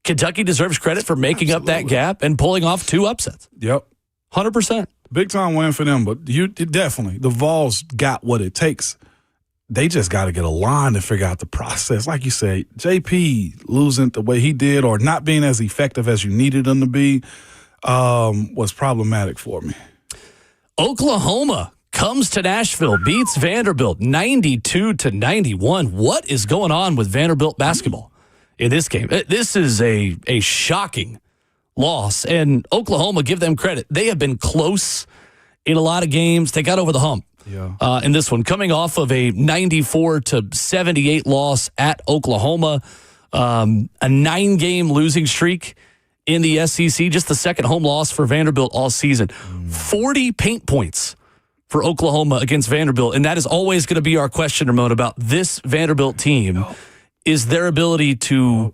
Kentucky deserves credit for making up that gap and pulling off 2 upsets. Yep. 100%. Big time win for them, but definitely, the Vols got what it takes. They just got to get aligned and figure out the process. Like you say, JP losing the way he did or not being as effective as you needed him to be was problematic for me. Oklahoma comes to Nashville, beats Vanderbilt 92-91. What is going on with Vanderbilt basketball in this game? This is a shocking loss, and Oklahoma, give them credit. They have been close in a lot of games. They got over the hump. Yeah. In this one, coming off of a 94-78 loss at Oklahoma, a 9-game losing streak in the SEC, just the second home loss for Vanderbilt all season. 40 paint points for Oklahoma against Vanderbilt, and that is always going to be our question, Ramon, about this Vanderbilt team, is their ability to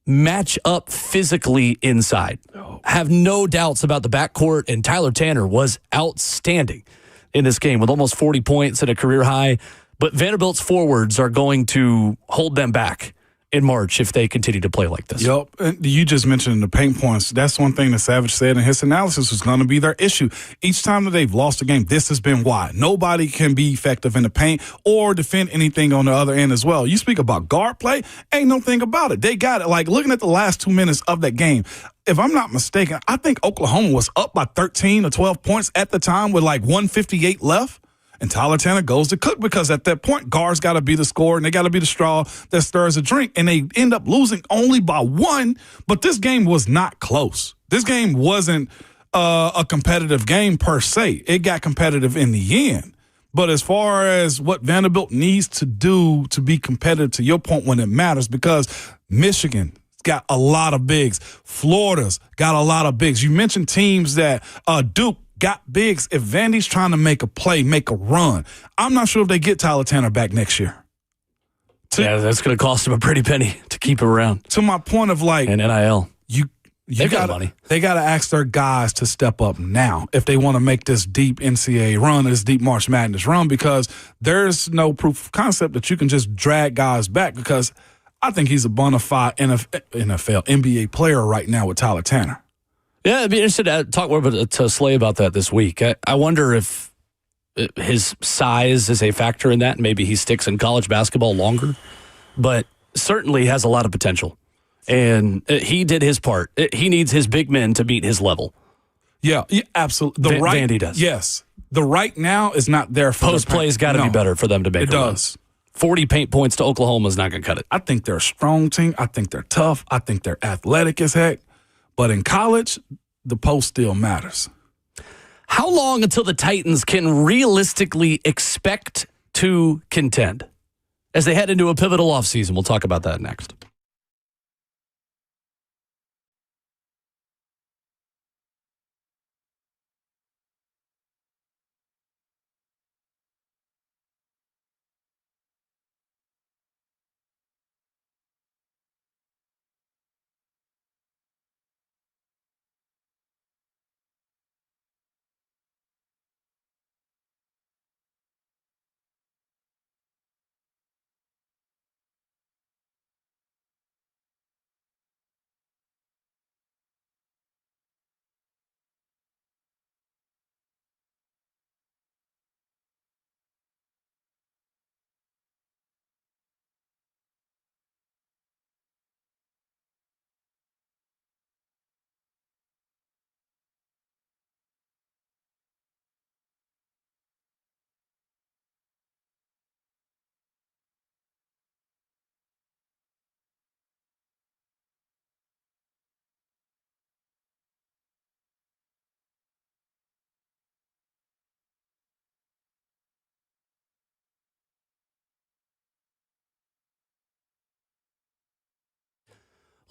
match up physically inside. Have no doubts about the backcourt, and Tyler Tanner was outstanding in this game with almost 40 points at a career high. But Vanderbilt's forwards are going to hold them back in March if they continue to play like this. Yep. And you just mentioned the paint points. That's one thing that Savage said in his analysis was going to be their issue. Each time that they've lost a game, this has been why. Nobody can be effective in the paint or defend anything on the other end as well. You speak about guard play, ain't no thing about it. They got it. Like, looking at the last 2 minutes of that game, if I'm not mistaken, I think Oklahoma was up by 13 or 12 points at the time with like 1:58 left. And Tyler Tanner goes to cook because at that point, guards got to be the scorer and they got to be the straw that stirs a drink. And they end up losing only by 1. But this game was not close. This game wasn't a competitive game per se. It got competitive in the end. But as far as what Vanderbilt needs to do to be competitive, to your point, when it matters, because Michigan got a lot of bigs. Florida's got a lot of bigs. You mentioned teams that Duke got bigs. If Vandy's trying to make a play, make a run, I'm not sure if they get Tyler Tanner back next year. Yeah, that's going to cost them a pretty penny to keep him around. To my point of like, and NIL. They got money. They got to ask their guys to step up now if they want to make this deep NCAA run, this deep March Madness run, because there's no proof of concept that you can just drag guys back, because I think he's a bona fide NFL, NBA player right now with Tyler Tanner. Yeah, I'd be interested to talk more to Slay about that this week. I wonder if his size is a factor in that, and maybe he sticks in college basketball longer, but certainly has a lot of potential. And he did his part. He needs his big men to meet his level. Yeah, absolutely. Vandy does. Yes. The right now is not there for post play's got to be better for them to make it. It does. 40 paint points to Oklahoma is not going to cut it. I think they're a strong team. I think they're tough. I think they're athletic as heck. But in college, the post still matters. How long until the Titans can realistically expect to contend as they head into a pivotal offseason? We'll talk about that next.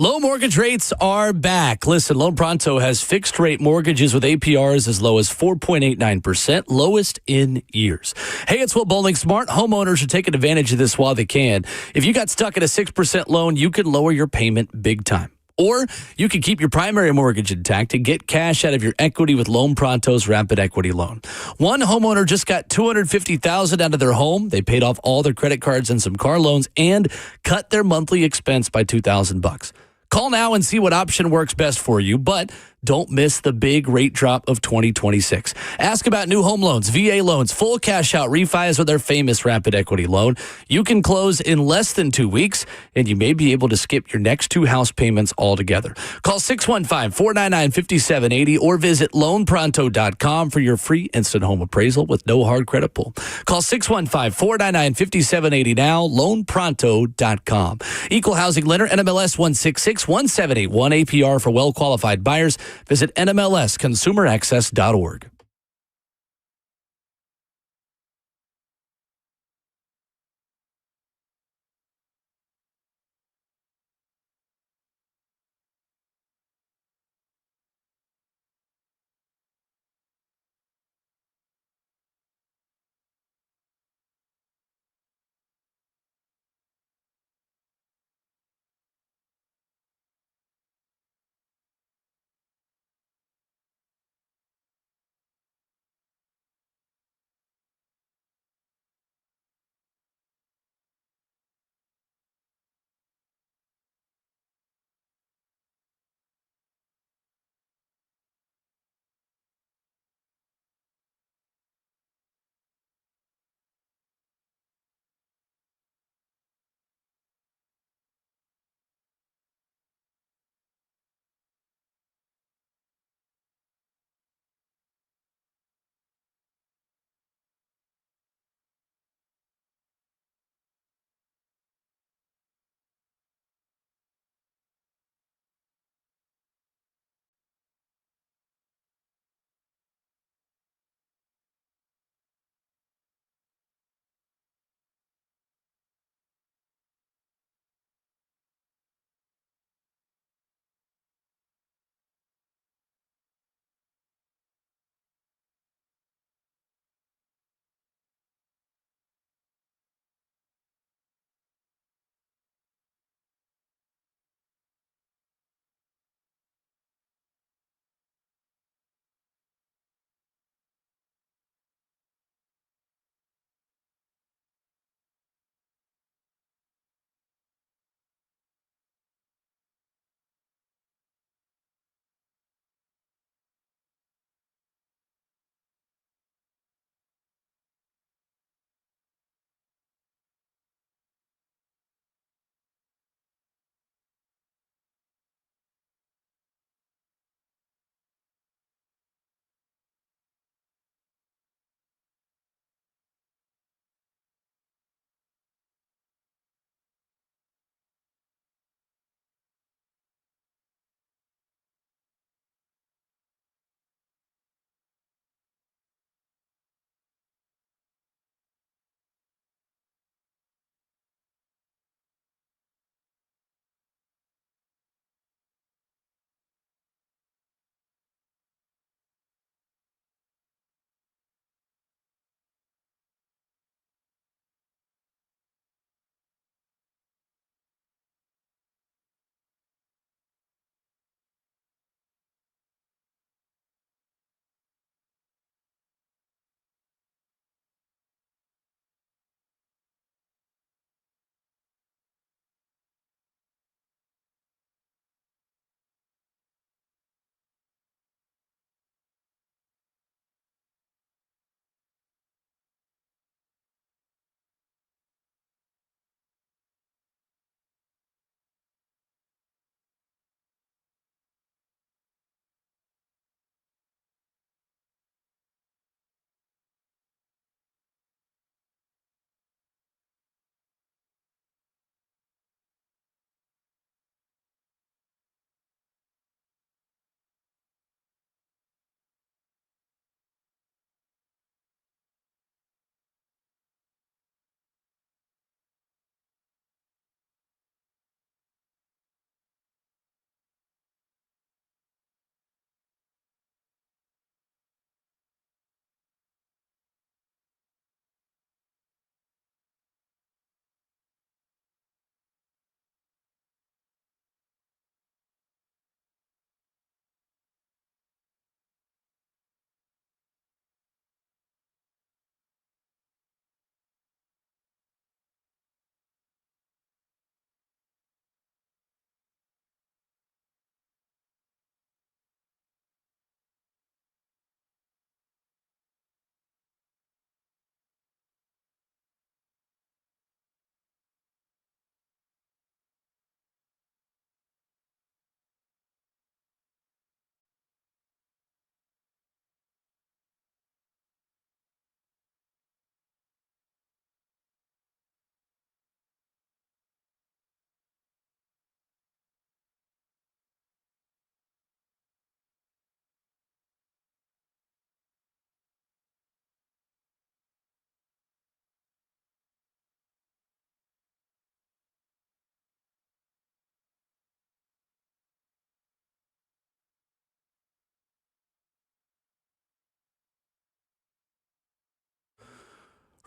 Low mortgage rates are back. Listen, Loan Pronto has fixed rate mortgages with APRs as low as 4.89%, lowest in years. Hey, it's Will Bowling. Smart homeowners are taking advantage of this while they can. If you got stuck at a 6% loan, you can lower your payment big time. Or you can keep your primary mortgage intact and get cash out of your equity with Loan Pronto's Rapid Equity Loan. One homeowner just got $250,000 out of their home. They paid off all their credit cards and some car loans and cut their monthly expense by $2,000. Call now and see what option works best for you, but don't miss the big rate drop of 2026. Ask about new home loans, VA loans, full cash out refis with their famous Rapid Equity Loan. You can close in less than 2 weeks, and you may be able to skip your next 2 house payments altogether. Call 615-499-5780 or visit loanpronto.com for your free instant home appraisal with no hard credit pull. Call 615-499-5780 now, loanpronto.com. Equal housing lender, NMLS 1661781, APR for well-qualified buyers. Visit NMLSconsumeraccess.org.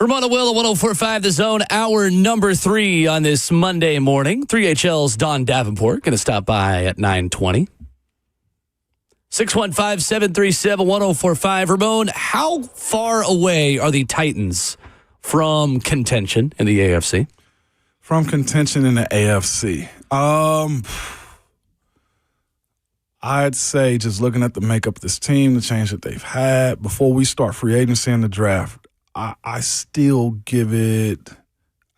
Ramona Will at 104.5 The Zone, hour number 3 on this Monday morning. 3HL's Don Davenport going to stop by at 9:20. 615-737-1045. Ramon, how far away are the Titans from contention in the AFC? From contention in the AFC. I'd say just looking at the makeup of this team, the change that they've had, before we start free agency and the draft, I still give it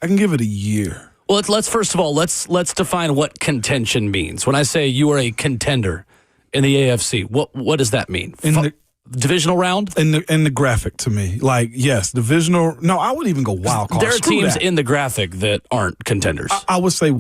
a year. Well, let's first of all, let's define what contention means. When I say you are a contender in the AFC, what does that mean? Divisional round? In the graphic to me. Like, yes, divisional. No, I would even go wild card. There are Screw teams that. in the graphic that aren't contenders. I would say...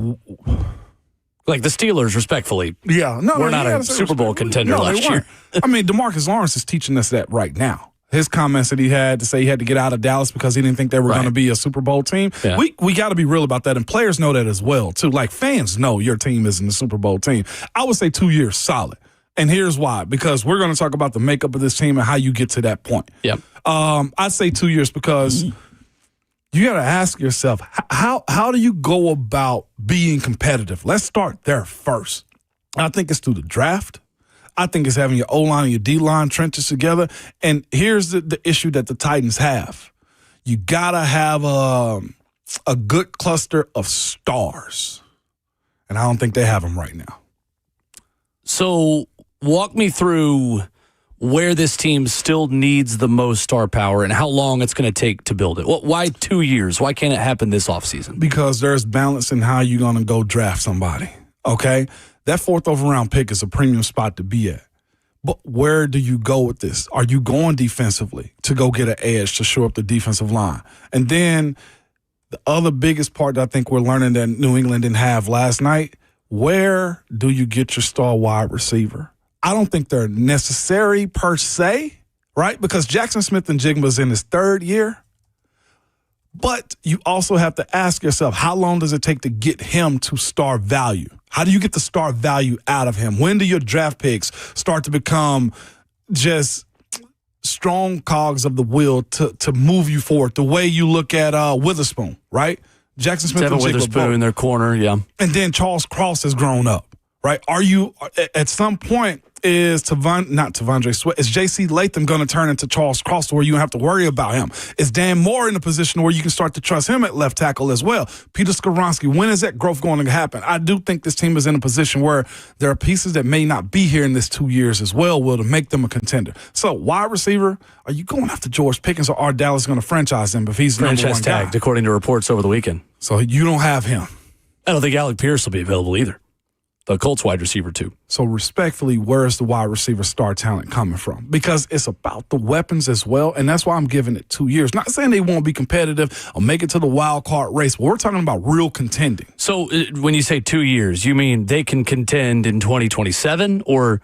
Like the Steelers, respectfully. Yeah. We're not a Super Bowl contender last year. I mean, DeMarcus Lawrence is teaching us that right now. His comments that he had to say he had to get out of Dallas because he didn't think they were going to be a Super Bowl team. Yeah. We got to be real about that, and players know that as well, too. Like, fans know your team isn't a Super Bowl team. I would say 2 years solid. And here's why. Because we're going to talk about the makeup of this team and how you get to that point. Yep. I'd say 2 years because you got to ask yourself, how do you go about being competitive? Let's start there first. I think it's through the draft. I think it's having your O-line and your D-line trenches together. And here's the issue that the Titans have. You got to have a good cluster of stars. And I don't think they have them right now. So walk me through where this team still needs the most star power and how long it's going to take to build it. Why 2 years? Why can't it happen this offseason? Because there's balance in how you're going to go draft somebody, okay? That 4th overall pick is a premium spot to be at. But where do you go with this? Are you going defensively to go get an edge to shore up the defensive line? And then the other biggest part that I think we're learning that New England didn't have last night, where do you get your star wide receiver? I don't think they're necessary per se, right? Because Jackson Smith-Njigba's in his 3rd year. But you also have to ask yourself, how long does it take to get him to star value? How do you get the star value out of him? When do your draft picks start to become just strong cogs of the wheel to move you forward? The way you look at Witherspoon, right? Jackson Smith-Njigba. Witherspoon in their corner, yeah. And then Charles Cross has grown up, right? Are you, at some point, is not Tavondre Sweat, is J.C. Latham going to turn into Charles Cross to where you don't have to worry about him? Is Dan Moore in a position where you can start to trust him at left tackle as well? Peter Skoronski, when is that growth going to happen? I do think this team is in a position where there are pieces that may not be here in this 2 years as well, to make them a contender. So, wide receiver, are you going after George Pickens, or are Dallas going to franchise him if he's the number one guy? Tagged, according to reports over the weekend. So, you don't have him. I don't think Alec Pierce will be available either. The Colts wide receiver, too. So, respectfully, where's the wide receiver star talent coming from? Because it's about the weapons as well, and that's why I'm giving it 2 years. Not saying they won't be competitive or make it to the wild card race, but we're talking about real contending. So, when you say 2 years, you mean they can contend in 2027, or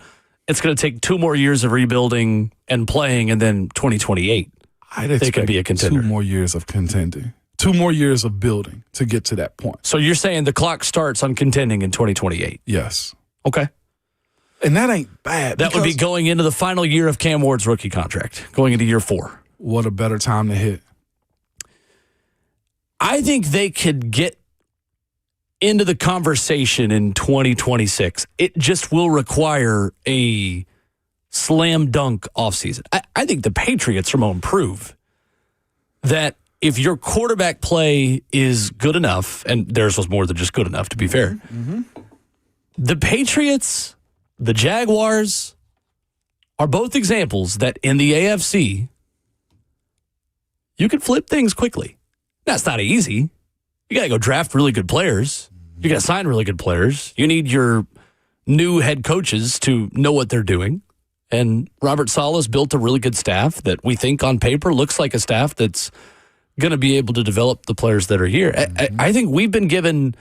it's going to take 2 more years of rebuilding and playing, and then 2028 they can be a contender? 2 more years of contending. 2 more years of building to get to that point. So you're saying the clock starts on contending in 2028? Yes. Okay. And that ain't bad. That would be going into the final year of Cam Ward's rookie contract, going into year 4. What a better time to hit. I think they could get into the conversation in 2026. It just will require a slam dunk offseason. I think the Patriots, Ramon, prove that if your quarterback play is good enough, and theirs was more than just good enough, to be fair, the Patriots, the Jaguars, are both examples that in the AFC, you can flip things quickly. That's not easy. You got to go draft really good players. You got to sign really good players. You need your new head coaches to know what they're doing. And Robert Saleh's built a really good staff that we think on paper looks like a staff that's going to be able to develop the players that are here. I think we've been given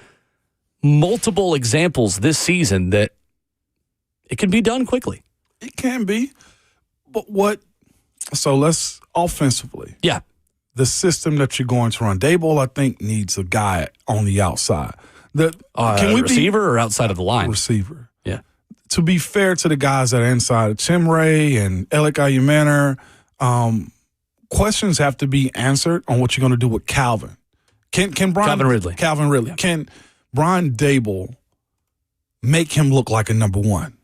multiple examples this season that it can be done quickly. It can be. But so let's offensively. Yeah. The system that you're going to run. Daboll, I think, needs a guy on the outside. Can we receiver or outside of the line? Receiver. Yeah. To be fair to the guys that are inside, Chimray and Alec Ayumanor, questions have to be answered on what you're going to do with Calvin. Can Brian Calvin Ridley. Yeah. Can Brian Dable make him look like a number one?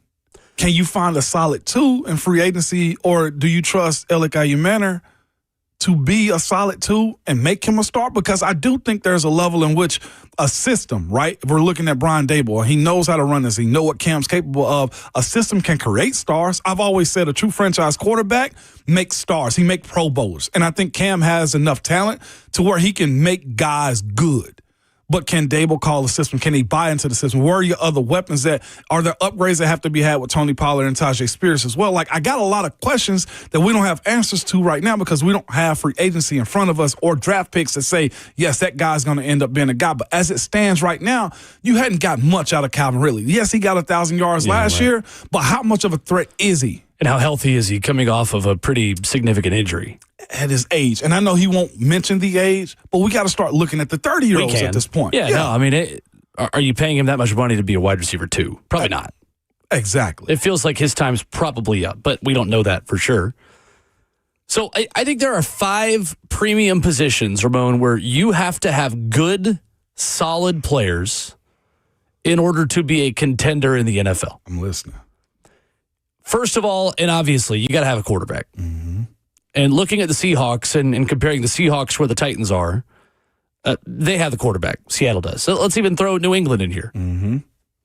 Can you find a solid 2 in free agency, or do you trust Elik Ayumanor to be a solid 2 and make him a star? Because I do think there's a level in which a system, right? If we're looking at Brian Dable, he knows how to run this. He knows what Cam's capable of. A system can create stars. I've always said a true franchise quarterback makes stars. He makes Pro Bowlers. And I think Cam has enough talent to where he can make guys good. But can Dable call the system? Can he buy into the system? Where are your other weapons that are there upgrades that have to be had with Tony Pollard and Tajay Spears as well? Like, I got a lot of questions that we don't have answers to right now because we don't have free agency in front of us or draft picks that say, yes, that guy's going to end up being a guy. But as it stands right now, you hadn't got much out of Calvin Ridley. Yes, he got 1,000 yards last year, but how much of a threat is he? And how healthy is he coming off of a pretty significant injury? At his age. And I know he won't mention the age, but we got to start looking at the 30-year-olds at this point. Yeah. No, I mean, are you paying him that much money to be a wide receiver too? Probably not. Exactly. It feels like his time's probably up, but we don't know that for sure. So I think there are 5 premium positions, Ramon, where you have to have good, solid players in order to be a contender in the NFL. I'm listening. First of all, and obviously, you got to have a quarterback. Mm-hmm. And looking at the Seahawks and comparing the Seahawks where the Titans are, they have the quarterback. Seattle does. So let's even throw New England in here. Mm-hmm.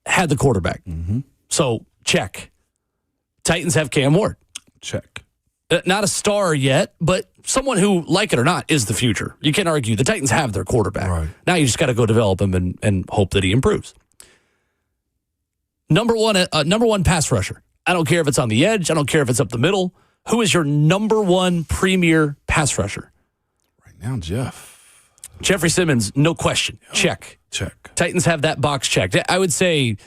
Had the quarterback. Mm-hmm. So check. Titans have Cam Ward. Check. Not a star yet, but someone who, like it or not, is the future. You can't argue. The Titans have their quarterback. Right. Now you just got to go develop him and hope that he improves. Number one pass rusher. I don't care if it's on the edge. I don't care if it's up the middle. Who is your number one premier pass rusher? Right now, Jeffrey Simmons, no question. Check. Titans have that box checked. I would say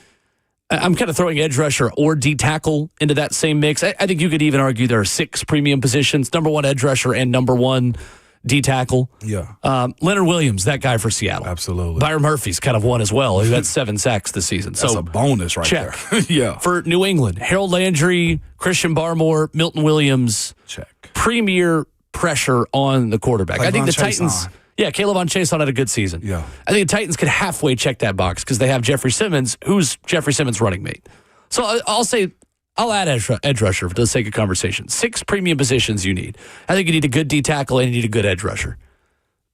I'm kind of throwing edge rusher or D tackle into that same mix. I think you could even argue there are 6 premium positions, number 1 edge rusher and number 1 D tackle. Yeah. Leonard Williams, that guy for Seattle. Absolutely. Byron Murphy's kind of one as well. He had 7 sacks this season. That's a bonus right there. Yeah. For New England, Harold Landry, Christian Barmore, Milton Williams. Check. Premier pressure on the quarterback. Like I think the Chason. Titans. Yeah, Caleb on Chason had a good season. Yeah. I think the Titans could halfway check that box because they have Jeffrey Simmons, who's Jeffrey Simmons' running mate. So I'll add edge rusher for the sake of conversation. 6 premium positions you need. I think you need a good D tackle and you need a good edge rusher.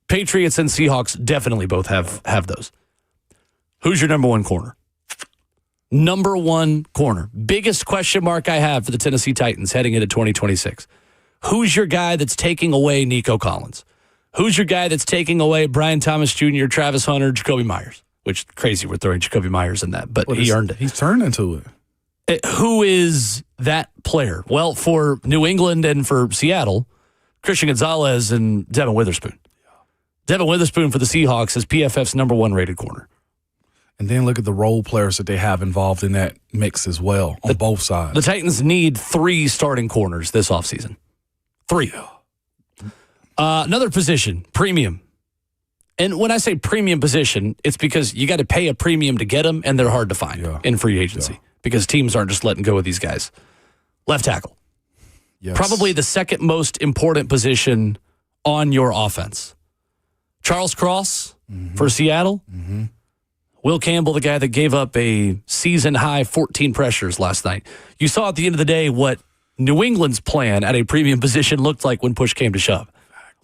Patriots and Seahawks definitely both have those. Who's your number 1 corner? Number 1 corner. Biggest question mark I have for the Tennessee Titans heading into 2026. Who's your guy that's taking away Nico Collins? Who's your guy that's taking away Brian Thomas Jr., Travis Hunter, Jacoby Myers? Which, crazy we're throwing Jacoby Myers in that, but he earned it. He's turned into it. Who is that player? Well, for New England and for Seattle, Christian Gonzalez and Devin Witherspoon. Devin Witherspoon for the Seahawks is PFF's number 1 rated corner. And then look at the role players that they have involved in that mix as well on both sides. The Titans need 3 starting corners this offseason. 3. Another position, premium. And when I say premium position, it's because you got to pay a premium to get them, and they're hard to find in free agency because teams aren't just letting go of these guys. Left tackle. Yes. Probably the second most important position on your offense. Charles Cross for Seattle. Mm-hmm. Will Campbell, the guy that gave up a season-high 14 pressures last night. You saw at the end of the day what New England's plan at a premium position looked like when push came to shove.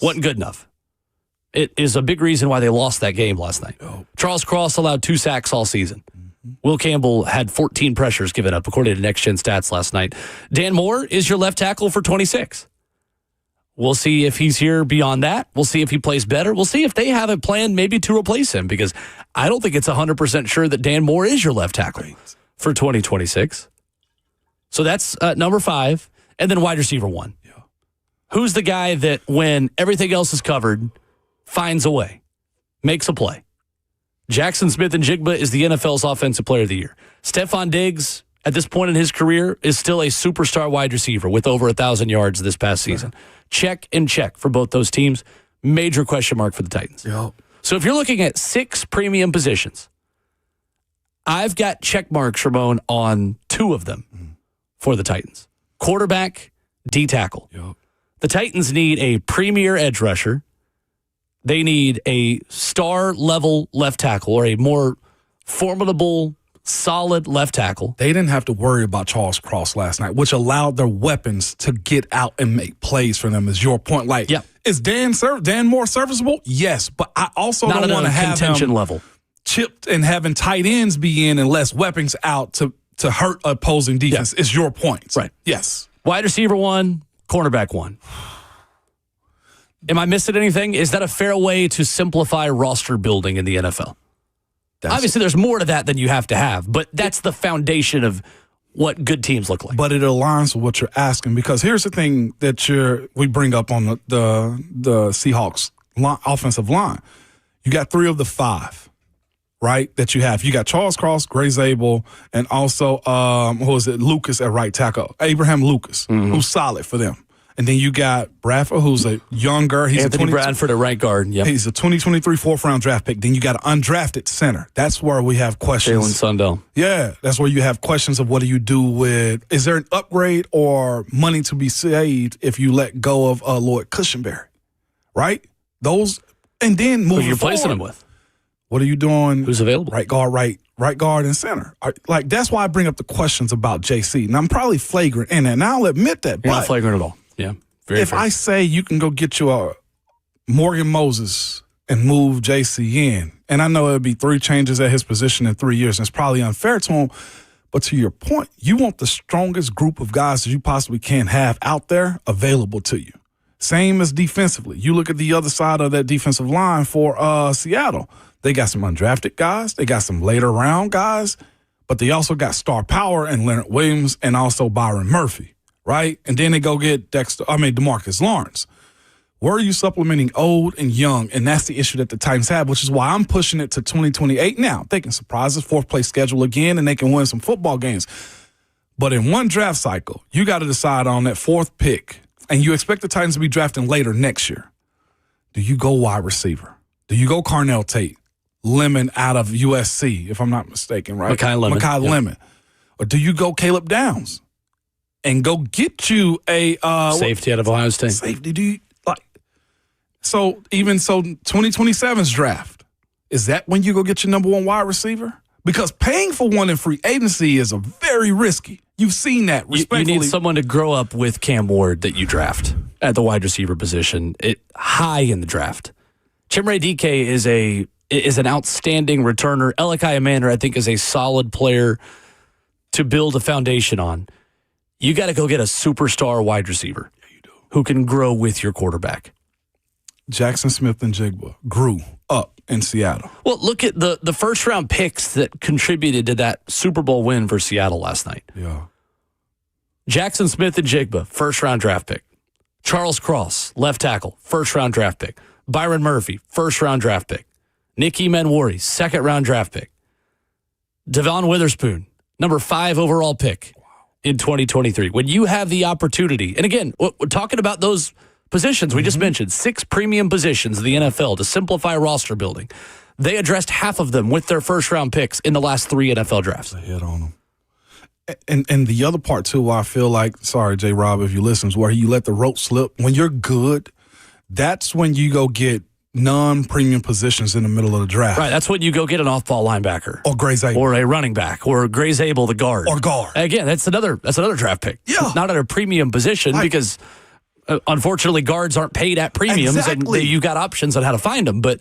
Wasn't good enough. It is a big reason why they lost that game last night. Oh. Charles Cross allowed 2 sacks all season. Mm-hmm. Will Campbell had 14 pressures given up, according to Next Gen Stats last night. Dan Moore is your left tackle for 26. We'll see if he's here beyond that. We'll see if he plays better. We'll see if they have a plan maybe to replace him because I don't think it's 100% sure that Dan Moore is your left tackle for 2026. So that's number 5. And then wide receiver 1. Yeah. Who's the guy that when everything else is covered, finds a way, makes a play? Jackson Smith-Njigba is the NFL's Offensive Player of the Year. Stephon Diggs, at this point in his career, is still a superstar wide receiver with over 1,000 yards this past season. Check and check for both those teams. Major question mark for the Titans. Yep. So if you're looking at 6 premium positions, I've got check marks, Ramon, on 2 of them for the Titans. Quarterback, D tackle. Yep. The Titans need a premier edge rusher. They need a star-level left tackle or a more formidable, solid left tackle. They didn't have to worry about Charles Cross last night, which allowed their weapons to get out and make plays for them, is your point. Like, is Dan more serviceable? Yes, but I also don't want to have contention him level chipped and having tight ends be in and less weapons out to hurt opposing defense, is your point. Right. Yes. Wide receiver 1, cornerback 1. Am I missing anything? Is that a fair way to simplify roster building in the NFL? Obviously, there's more to that than you have to have, but that's the foundation of what good teams look like. But it aligns with what you're asking, because here's the thing that we bring up on the Seahawks offensive line. You got 3 of the 5, right, that you have. You got Charles Cross, Gray Zabel, and also, Lucas at right tackle, Abraham Lucas, who's solid for them. And then you got Bradford, who's a younger. Anthony Bradford at right guard. Yep. He's a 2023 fourth-round draft pick. Then you got an undrafted center. That's where we have questions. Jalen Sundell. Yeah, that's where you have questions of what do you do with, is there an upgrade or money to be saved if you let go of Lloyd Cushenberry, right? Those, and then moving forward. Who you're placing him with? What are you doing? Who's available? Right guard, right guard, and center. Like, that's why I bring up the questions about JC. And I'm probably flagrant in that, and I'll admit that. You're not flagrant at all. Yeah. If I say you can go get you a Morgan Moses and move JC in, and I know it'll be 3 changes at his position in 3 years, and it's probably unfair to him, but to your point, you want the strongest group of guys that you possibly can have out there available to you. Same as defensively. You look at the other side of that defensive line for Seattle. They got some undrafted guys. They got some later round guys, but they also got star power in Leonard Williams and also Byron Murphy. Right? And then they go get DeMarcus Lawrence. Where are you supplementing old and young? And that's the issue that the Titans have, which is why I'm pushing it to 2028. Now, they can surprise us, 4th-place schedule again, and they can win some football games. But in one draft cycle, you got to decide on that 4th pick, and you expect the Titans to be drafting later next year. Do you go wide receiver? Do you go Carnell Tate, Lemon out of USC, if I'm not mistaken, right? Makai Lemon. Or do you go Caleb Downs? And go get you a safety out of Ohio State. Safety, do you like? So 2027's draft, is that when you go get your number 1 wide receiver? Because paying for one in free agency is very risky. You've seen that. You need someone to grow up with Cam Ward that you draft at the wide receiver position, high in the draft. Chimere Dike is an outstanding returner. Elikai Amander, I think, is a solid player to build a foundation on. You got to go get a superstar wide receiver who can grow with your quarterback. Jackson Smith and Jigba grew up in Seattle. Well, look at the first-round picks that contributed to that Super Bowl win for Seattle last night. Yeah. Jackson Smith and Jigba, first-round draft pick. Charles Cross, left tackle, first-round draft pick. Byron Murphy, first-round draft pick. Nicky Manwari, second-round draft pick. Devon Witherspoon, number 5 overall pick. In 2023, when you have the opportunity, and again, we're talking about those positions we just mentioned, 6 premium positions in the NFL to simplify roster building. They addressed half of them with their first-round picks in the last 3 NFL drafts. They hit on them. And the other part, too, where I feel like, sorry, J-Rob, if you listen, is where you let the rope slip. When you're good, that's when you go get non-premium positions in the middle of the draft. Right, that's when you go get an off-ball linebacker. Or Gray Zabel. Or a running back. Or Gray Zabel, the guard. Or guard. Again, that's another draft pick. Yeah. Not at a premium position because, unfortunately, guards aren't paid at premiums. Exactly. And you got options on how to find them. But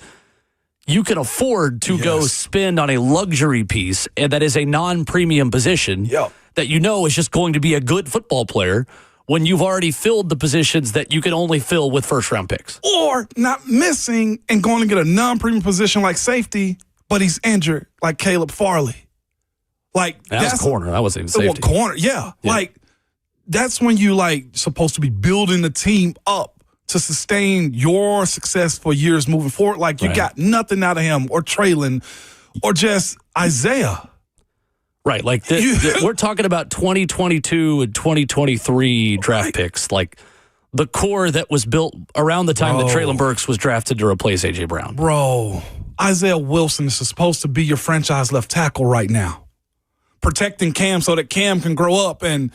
you can afford to go spend on a luxury piece, and that is a non-premium position that you know is just going to be a good football player when you've already filled the positions that you can only fill with first-round picks. Or not missing and going to get a non-premium position like safety, but he's injured, like Caleb Farley. Like that's corner. That wasn't even safety. Corner, yeah. Like, that's when you, supposed to be building the team up to sustain your success for years moving forward. Like, you got nothing out of him or Traylon or just Isaiah. Right, like we're talking about 2022 and 2023 draft picks, like the core that was built around the time that Traylon Burks was drafted to replace A.J. Brown. Bro, Isaiah Wilson is supposed to be your franchise left tackle right now, protecting Cam so that Cam can grow up and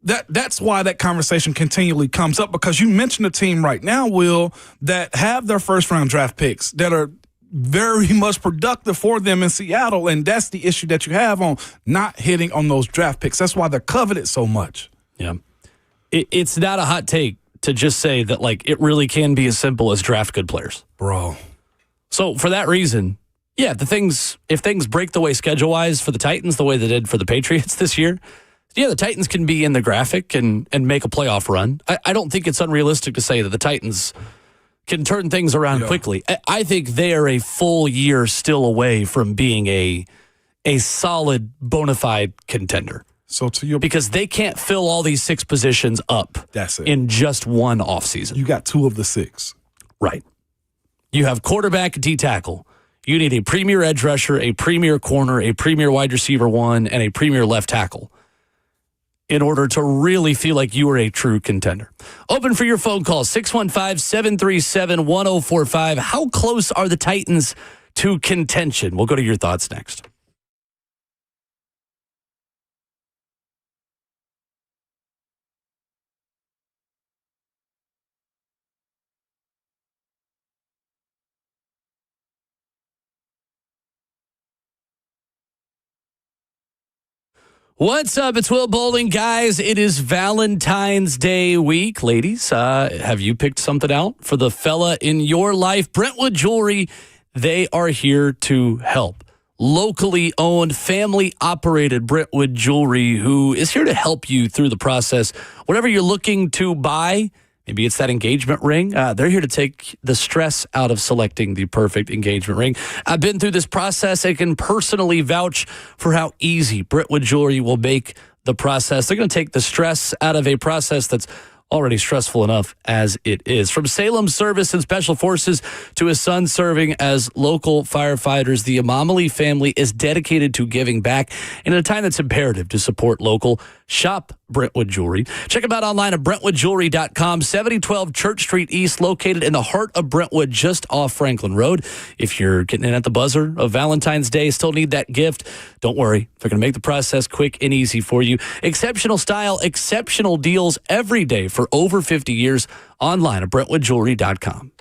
That's why that conversation continually comes up, because you mentioned a team right now, Will, that have their first-round draft picks that are very much productive for them in Seattle, and that's the issue that you have on not hitting on those draft picks. That's why they're coveted so much. Yeah. It's not a hot take to just say that, like, it really can be as simple as draft good players. Bro. So for that reason, yeah, if things break the way schedule-wise for the Titans, the way they did for the Patriots this year, yeah, the Titans can be in the graphic and make a playoff run. I don't think it's unrealistic to say that the Titans can turn things around quickly. I think they are a full year still away from being a solid, bona fide contender. So to your because they can't fill all these 6 positions up. That's it. In just one offseason. You got 2 of the 6. Right. You have quarterback and D-tackle. You need a premier edge rusher, a premier corner, a premier wide receiver 1, and a premier left tackle in order to really feel like you are a true contender. Open for your phone call, 615-737-1045. How close are the Titans to contention? We'll go to your thoughts next. What's up? It's Will Bowling. Guys, it is Valentine's Day week. Ladies, have you picked something out for the fella in your life? Brentwood Jewelry, they are here to help. Locally owned, family-operated Brentwood Jewelry, who is here to help you through the process. Whatever you're looking to buy, maybe it's that engagement ring. They're here to take the stress out of selecting the perfect engagement ring. I've been through this process. I can personally vouch for how easy Brentwood Jewelry will make the process. They're going to take the stress out of a process that's already stressful enough as it is. From Salem's service and special forces to his son serving as local firefighters, the Amamali family is dedicated to giving back in a time that's imperative to support local. Shop Brentwood Jewelry. Check them out online at BrentwoodJewelry.com, 7012 Church Street East, located in the heart of Brentwood, just off Franklin Road. If you're getting in at the buzzer of Valentine's Day, still need that gift, don't worry. They're going to make the process quick and easy for you. Exceptional style, exceptional deals every day for over 50 years, online at BrentwoodJewelry.com.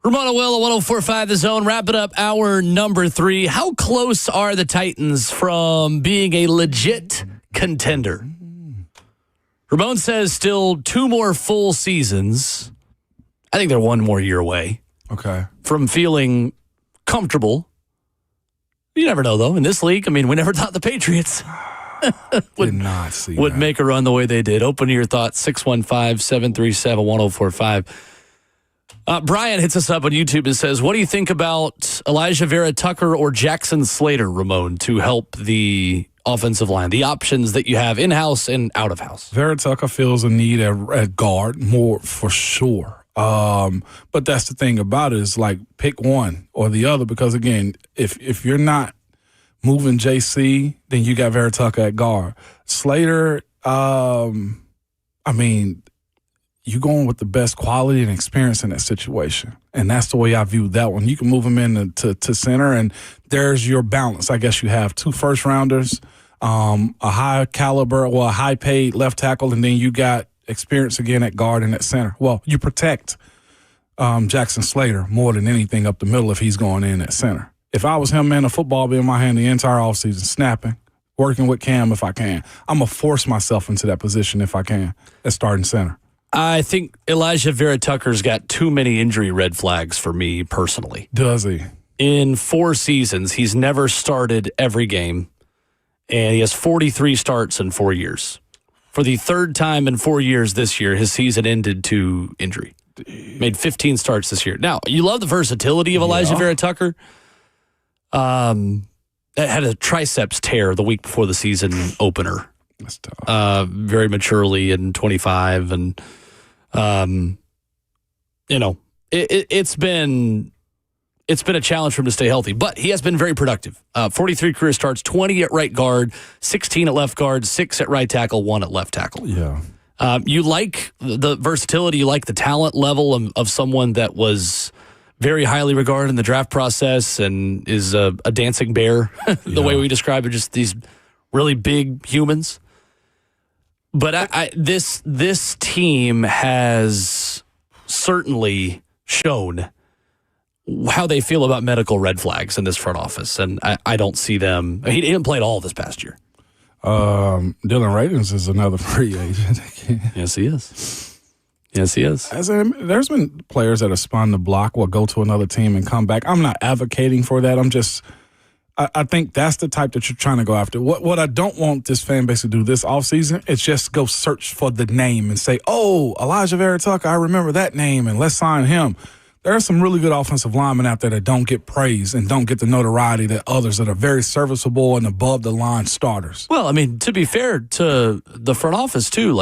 Ramona Will, 104.5 The Zone, wrapping up hour number 3. How close are the Titans from being a legit contender? Ramon says still 2 more full seasons. I think they're 1 more year away. Okay. From feeling comfortable. You never know, though. In this league, I mean, we never thought the Patriots would make a run the way they did. Open to your thoughts, 615-737-1045. Brian hits us up on YouTube and says, what do you think about Elijah Vera Tucker or Jackson Slater, Ramon, to help the offensive line, the options that you have in-house and out-of-house? Vera Tucker feels a need at guard more for sure. But that's the thing about it is like pick one or the other because, again, if you're not moving JC, then you got Vera Tucker at guard. Slater, you're going with the best quality and experience in that situation. And that's the way I view that one. You can move him in to center, and there's your balance. I guess you have 2 first-rounders, a high-paid left tackle, and then you got experience again at guard and at center. Well, you protect Jackson Slater more than anything up the middle if he's going in at center. If I was him, man, the football be in my hand the entire offseason, snapping, working with Cam if I can. I'm going to force myself into that position if I can at starting center. I think Elijah Vera Tucker's got too many injury red flags for me personally. Does he? In 4 seasons, he's never started every game, and he has 43 starts in 4 years. For the 3rd time in 4 years this year, his season ended to injury. Made 15 starts this year. Now, you love the versatility of Elijah Vera Tucker. That had a triceps tear the week before the season opener. That's tough. Very maturely in 25, and it's been a challenge for him to stay healthy, but he has been very productive. 43 career starts, 20 at right guard, 16 at left guard, 6 at right tackle, 1 at left tackle. Yeah. You like the versatility, you like the talent level of someone that was very highly regarded in the draft process and is a dancing bear, the way we describe it, just these really big humans. But this team has certainly shown how they feel about medical red flags in this front office, and I don't see them. He didn't play at all this past year. Dylan Radins is another free agent. Yes, he is. Yes, he is. There's been players that have spun the block or go to another team and come back. I'm not advocating for that. I think that's the type that you're trying to go after. What I don't want this fan base to do this offseason is just go search for the name and say, oh, Elijah Vera Tucker, I remember that name, and let's sign him. There are some really good offensive linemen out there that don't get praise and don't get the notoriety that others that are very serviceable and above-the-line starters. Well, I mean, to be fair to the front office, too,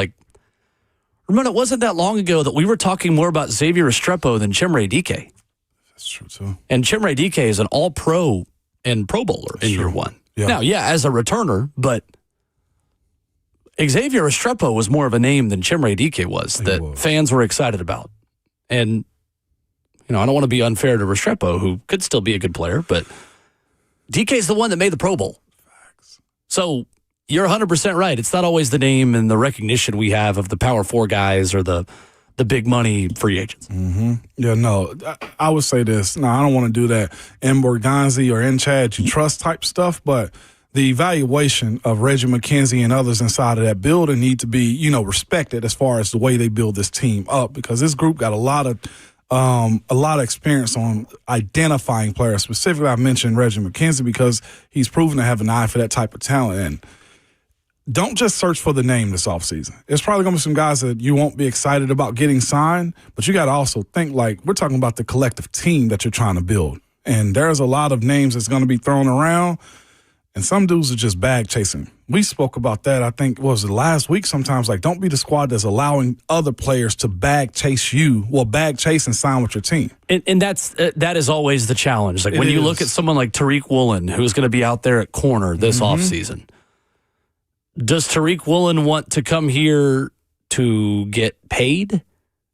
remember, it wasn't that long ago that we were talking more about Xavier Restrepo than Chimere Dike. That's true, too. And Chimere Dike is an all-pro and Pro Bowler in year 1. Yeah. Now, as a returner, but Xavier Restrepo was more of a name than Chimere Dike was fans were excited about. And, I don't want to be unfair to Restrepo, who could still be a good player, but DK's the one that made the Pro Bowl. Facts. So you're 100% right. It's not always the name and the recognition we have of the Power 4 guys or the big money free agents. Mm-hmm. Yeah, no, I would say this. No, I don't want to do that in Borgonzi or in Chad you trust type stuff, but the evaluation of Reggie McKenzie and others inside of that building need to be, respected as far as the way they build this team up, because this group got a lot of experience on identifying players. Specifically, I mentioned Reggie McKenzie because he's proven to have an eye for that type of talent. And don't just search for the name this offseason. There's probably going to be some guys that you won't be excited about getting signed, but you got to also think we're talking about the collective team that you're trying to build. And there's a lot of names that's going to be thrown around, and some dudes are just bag chasing. We spoke about that, I think, last week sometimes, don't be the squad that's allowing other players to bag chase and sign with your team. And that is always the challenge. When you look at someone like Tariq Woolen, who's going to be out there at corner this offseason, does Tariq Woolen want to come here to get paid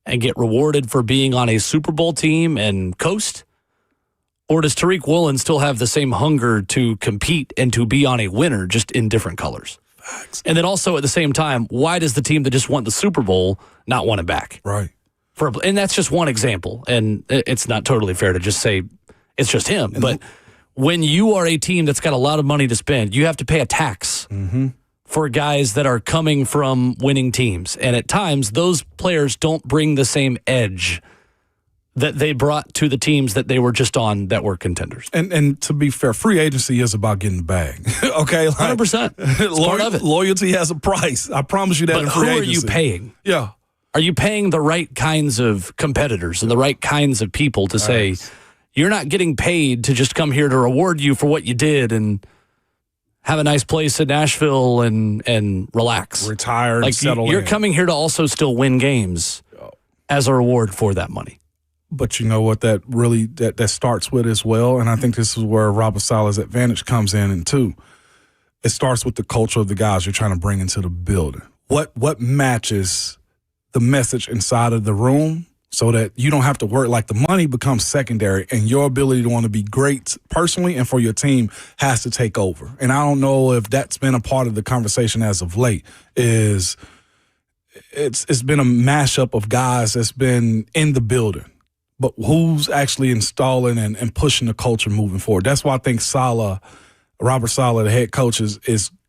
and get rewarded for being on a Super Bowl team and coast? Or does Tariq Woolen still have the same hunger to compete and to be on a winner, just in different colors? Facts. And then also at the same time, why does the team that just won the Super Bowl not want it back? Right. And that's just one example. And it's not totally fair to just say it's just him. But when you are a team that's got a lot of money to spend, you have to pay a tax for guys that are coming from winning teams. And at times, those players don't bring the same edge that they brought to the teams that they were just on that were contenders. And to be fair, free agency is about getting the bag. Okay? 100%. It's part of it. Loyalty has a price. I promise you that in free agency. Who are you paying? Yeah. Are you paying the right kinds of competitors and the right kinds of people to say, you're not getting paid to just come here to reward you for what you did and have a nice place in Nashville and relax. Retire and settle You're in. coming here to also still win games as a reward for that money. But you know what that really that starts with as well, and I think this is where Robert Saleh's advantage comes in, and too. It starts with the culture of the guys you're trying to bring into the building. What matches the message inside of the room so that you don't have to work, like the money becomes secondary and your ability to want to be great personally and for your team has to take over. And I don't know if that's been a part of the conversation as of late. It's been a mashup of guys that's been in the building, but who's actually installing and pushing the culture moving forward. That's why I think Robert Saleh, the head coach,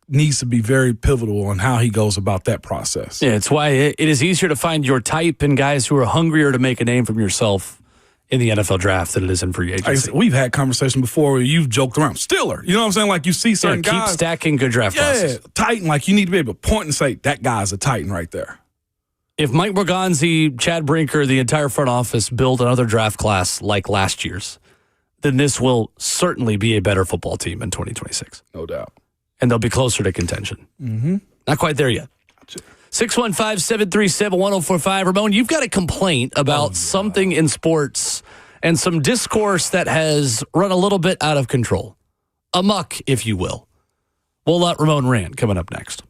needs to be very pivotal on how he goes about that process. Yeah, it's why it is easier to find your type and guys who are hungrier to make a name from yourself in the NFL draft than it is in free agency. We've had conversations before where you've joked around. Stiller, you know what I'm saying? Like you see certain keep guys. stacking good draft classes. Titan, like you need to be able to point and say, that guy's a Titan right there. If Mike Borgonzi, Chad Brinker, the entire front office build another draft class like last year's, then this will certainly be a better football team in 2026. No doubt. And they'll be closer to contention. Not quite there yet. 615-737-1045. Ramon, you've got a complaint about something in sports and some discourse that has run a little bit out of control. Amok, if you will. We'll let Ramon rant coming up next.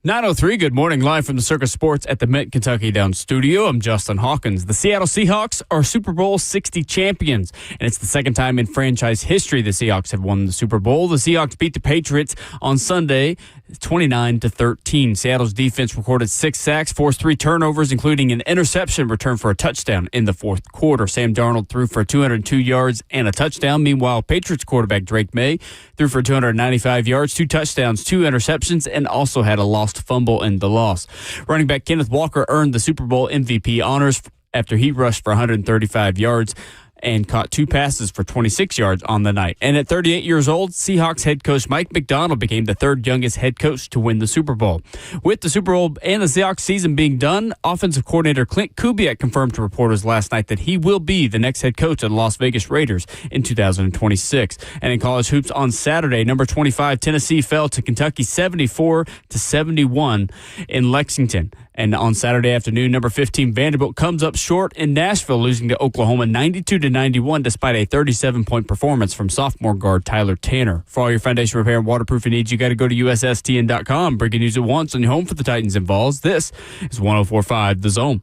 9:03, good morning, live from the Circus Sports at the Mint Kentucky Downs studio. I'm Justin Hawkins. The Seattle Seahawks are Super Bowl 60 champions, and it's the second time in franchise history the Seahawks have won the Super Bowl. The Seahawks beat the Patriots on Sunday 29-13. Seattle's defense recorded 6 sacks, forced 3 turnovers, including an interception return for a touchdown in the fourth quarter. Sam Darnold threw for 202 yards and a touchdown. Meanwhile, Patriots quarterback Drake May threw for 295 yards, 2 touchdowns, 2 interceptions, and also had a lost fumble in the loss. Running back Kenneth Walker earned the Super Bowl MVP honors after he rushed for 135 yards and caught 2 passes for 26 yards on the night. And at 38 years old, Seahawks head coach Mike Macdonald became the 3rd youngest head coach to win the Super Bowl. With the Super Bowl and the Seahawks season being done, offensive coordinator Clint Kubiak confirmed to reporters last night that he will be the next head coach of the Las Vegas Raiders in 2026. And in college hoops on Saturday, number 25 Tennessee fell to Kentucky 74-71 in Lexington. And on Saturday afternoon, number 15 Vanderbilt comes up short in Nashville, losing to Oklahoma 92-91 despite a 37-point performance from sophomore guard Tyler Tanner. For all your foundation repair and waterproofing needs, you got to go to USSTN.com. Breaking news at once on your home for the Titans and Vols. This is 104.5 The Zone.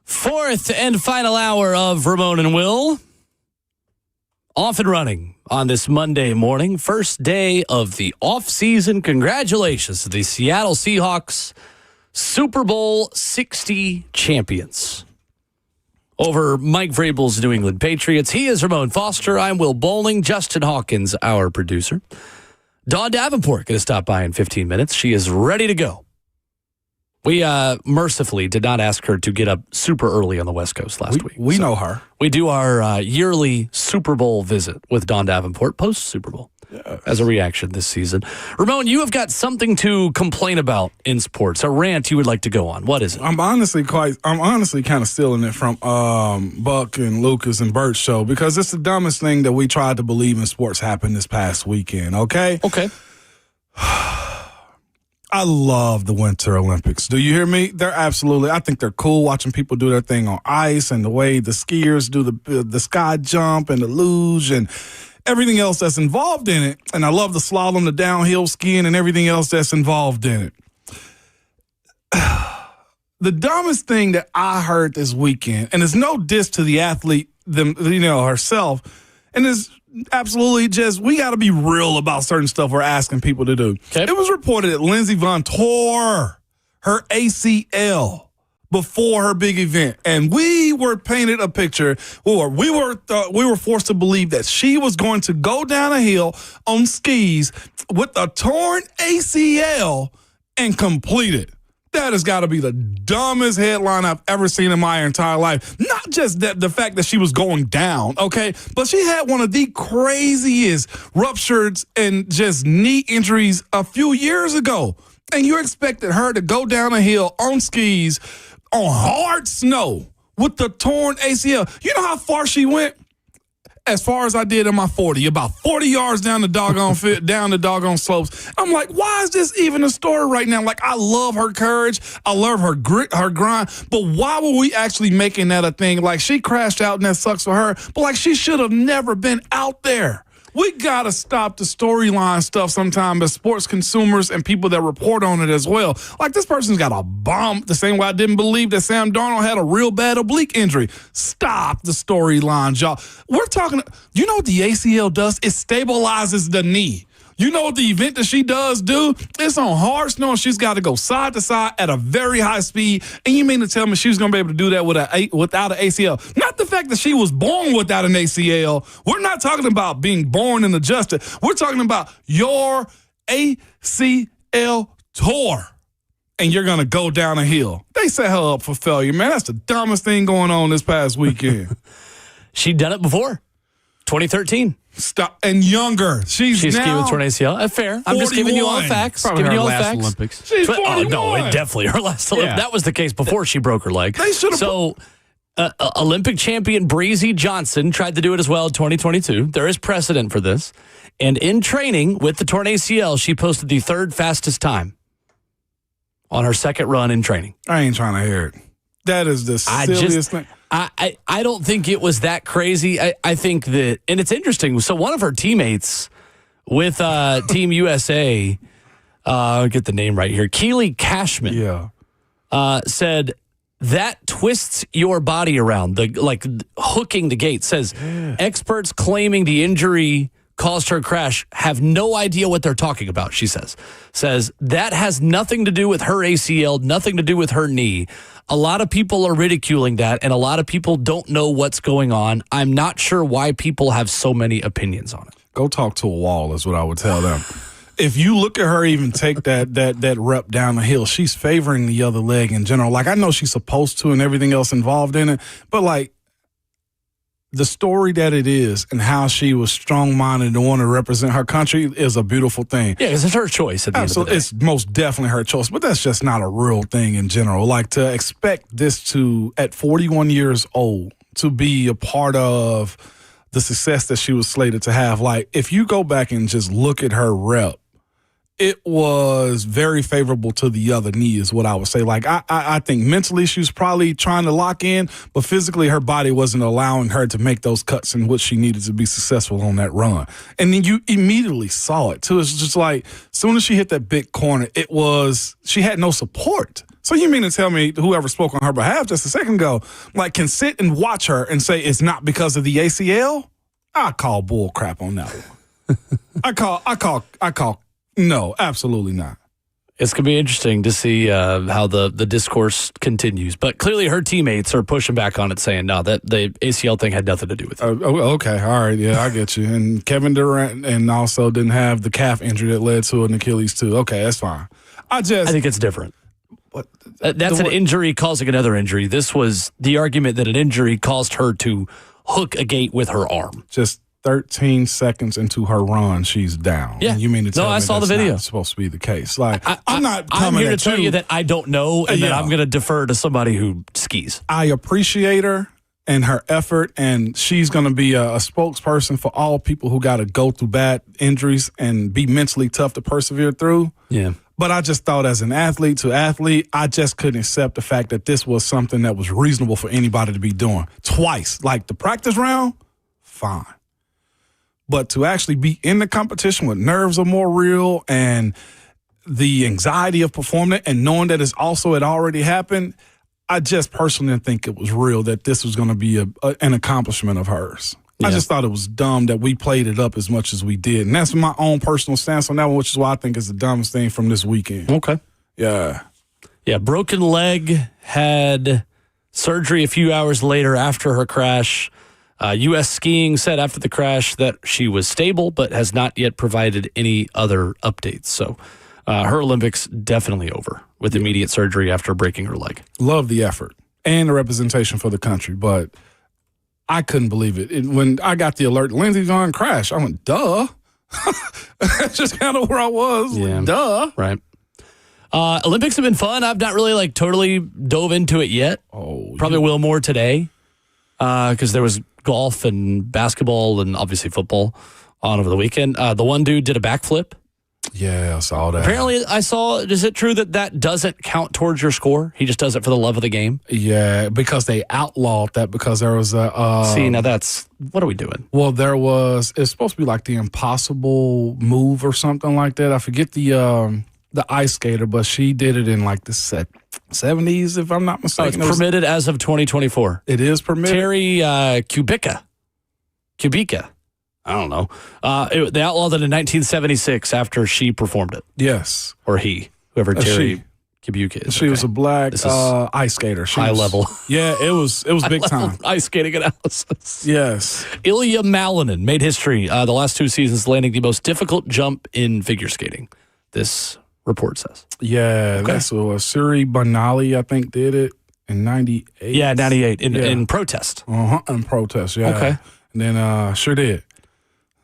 Fourth and final hour of Ramon and Will. Off and running on this Monday morning. First day of the offseason. Congratulations to the Seattle Seahawks, Super Bowl 60 champions over Mike Vrabel's New England Patriots. He is Ramon Foster. I'm Will Bowling. Justin Hawkins, our producer. Dawn Davenport going to stop by in 15 minutes. She is ready to go. We mercifully did not ask her to get up super early on the West Coast last week. We know her. We do our yearly Super Bowl visit with Dawn Davenport post-Super Bowl as a reaction this season. Ramon, you have got something to complain about in sports, a rant you would like to go on. What is it? I'm honestly kind of stealing it from Buck and Lucas and Bert's show because it's the dumbest thing that we tried to believe in sports happened this past weekend, okay? Okay. I love the Winter Olympics. Do you hear me? I think they're cool watching people do their thing on ice and the way the skiers do the sky jump and the luge and everything else that's involved in it. And I love the slalom, the downhill skiing and everything else that's involved in it. The dumbest thing that I heard this weekend, and it's no diss to the athlete, herself, and it's absolutely just, we got to be real about certain stuff we're asking people to do. Okay. It was reported that Lindsey Vonn tore her ACL before her big event, and we were painted a picture, or we were forced to believe that she was going to go down a hill on skis with a torn ACL and complete it. That has got to be the dumbest headline I've ever seen in my entire life. Not just the fact that she was going down, okay, but she had one of the craziest ruptures and just knee injuries a few years ago. And you expected her to go down a hill on skis on hard snow with the torn ACL. You know how far she went? As far as I did in my 40, about 40 yards down the doggone slopes. I'm like, why is this even a story right now? Like, I love her courage. I love her grit, her grind. But why were we actually making that a thing? Like, she crashed out and that sucks for her. But, like, she should have never been out there. We got to stop the storyline stuff sometimes as sports consumers and people that report on it as well. Like, this person's got a bomb the same way I didn't believe that Sam Darnold had a real bad oblique injury. Stop the storylines, y'all. We're talking, you know what the ACL does? It stabilizes the knee. You know what the event that she does do? It's on hard snow, and she's got to go side to side at a very high speed. And you mean to tell me she was going to be able to do that without an ACL? Not the fact that she was born without an ACL. We're not talking about being born and adjusted. We're talking about your ACL tore, and you're going to go down a hill. They set her up for failure, man. That's the dumbest thing going on this past weekend. She'd done it before. 2013. Stop. And younger. She's now skiing with torn ACL. Fair. I'm just giving you all the facts. Probably giving her you all the last facts. Olympics. She's 41. Oh, no, it definitely her last Olympics. Yeah. That was the case before she broke her leg. They should have. So, Olympic champion Breezy Johnson tried to do it as well in 2022. There is precedent for this. And in training with the torn ACL, she posted the third fastest time on her second run in training. I ain't trying to hear it. That is the silliest thing. I don't think it was that crazy. I think that, and it's interesting. So one of her teammates with Team USA, I'll get the name right here, Keely Cashman, said that twists your body around, hooking the gait. Says experts claiming the injury caused her crash have no idea what they're talking about, she says. Says that has nothing to do with her ACL, nothing to do with her knee. A lot of people are ridiculing that, and a lot of people don't know what's going on. I'm not sure why people have so many opinions on it. Go talk to a wall is what I would tell them. If you look at her even take that rep down the hill, she's favoring the other leg in general. Like, I know she's supposed to and everything else involved in it, but like the story that it is and how she was strong-minded and want to represent her country is a beautiful thing. Yeah, it's her choice at the end of the day. It's most definitely her choice, but that's just not a real thing in general. Like, to expect this to, at 41 years old, to be a part of the success that she was slated to have. Like, if you go back and just look at her rep, it was very favorable to the other knee is what I would say. Like, I think mentally she was probably trying to lock in, but physically her body wasn't allowing her to make those cuts in what she needed to be successful on that run. And then you immediately saw it, too. It's just like, as soon as she hit that big corner, she had no support. So you mean to tell me whoever spoke on her behalf just a second ago, like, can sit and watch her and say it's not because of the ACL? I call bull crap on that one. I call. No, absolutely not. It's going to be interesting to see how the discourse continues. But clearly her teammates are pushing back on it, saying, no, that the ACL thing had nothing to do with it. Okay, all right, yeah, I get you. And Kevin Durant and also didn't have the calf injury that led to an Achilles too. Okay, that's fine. I think it's different. That's an injury causing another injury. This was the argument that an injury caused her to hook a gate with her arm. Just 13 seconds into her run, she's down. Yeah. And you mean to tell me I saw the video. Not supposed to be the case. Like, I'm here to tell you that I don't know, and that I'm going to defer to somebody who skis. I appreciate her and her effort, and she's going to be a spokesperson for all people who got to go through bad injuries and be mentally tough to persevere through. Yeah. But I just thought, as an athlete to athlete, I just couldn't accept the fact that this was something that was reasonable for anybody to be doing twice. Like, the practice round, fine. But to actually be in the competition when nerves are more real and the anxiety of performing it and knowing that it already happened, I just personally didn't think it was real that this was going to be an accomplishment of hers. Yeah. I just thought it was dumb that we played it up as much as we did. And that's my own personal stance on that one, which is why I think it's the dumbest thing from this weekend. Okay. Yeah. Yeah, broken leg, had surgery a few hours later after her crash. U.S. Skiing said after the crash that she was stable, but has not yet provided any other updates. So her Olympics definitely over with immediate surgery after breaking her leg. Love the effort and the representation for the country, but I couldn't believe it. When I got the alert, Lindsey's on crash, I went, duh. That's just kind of where I was. Yeah. Like, duh. Right. Olympics have been fun. I've not really totally dove into it yet. Probably will more today because there was golf and basketball and obviously football on over the weekend. The one dude did a backflip. Yeah, I saw that. Apparently, I saw, is it true that doesn't count towards your score? He just does it for the love of the game? Yeah, because they outlawed that because there was a... See, now what are we doing? Well, it's supposed to be like the impossible move or something like that. I forget the ice skater, but she did it in like the 70s, if I'm not mistaken. It's permitted as of 2024. It is permitted? Terry Kubica. I don't know. They outlawed it in 1976 after she performed it. Yes. Or whoever Terry Kubica is. She was a black ice skater. High level. Yeah, it was big time. Ice skating analysis. Yes. Ilya Malinin made history the last 2 seasons, landing the most difficult jump in figure skating. This report says. Yeah, that's Suri Banali, I think, did it in 98. Yeah, 98 in protest. In protest, yeah. Okay. And then sure did.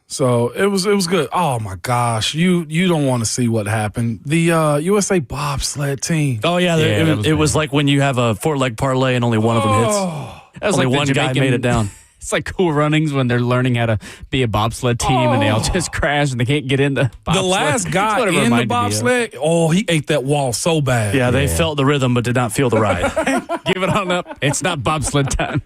So it was good. Oh my gosh, you don't want to see what happened. The USA bobsled team. Oh yeah, it was like when you have a 4-leg parlay and only one of them hits. That was Only like the one guy Jamaican- made it down. It's like Cool Runnings when they're learning how to be a bobsled team and they all just crash and they can't get in the bobsled. The last That's guy what it in the reminded me of. bobsled, he ate that wall so bad. Yeah, they felt the rhythm but did not feel the ride. Give it on up. It's not bobsled time.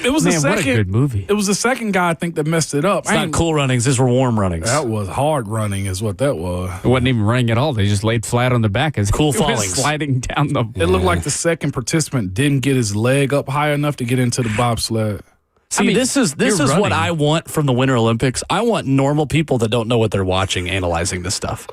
It was Man, the second. what a good movie. It was the second guy I think that messed it up. It's not Cool Runnings. These were warm runnings. That was hard running, is what that was. It wasn't even running at all. They just laid flat on their back as Cool he was fallings. sliding down the. It looked like the second participant didn't get his leg up high enough to get into the bobsled. See, I mean, this is you're what running. I want from the Winter Olympics. I want normal people that don't know what they're watching analyzing this stuff.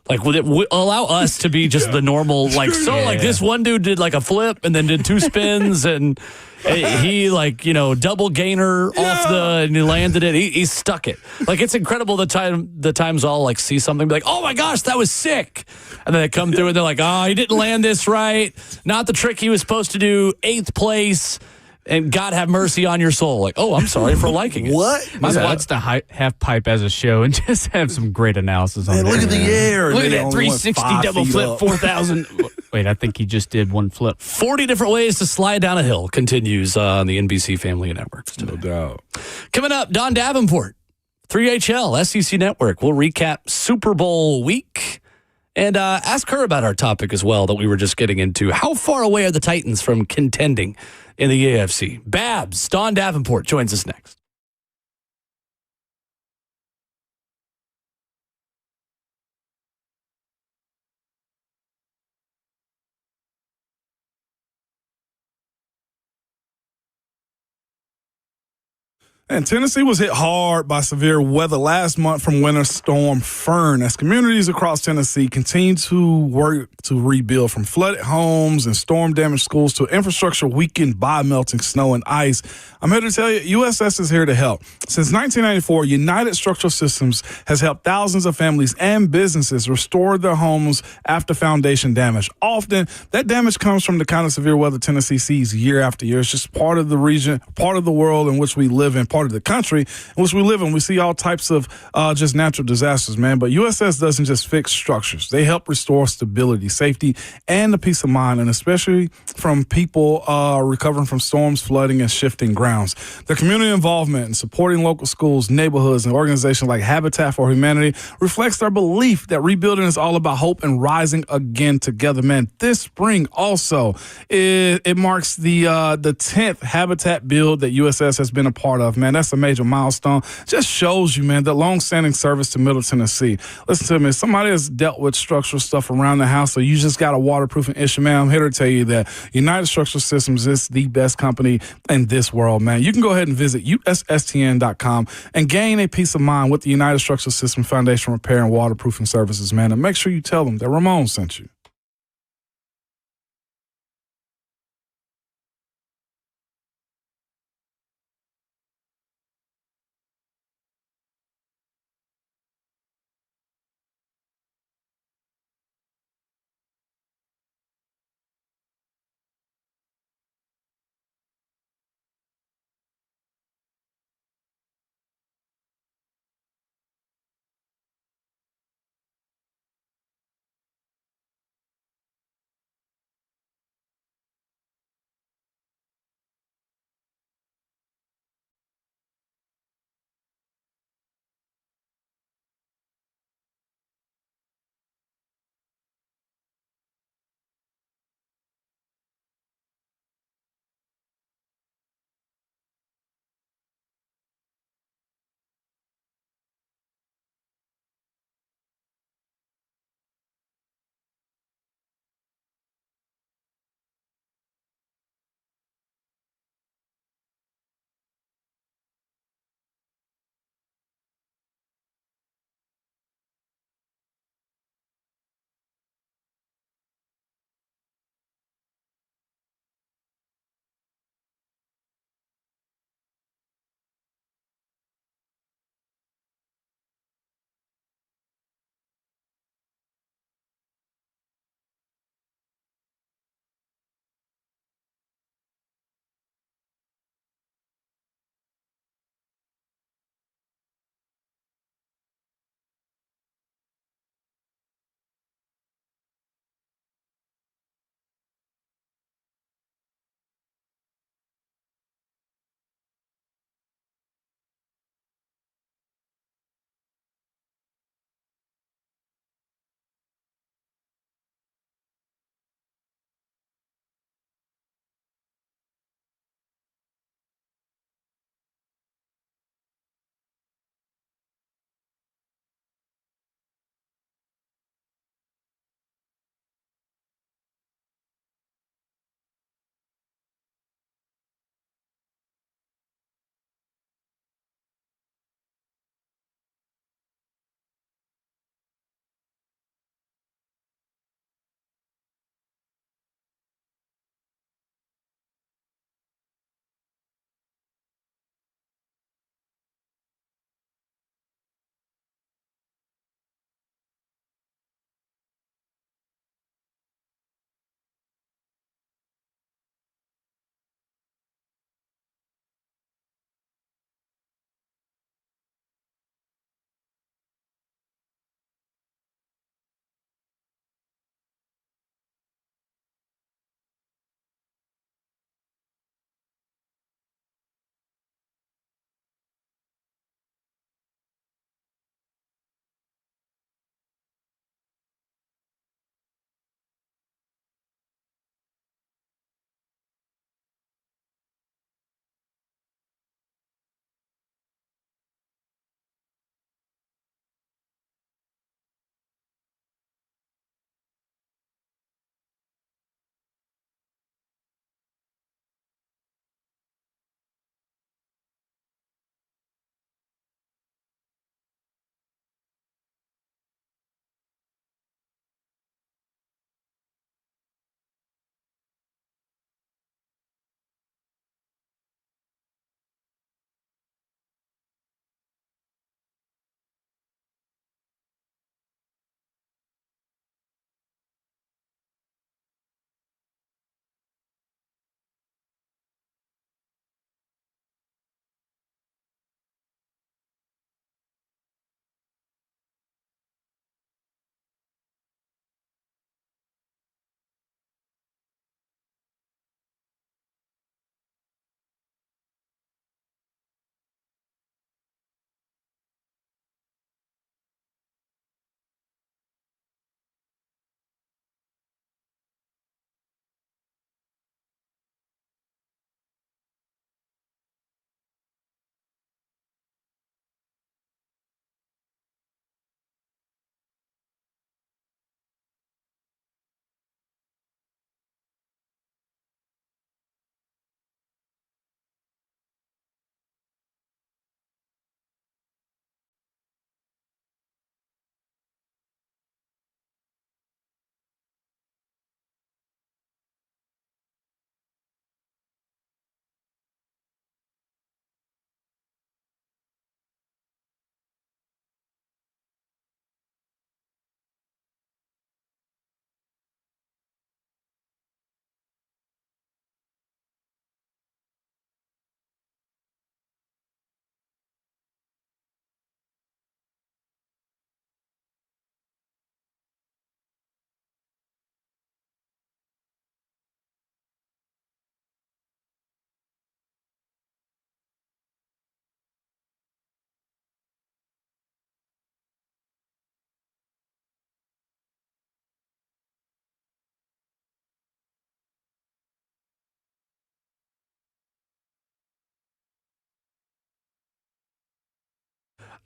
Like, would it allow us to be just the normal, like, like this one dude did like a flip and then did 2 spins and he double gainer off and he landed it. He stuck it. Like, it's incredible the times I'll like see something be like, oh my gosh, that was sick. And then they come through and they're like, oh, he didn't land this right. Not the trick he was supposed to do. 8th place. And God have mercy on your soul. Like, oh, I'm sorry for liking it. What? I'd watch the half pipe as a show and just have some great analysis on it. Look at the air. Look at that 360 double flip, 4,000. Wait, I think he just did one flip. 40 different ways to slide down a hill continues on the NBC Family Networks today. No doubt. Coming up, Don Davenport, 3HL, SEC Network. We'll recap Super Bowl week and ask her about our topic as well that we were just getting into. How far away are the Titans from contending in the AFC? Babs, Don Davenport joins us next. And Tennessee was hit hard by severe weather last month from Winter Storm Fern as communities across Tennessee continue to work to rebuild from flooded homes and storm-damaged schools to infrastructure weakened by melting snow and ice. I'm here to tell you, USS is here to help. Since 1994, United Structural Systems has helped thousands of families and businesses restore their homes after foundation damage. Often, that damage comes from the kind of severe weather Tennessee sees year after year. It's just part of the region, part of the world in which we live in, part of the country in which we live in. We see all types of just natural disasters, man. But USS doesn't just fix structures. They help restore stability, safety, and the peace of mind, and especially from people recovering from storms, flooding, and shifting grounds. The community involvement in supporting local schools, neighborhoods, and organizations like Habitat for Humanity reflects their belief that rebuilding is all about hope and rising again together, man. This spring also, it marks the 10th Habitat build that USS has been a part of, man. That's a major milestone. Just shows you, man, the long-standing service to Middle Tennessee. Listen to me. If somebody has dealt with structural stuff around the house, or you just got a waterproofing issue, man, I'm here to tell you that United Structural Systems is the best company in this world, man. You can go ahead and visit USSTN.com and gain a peace of mind with the United Structural Systems Foundation Repair and Waterproofing Services, man. And make sure you tell them that Ramon sent you.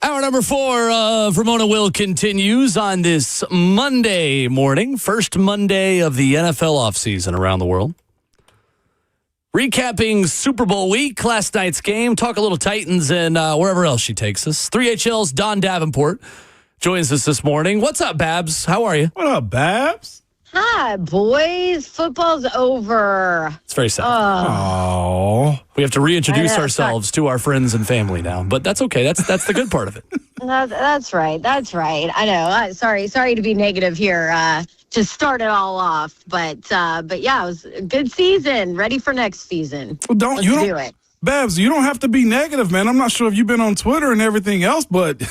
Hour number 4 of Ramona Will continues on this Monday morning, first Monday of the NFL offseason around the world. Recapping Super Bowl week, last night's game, talk a little Titans and wherever else she takes us. 3HL's Don Davenport joins us this morning. What's up, Babs? How are you? What up, Babs? Hi, boys. Football's over. It's very sad. Oh, We have to reintroduce ourselves to our friends and family now, but that's okay. That's the good part of it. That's right. That's right. I know. Sorry to be negative here to start it all off, but yeah, it was a good season. Ready for next season. Well, Let's do it. Babs, you don't have to be negative, man. I'm not sure if you've been on Twitter and everything else, but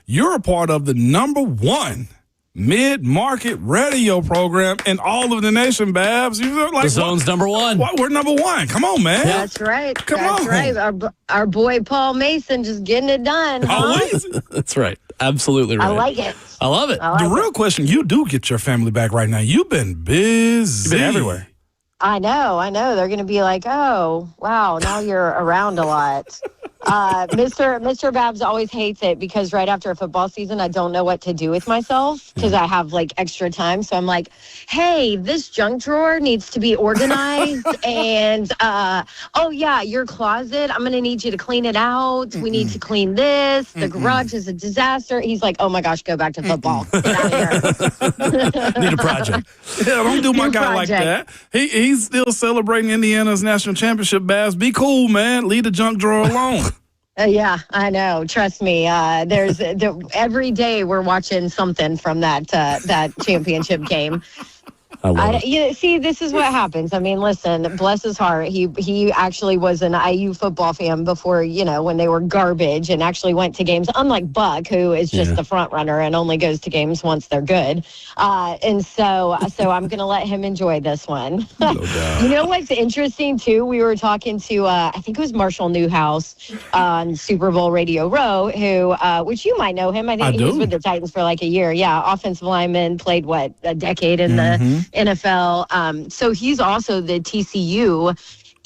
you're a part of the #1 mid-market radio program in all of the nation, Babs. You're like, The Zone's #1. We're #1. Come on, man. That's right. Come That's on. right. Our boy Paul Mason just getting it done. Huh? Always. That's right. Absolutely right. I like it. I love it. The real question, you do get your family back right now. You've been busy. You've been everywhere. I know. They're going to be like, oh, wow, now you're around a lot. Mr. Babs always hates it because right after a football season, I don't know what to do with myself because I have like extra time. So I'm like, hey, this junk drawer needs to be organized. And, oh, yeah, your closet, I'm going to need you to clean it out. We need to clean this. The garage is a disaster. He's like, oh, my gosh, go back to football. Get out of here. Need a project. Yeah, don't do my New guy like project. that. He's still celebrating Indiana's national championship, Babs. Be cool, man. Leave the junk drawer alone. Yeah, I know. Trust me. Every day we're watching something from that championship game. I love it. See, this is what happens. I mean, listen, bless his heart. He actually was an IU football fan before, when they were garbage and actually went to games, unlike Buck, who is just the front runner and only goes to games once they're good. And so I'm going to let him enjoy this one. No doubt. You know what's interesting, too? We were talking to, I think it was Marshall Newhouse on Super Bowl Radio Row, who, which you might know him. I think he was with the Titans for like a year. Yeah, offensive lineman, played, a decade in the NFL. So he's also the TCU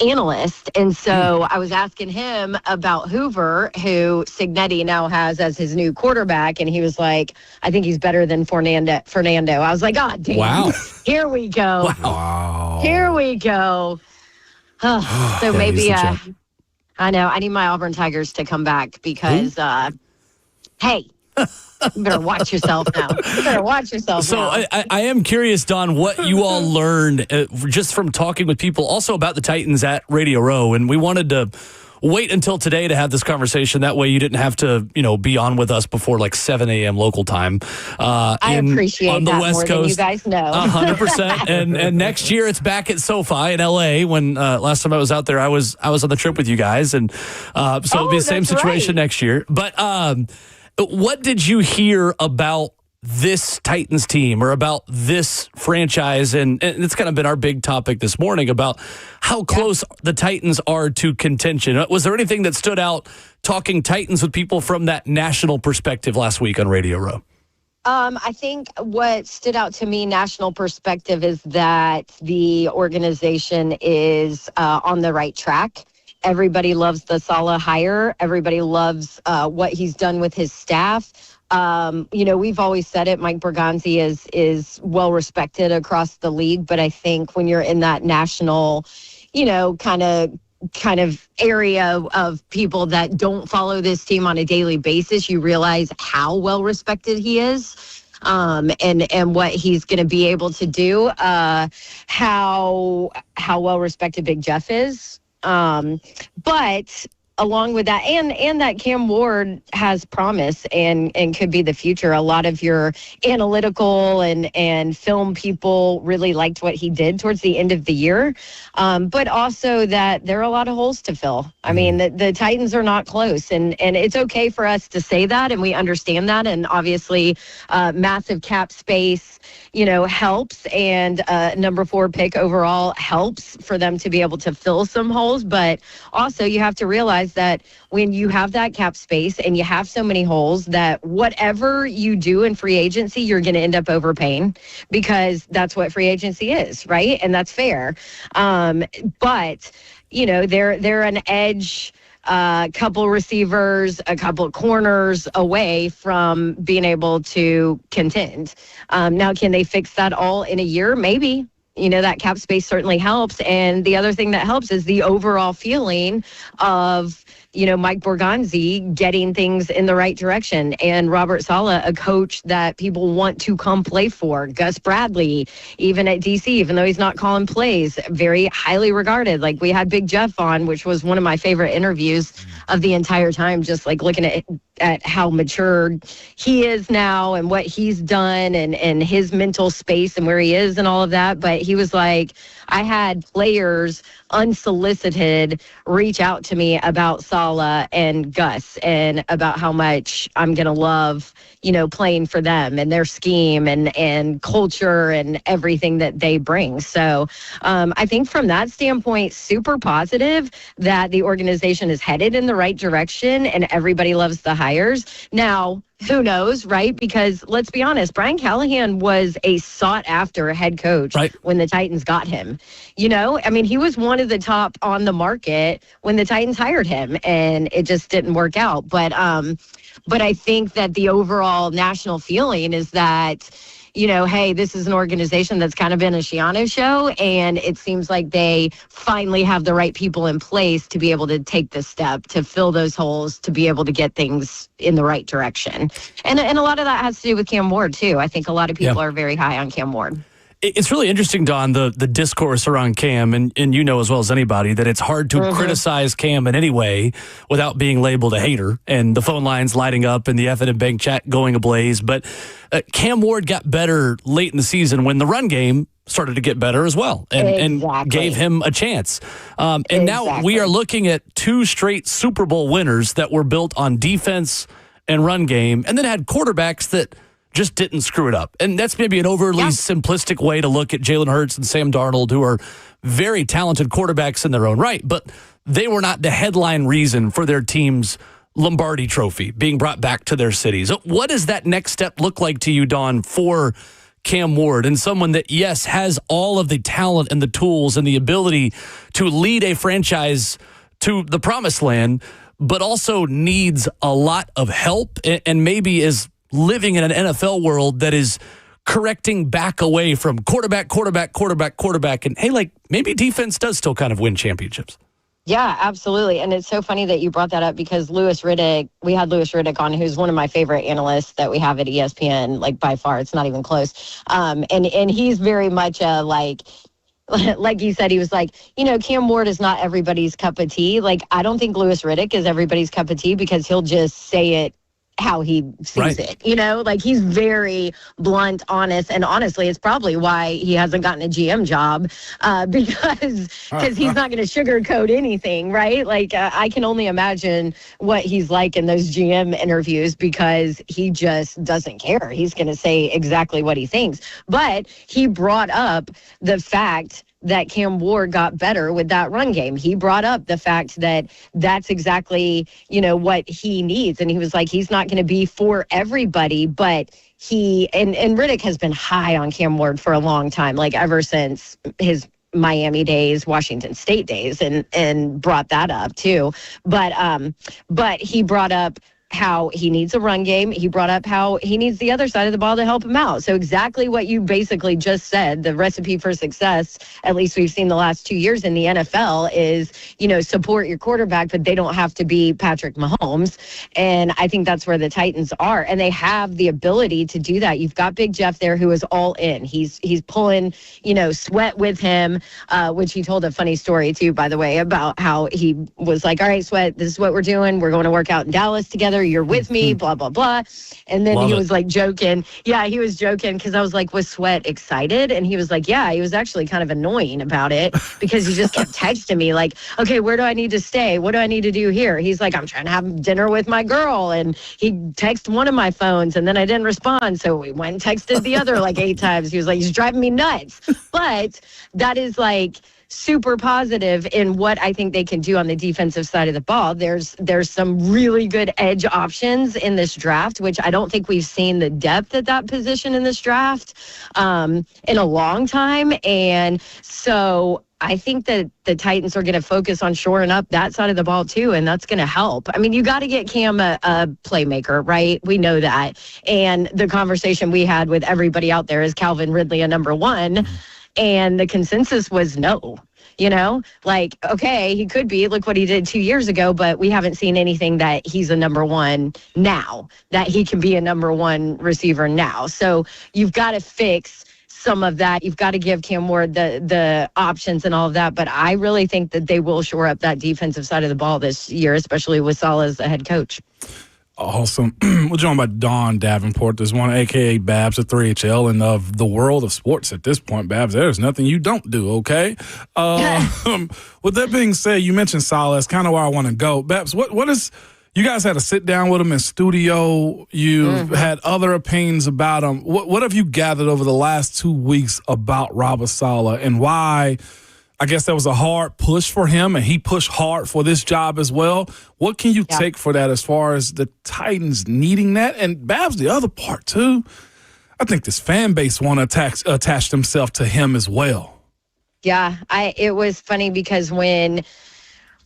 analyst. And so I was asking him about Hoover, who Signetti now has as his new quarterback. And he was like, I think he's better than Fernando. I was like, oh, damn. Wow. Here we go. Wow. Here we go. Oh, so maybe, I know, I need my Auburn Tigers to come back because, hey, you better watch yourself now. So I am curious, Don, what you all learned just from talking with people also about the Titans at Radio Row. And we wanted to wait until today to have this conversation. That way you didn't have to, be on with us before like 7 a.m. local time. I appreciate on the that West more Coast. than you guys know. 100%. And next year it's back at SoFi in LA. When last time I was out there, I was on the trip with you guys. And so it'll be the same situation next year. But what did you hear about this Titans team or about this franchise? And it's kind of been our big topic this morning about how close the Titans are to contention. Was there anything that stood out talking Titans with people from that national perspective last week on Radio Row? I think what stood out to me, national perspective, is that the organization is on the right track. Everybody loves the Saleh hire. Everybody loves what he's done with his staff. We've always said it. Mike Berganzi is well respected across the league, but I think when you're in that national, kind of area of people that don't follow this team on a daily basis, you realize how well respected he is. And what he's going to be able to do, how well respected Big Jeff is. But along with that, and that Cam Ward has promise and could be the future. A lot of your analytical and film people really liked what he did towards the end of the year. But also that there are a lot of holes to fill. I mean, the Titans are not close, and it's okay for us to say that, and we understand that. And obviously, massive cap space, helps, and number 4 pick overall helps for them to be able to fill some holes. But also, you have to realize that when you have that cap space and you have so many holes, that whatever you do in free agency, you're going to end up overpaying, because that's what free agency is, right? And that's fair. But they're an edge a couple receivers, a couple corners away from being able to contend. Now, can they fix that all in a year? Maybe. That cap space certainly helps. And the other thing that helps is the overall feeling of, Mike Borgonzi getting things in the right direction, and Robert Saleh, a coach that people want to come play for. Gus Bradley, even at DC, even though he's not calling plays, very highly regarded. Like, we had Big Jeff on, which was one of my favorite interviews of the entire time, just like looking at how mature he is now and what he's done and his mental space and where he is and all of that. But he was like, I had players unsolicited reach out to me about Saleh and Gus and about how much I'm going to love, playing for them and their scheme and culture and everything that they bring. So I think from that standpoint, super positive that the organization is headed in the right direction and everybody loves the hires. Now, who knows, right? Because let's be honest, Brian Callahan was a sought-after head coach when the Titans got him. He was one of the top on the market when the Titans hired him, and it just didn't work out. But I think that the overall national feeling is that, hey, this is an organization that's kind of been a Shiano show, and it seems like they finally have the right people in place to be able to take this step, to fill those holes, to be able to get things in the right direction. And a lot of that has to do with Cam Ward, too. I think a lot of people are very high on Cam Ward. It's really interesting, Don, the discourse around Cam, and as well as anybody that it's hard to criticize Cam in any way without being labeled a hater, and the phone lines lighting up and the F and Bank chat going ablaze. But Cam Ward got better late in the season when the run game started to get better as well and gave him a chance. And now we are looking at 2 straight Super Bowl winners that were built on defense and run game, and then had quarterbacks that just didn't screw it up. And that's maybe an overly simplistic way to look at Jalen Hurts and Sam Darnold, who are very talented quarterbacks in their own right, but they were not the headline reason for their team's Lombardi trophy being brought back to their cities. What does that next step look like to you, Don, for Cam Ward, and someone that, yes, has all of the talent and the tools and the ability to lead a franchise to the promised land, but also needs a lot of help and maybe is living in an NFL world that is correcting back away from quarterback. And hey, maybe defense does still kind of win championships. Yeah, absolutely. And it's so funny that you brought that up because we had Louis Riddick on, who's one of my favorite analysts that we have at ESPN, by far. It's not even close. And he's very much like you said, he was like, Cam Ward is not everybody's cup of tea. I don't think Louis Riddick is everybody's cup of tea because he'll just say it how he sees it, he's very blunt, honest, and honestly, it's probably why he hasn't gotten a GM job because he's not going to sugarcoat anything, right? I can only imagine what he's like in those GM interviews because he just doesn't care. He's going to say exactly what he thinks. But he brought up the fact that Cam Ward got better with that run game. He brought up the fact that that's exactly, what he needs. And he was like, he's not going to be for everybody, but and Riddick has been high on Cam Ward for a long time, ever since his Miami days, Washington State days, and brought that up too. But he brought up how he needs a run game. He brought up how he needs the other side of the ball to help him out. So exactly what you basically just said, the recipe for success, at least we've seen the last 2 years in the NFL, is, support your quarterback, but they don't have to be Patrick Mahomes. And I think that's where the Titans are. And they have the ability to do that. You've got Big Jeff there who is all in. He's pulling, Sweat with him, which he told a funny story too, by the way, about how he was like, all right, Sweat, this is what we're doing. We're going to work out in Dallas together. You're with me, blah, blah, blah. And then he was joking. Yeah, he was joking because I was like, was Sweat excited? And he was like, yeah, he was actually kind of annoying about it because he just kept texting me okay, where do I need to stay? What do I need to do here? He's like, I'm trying to have dinner with my girl. And he texted one of my phones and then I didn't respond. So we went and texted the other 8 times. He was like, he's driving me nuts. But that is super positive in what I think they can do on the defensive side of the ball. There's some really good edge options in this draft, which I don't think we've seen the depth at that position in this draft in a long time. And so I think that the Titans are going to focus on shoring up that side of the ball too, and that's going to help. I mean, you got to get Cam a playmaker, right? We know that. And the conversation we had with everybody out there is Calvin Ridley a number one, and the consensus was no. You know, like, okay, he could be. Look what he did 2 years ago, but we haven't seen anything that he's a number one now, that he can be a number one receiver now. So you've got to fix some of that. You've got to give Cam Ward the options and all of that. But I really think that they will shore up that defensive side of the ball this year, especially with Saleh as the head coach. Awesome. We're talking about Don Davenport. There's one, a.k.a. Babs at 3HL, and of the world of sports at this point, Babs, there's nothing you don't do, okay? With that being said, you mentioned Saleh. That's kind of where I want to go. Babs, what is – you guys had to sit down with him in studio. You've had other opinions about him. What have you gathered over the last 2 weeks about Robert Saleh and why – I guess that was a hard push for him, and he pushed hard for this job as well. What can you take for that as far as the Titans needing that? And Babs, the other part, too, I think this fan base want to attach themselves to him as well. Yeah, it was funny because when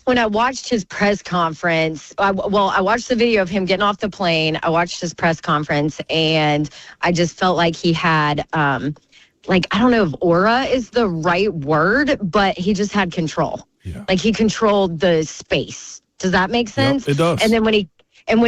I watched his press conference, I watched the video of him getting off the plane. I watched his press conference, and I just felt like he had I don't know if aura is the right word, but he just had control. Yeah. Like he controlled the space. Does that make sense? Yep, it does. And then when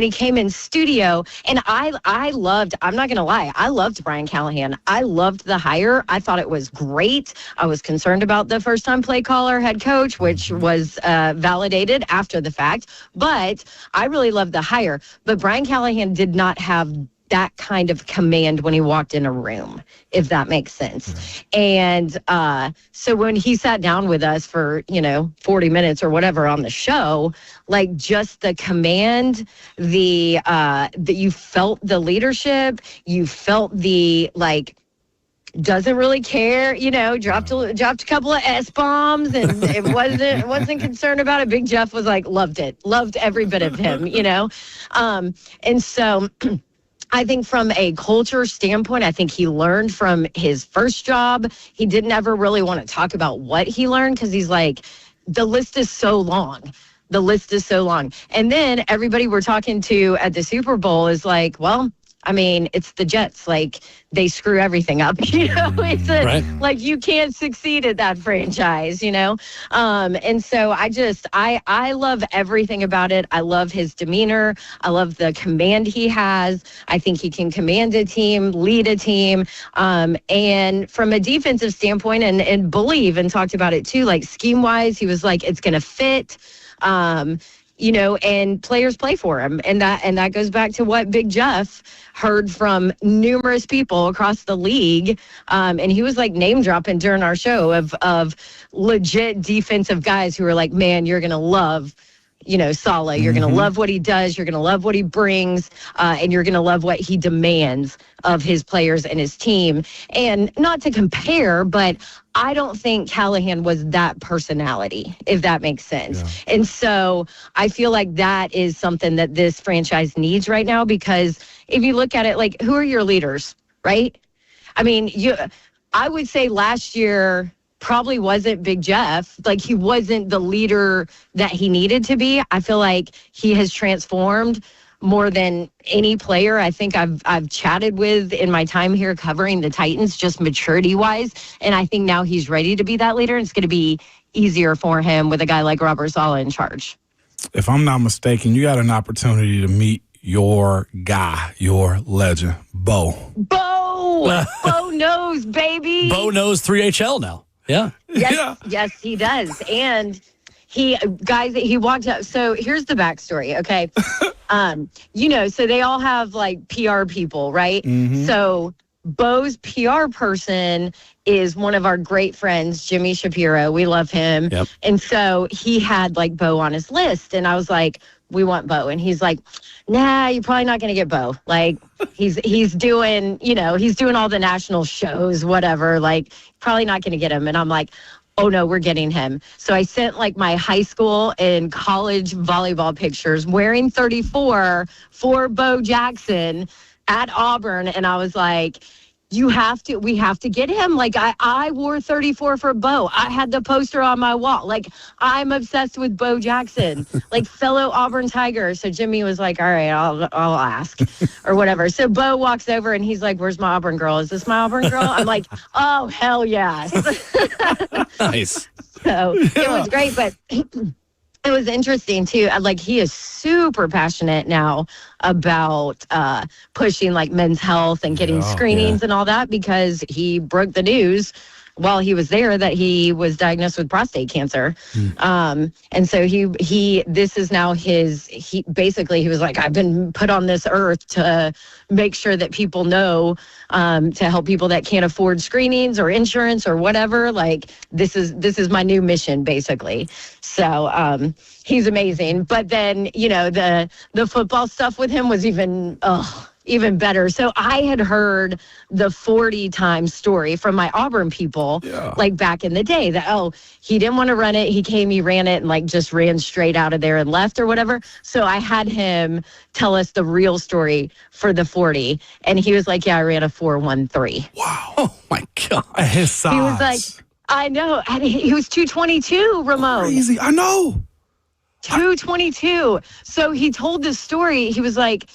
he came in studio, and I loved, I'm not going to lie, I loved Brian Callahan. I loved the hire. I thought it was great. I was concerned about the first-time play caller head coach, which was validated after the fact. But I really loved the hire. But Brian Callahan did not have that kind of command when he walked in a room, if that makes sense. And so when he sat down with us for, 40 minutes or whatever on the show, like just the command, that you felt the leadership, you felt the doesn't really care, dropped a couple of S-bombs and it wasn't concerned about it. Big Jeff was loved every bit of him, and so I think from a culture standpoint, I think he learned from his first job. He didn't ever really want to talk about what he learned because he's like, the list is so long. The list is so long. And then everybody we're talking to at the Super Bowl is like, well, I mean, it's the Jets. They screw everything up, It's right. You can't succeed at that franchise, And so I love everything about it. I love his demeanor. I love the command he has. I think he can command a team, lead a team. And from a defensive standpoint, and Bully even talked about it too, scheme-wise, he was like, it's going to fit. And players play for him. And that goes back to what Big Jeff heard from numerous people across the league. And he was name dropping during our show of legit defensive guys who were like, man, you're going to love, Saleh. You're going to love what he does. You're going to love what he brings. And you're going to love what he demands of his players and his team. And not to compare, but I don't think Callahan was that personality, if that makes sense. Yeah. And so I feel like that is something that this franchise needs right now, because if you look at it, who are your leaders, right? I mean, I would say last year probably wasn't Big Jeff. He wasn't the leader that he needed to be. I feel like he has transformed more than any player I think I've chatted with in my time here covering the Titans, just maturity-wise. And I think now he's ready to be that leader, and it's going to be easier for him with a guy like Robert Saleh in charge. If I'm not mistaken, you got an opportunity to meet your guy, your legend, Bo. Bo knows, baby. Bo knows 3HL now. Yeah. Yes, he does. And he walked up. So here's the backstory, okay? So they all have PR people, right? Mm-hmm. So Bo's PR person is one of our great friends, Jimmy Shapiro. We love him. Yep. And so he had Bo on his list. And I was like, we want Bo. And he's like, nah, you're probably not going to get Bo. He's doing, he's doing all the national shows, whatever. Probably not going to get him. And I'm like, oh no, we're getting him. So I sent my high school and college volleyball pictures wearing 34 for Bo Jackson at Auburn. And I was like, we have to get him. Like, I wore 34 for Bo. I had the poster on my wall. Like, I'm obsessed with Bo Jackson, like fellow Auburn Tiger. So Jimmy was like, all right, I'll ask or whatever. So Bo walks over and he's like, where's my Auburn girl? Is this my Auburn girl? I'm like, oh, hell yes. Nice. So it was great, but it was interesting too. Like, he is super passionate now about pushing like men's health and getting screenings and all that, because he broke the news while he was there that he was diagnosed with prostate cancer. And so this is now he was like, I've been put on this earth to make sure that people know, to help people that can't afford screenings or insurance or whatever. Like, this is my new mission, basically. So he's amazing. But then, the football stuff with him was even better. So I had heard the 40-time story from my Auburn people, like back in the day, that, he didn't want to run it. He came, he ran it, and like just ran straight out of there and left or whatever. So I had him tell us the real story for the 40. And he was like, yeah, I ran a 4.13. Wow. Oh, my God. At his size. He was like, I know. And he was 222, Ramon. Crazy. I know. 222. So he told this story. He was like,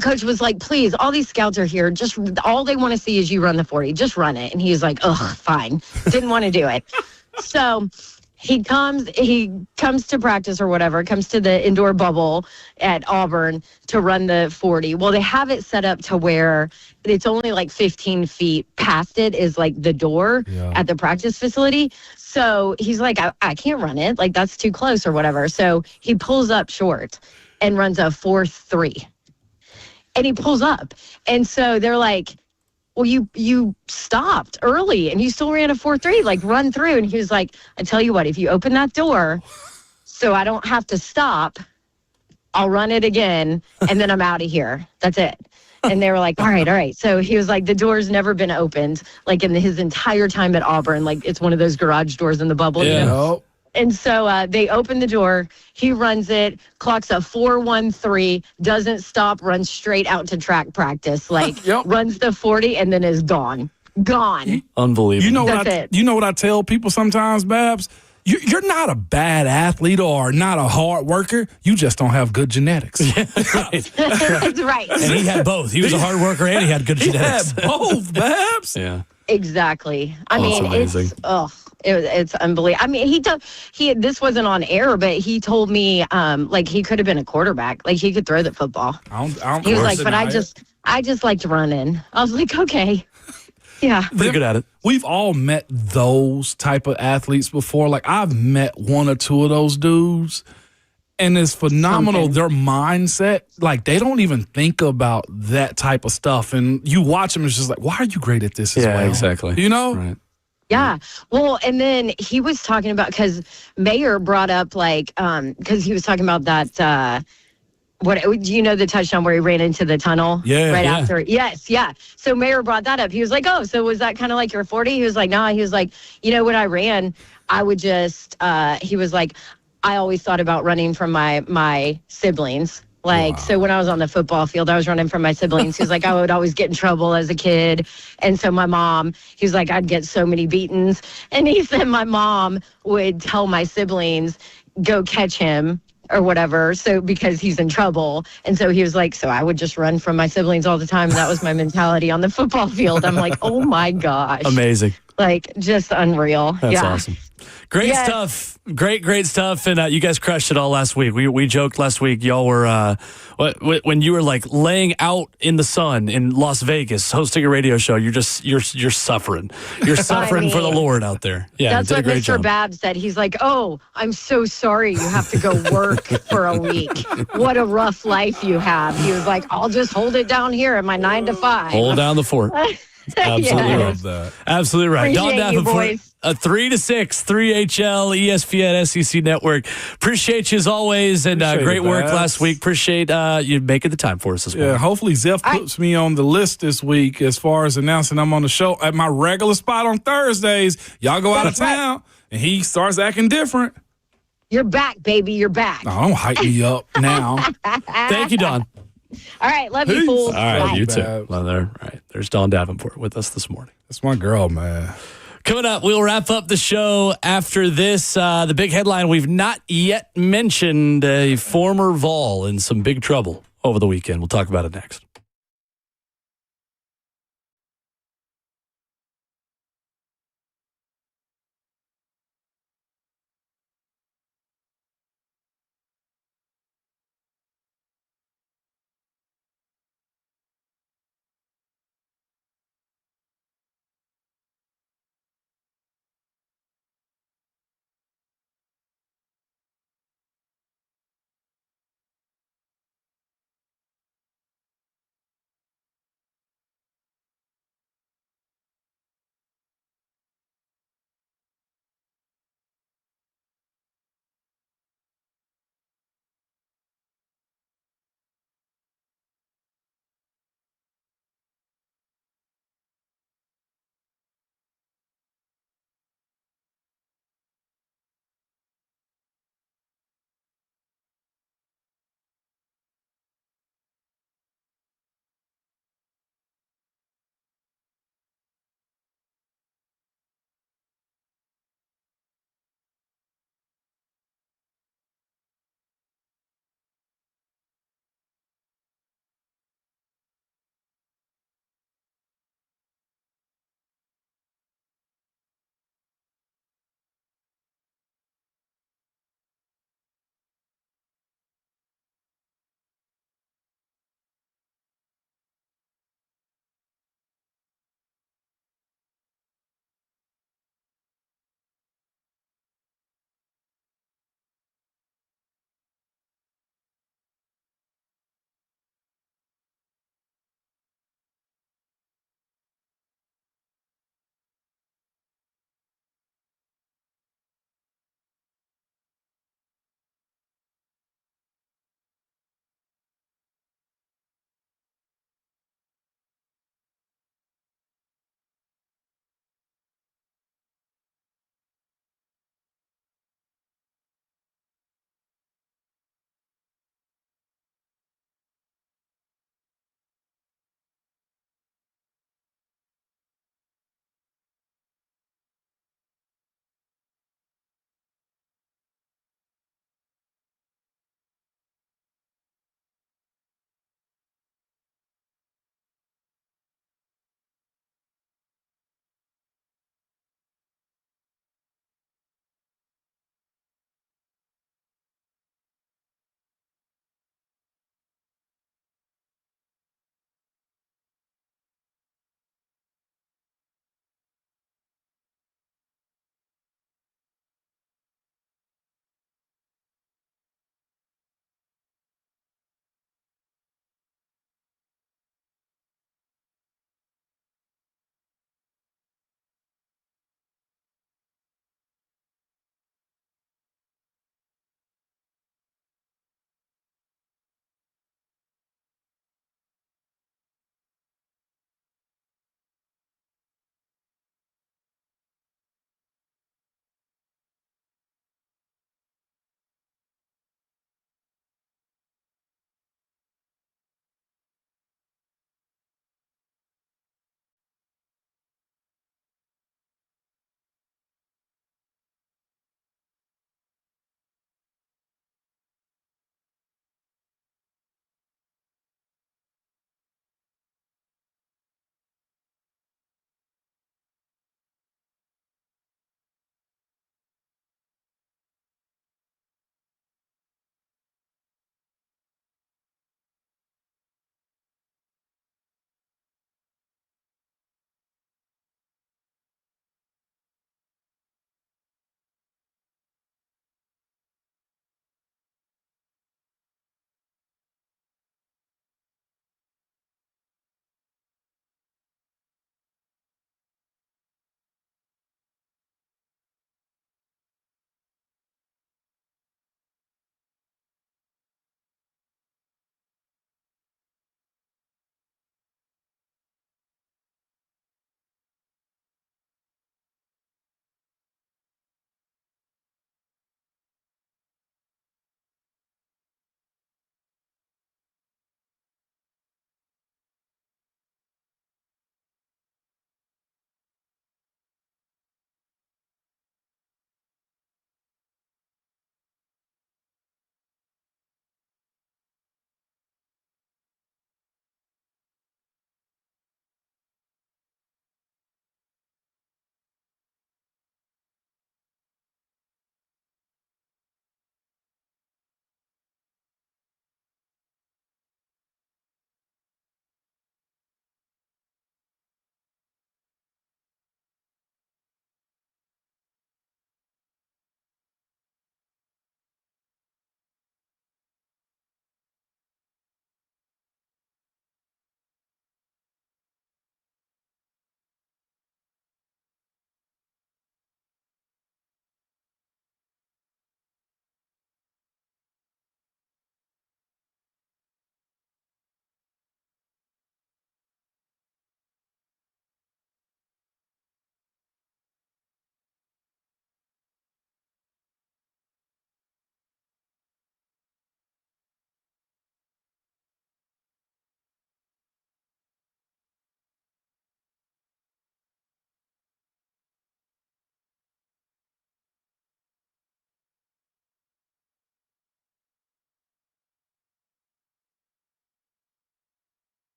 Coach was like, please, all these scouts are here. Just all they want to see is you run the 40. Just run it. And he was like, fine. Didn't want to do it. So he comes to practice or whatever, comes to the indoor bubble at Auburn to run the 40. Well, they have it set up to where it's only like 15 feet past it is like the door at the practice facility. So he's like, I can't run it. Like, that's too close or whatever. So he pulls up short and runs a 4.3. And he pulls up. And so they're like, well, you stopped early and you still ran a 4.3, like run through. And he was like, I tell you what, if you open that door so I don't have to stop, I'll run it again and then I'm out of here. That's it. And they were like, all right. So he was like, the door's never been opened, like in his entire time at Auburn. Like, it's one of those garage doors in the bubble. Yeah. And so they open the door. He runs it, clocks a 4.13, doesn't stop, runs straight out to track practice. Like, runs the 40 and then is gone. Unbelievable. You know what I tell people sometimes, Babs? You're not a bad athlete or not a hard worker. You just don't have good genetics. That's right. And he had both. He was a hard worker and he had good genetics. He had both, Babs. Yeah. Exactly. I mean, amazing. It's unbelievable. I mean, this wasn't on air, but he told me, like, he could have been a quarterback. Like, he could throw the football. He was like, but I just like to run in. I was like, okay. Yeah. Pretty good at it. We've all met those type of athletes before. Like, I've met one or two of those dudes, and it's phenomenal. Their mindset, like, they don't even think about that type of stuff. And you watch them, it's just like, why are you great at this as well? Yeah, exactly. You know? Right. Yeah. Well, and then he was talking about, because Mayer brought up, like, because he was talking about that, the touchdown where he ran into the tunnel after? Yes, yeah. So Mayer brought that up. He was like, so was that kind of like your 40? He was like, no. He was like, when I ran, I would just, he was like, I always thought about running from my siblings. Like, so when I was on the football field, I was running from my siblings. He was like, I would always get in trouble as a kid. And so my mom, he was like, I'd get so many beatings. And he said my mom would tell my siblings, go catch him or whatever. So because he's in trouble. And so he was like, so I would just run from my siblings all the time. And that was my mentality on the football field. I'm like, oh my gosh. Amazing. Like, just unreal. That's awesome. Great stuff. Great stuff. And you guys crushed it all last week. We joked last week. Y'all were, when you were like laying out in the sun in Las Vegas hosting a radio show, you're suffering. You're suffering for the Lord out there. Yeah, that's what Mr. Babb said. He's like, oh, I'm so sorry you have to go work for a week. What a rough life you have. He was like, I'll just hold it down here at my 9 to 5. Hold down the fort. Absolutely right. Absolutely right. Don Davenport, 3 to 6, 3HL, ESPN, SEC Network. Appreciate you as always, and great work last week. Appreciate you making the time for us this morning. Yeah, hopefully Zeph puts me on the list this week as far as announcing I'm on the show at my regular spot on Thursdays. Y'all go out of town, and he starts acting different. You're back, baby. You're back. No, don't hype me up now. Thank you, Don. All right. Love you, fools. All right, Bye. you too. Babs. Well, there's Dawn Davenport with us this morning. That's my girl, man. Coming up, we'll wrap up the show after this. The big headline we've not yet mentioned, a former Vol in some big trouble over the weekend. We'll talk about it next.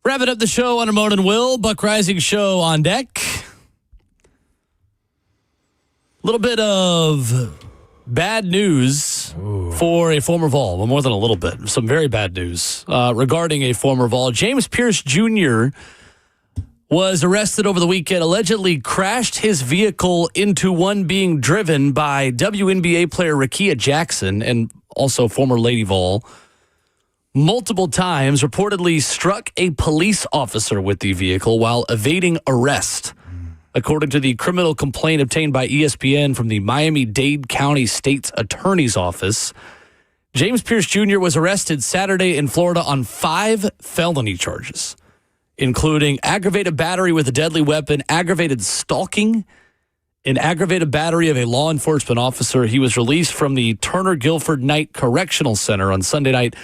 Wrapping up the show on Ramon and Will, Buck Rising show on deck. A little bit of bad news for a former Vol. Well, more than a little bit. Some very bad news regarding a former Vol. James Pierce Jr. was arrested over the weekend, allegedly crashed his vehicle into one being driven by WNBA player Rakia Jackson and also former Lady Vol. Multiple times reportedly struck a police officer with the vehicle while evading arrest. According to the criminal complaint obtained by ESPN from the Miami-Dade County State's Attorney's Office, James Pierce Jr. was arrested Saturday in Florida on 5 felony charges, including aggravated battery with a deadly weapon, aggravated stalking, and aggravated battery of a law enforcement officer. He was released from the Turner Guilford Knight Correctional Center on Sunday night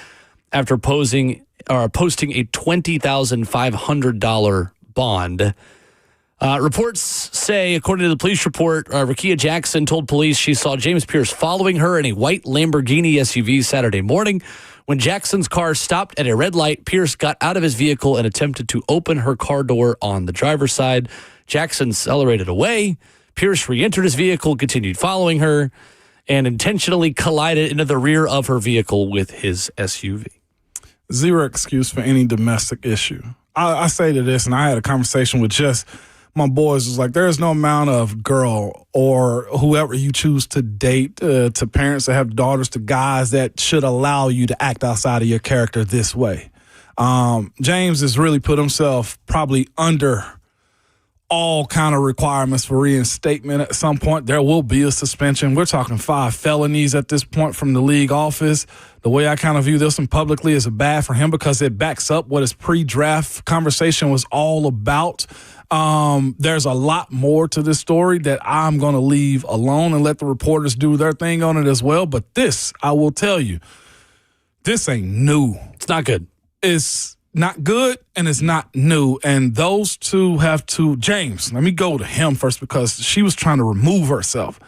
after posting a $20,500 bond. Reports say, according to the police report, Rakia Jackson told police she saw James Pierce following her in a white Lamborghini SUV Saturday morning. When Jackson's car stopped at a red light, Pierce got out of his vehicle and attempted to open her car door on the driver's side. Jackson accelerated away. Pierce re-entered his vehicle, continued following her, and intentionally collided into the rear of her vehicle with his SUV. Zero excuse for any domestic issue. I say to this, and I had a conversation with just my boys, was like, there's no amount of girl or whoever you choose to date, to parents that have daughters, to guys that should allow you to act outside of your character this way. James has really put himself probably under all kind of requirements for reinstatement. At some point, there will be a suspension. We're talking 5 felonies at this point from the league office. The way I kind of view this one publicly is bad for him because it backs up what his pre-draft conversation was all about. There's a lot more to this story that I'm going to leave alone and let the reporters do their thing on it as well. But this, I will tell you, this ain't new. It's not good. It's not good and it's not new. And those two have to, James, let me go to him first because she was trying to remove herself.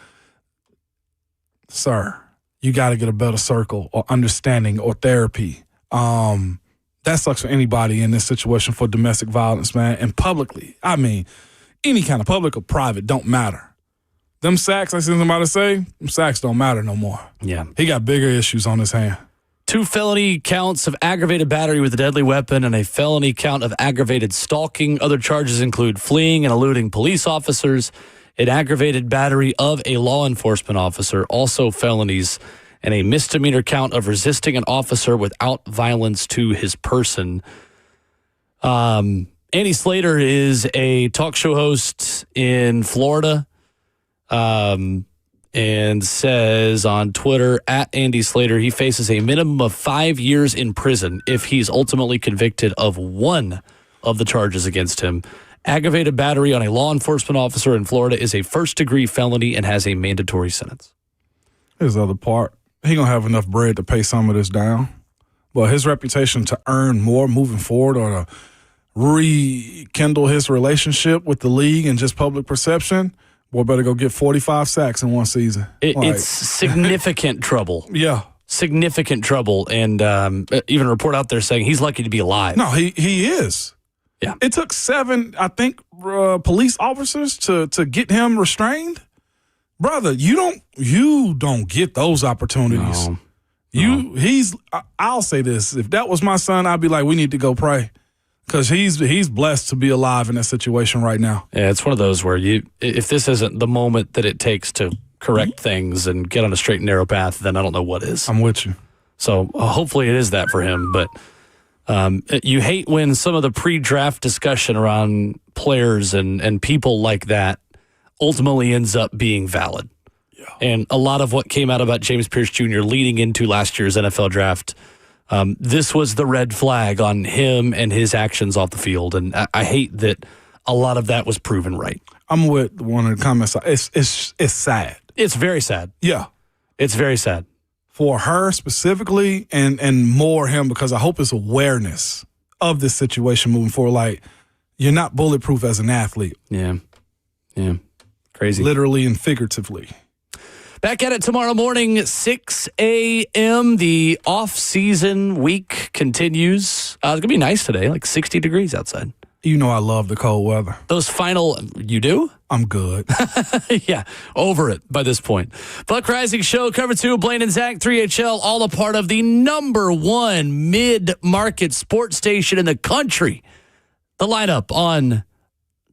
Sir, you got to get a better circle or understanding or therapy. That sucks for anybody in this situation for domestic violence, man. And publicly, I mean, any kind of public or private don't matter. Them sacks, I seen somebody say, them sacks don't matter no more. Yeah. He got bigger issues on his hand. 2 felony counts of aggravated battery with a deadly weapon and a felony count of aggravated stalking. Other charges include fleeing and eluding police officers, an aggravated battery of a law enforcement officer, also felonies, and a misdemeanor count of resisting an officer without violence to his person. Andy Slater is a talk show host in Florida. And says on Twitter, at Andy Slater, he faces a minimum of 5 years in prison if he's ultimately convicted of one of the charges against him. Aggravated battery on a law enforcement officer in Florida is a first-degree felony and has a mandatory sentence. Here's the other part. He going to have enough bread to pay some of this down. But his reputation to earn more moving forward or to rekindle his relationship with the league and just public perception, boy, better go get 45 sacks in one season. It's significant trouble. Yeah. Significant trouble. And even a report out there saying he's lucky to be alive. No, he is. Yeah. It took 7, I think, police officers to get him restrained. Brother, you don't get those opportunities. No. I'll say this. If that was my son, I'd be like, we need to go pray. Because he's blessed to be alive in that situation right now. Yeah, it's one of those where if this isn't the moment that it takes to correct things and get on a straight and narrow path, then I don't know what is. I'm with you. So hopefully it is that for him. But you hate when some of the pre-draft discussion around players and people like that ultimately ends up being valid. Yeah. And a lot of what came out about James Pierce Jr. leading into last year's NFL draft, this was the red flag on him and his actions off the field. And I hate that a lot of that was proven right. I'm with one of the comments. It's sad. It's very sad. Yeah. It's very sad. For her specifically and more him, because I hope it's awareness of this situation moving forward. Like, you're not bulletproof as an athlete. Yeah. Yeah. Crazy. Literally and figuratively. Back at it tomorrow morning, 6 a.m. The off-season week continues. It's going to be nice today, like 60 degrees outside. You know I love the cold weather. Those final, you do? I'm good. Yeah, over it by this point. Buck Rising Show, Cover 2, Blaine and Zach, 3HL, all a part of the #1 mid-market sports station in the country. The lineup on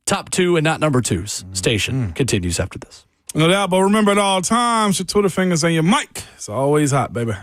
top 2 and not number 2's station continues after this. No doubt, but remember at all times, your Twitter fingers and your mic. It's always hot, baby.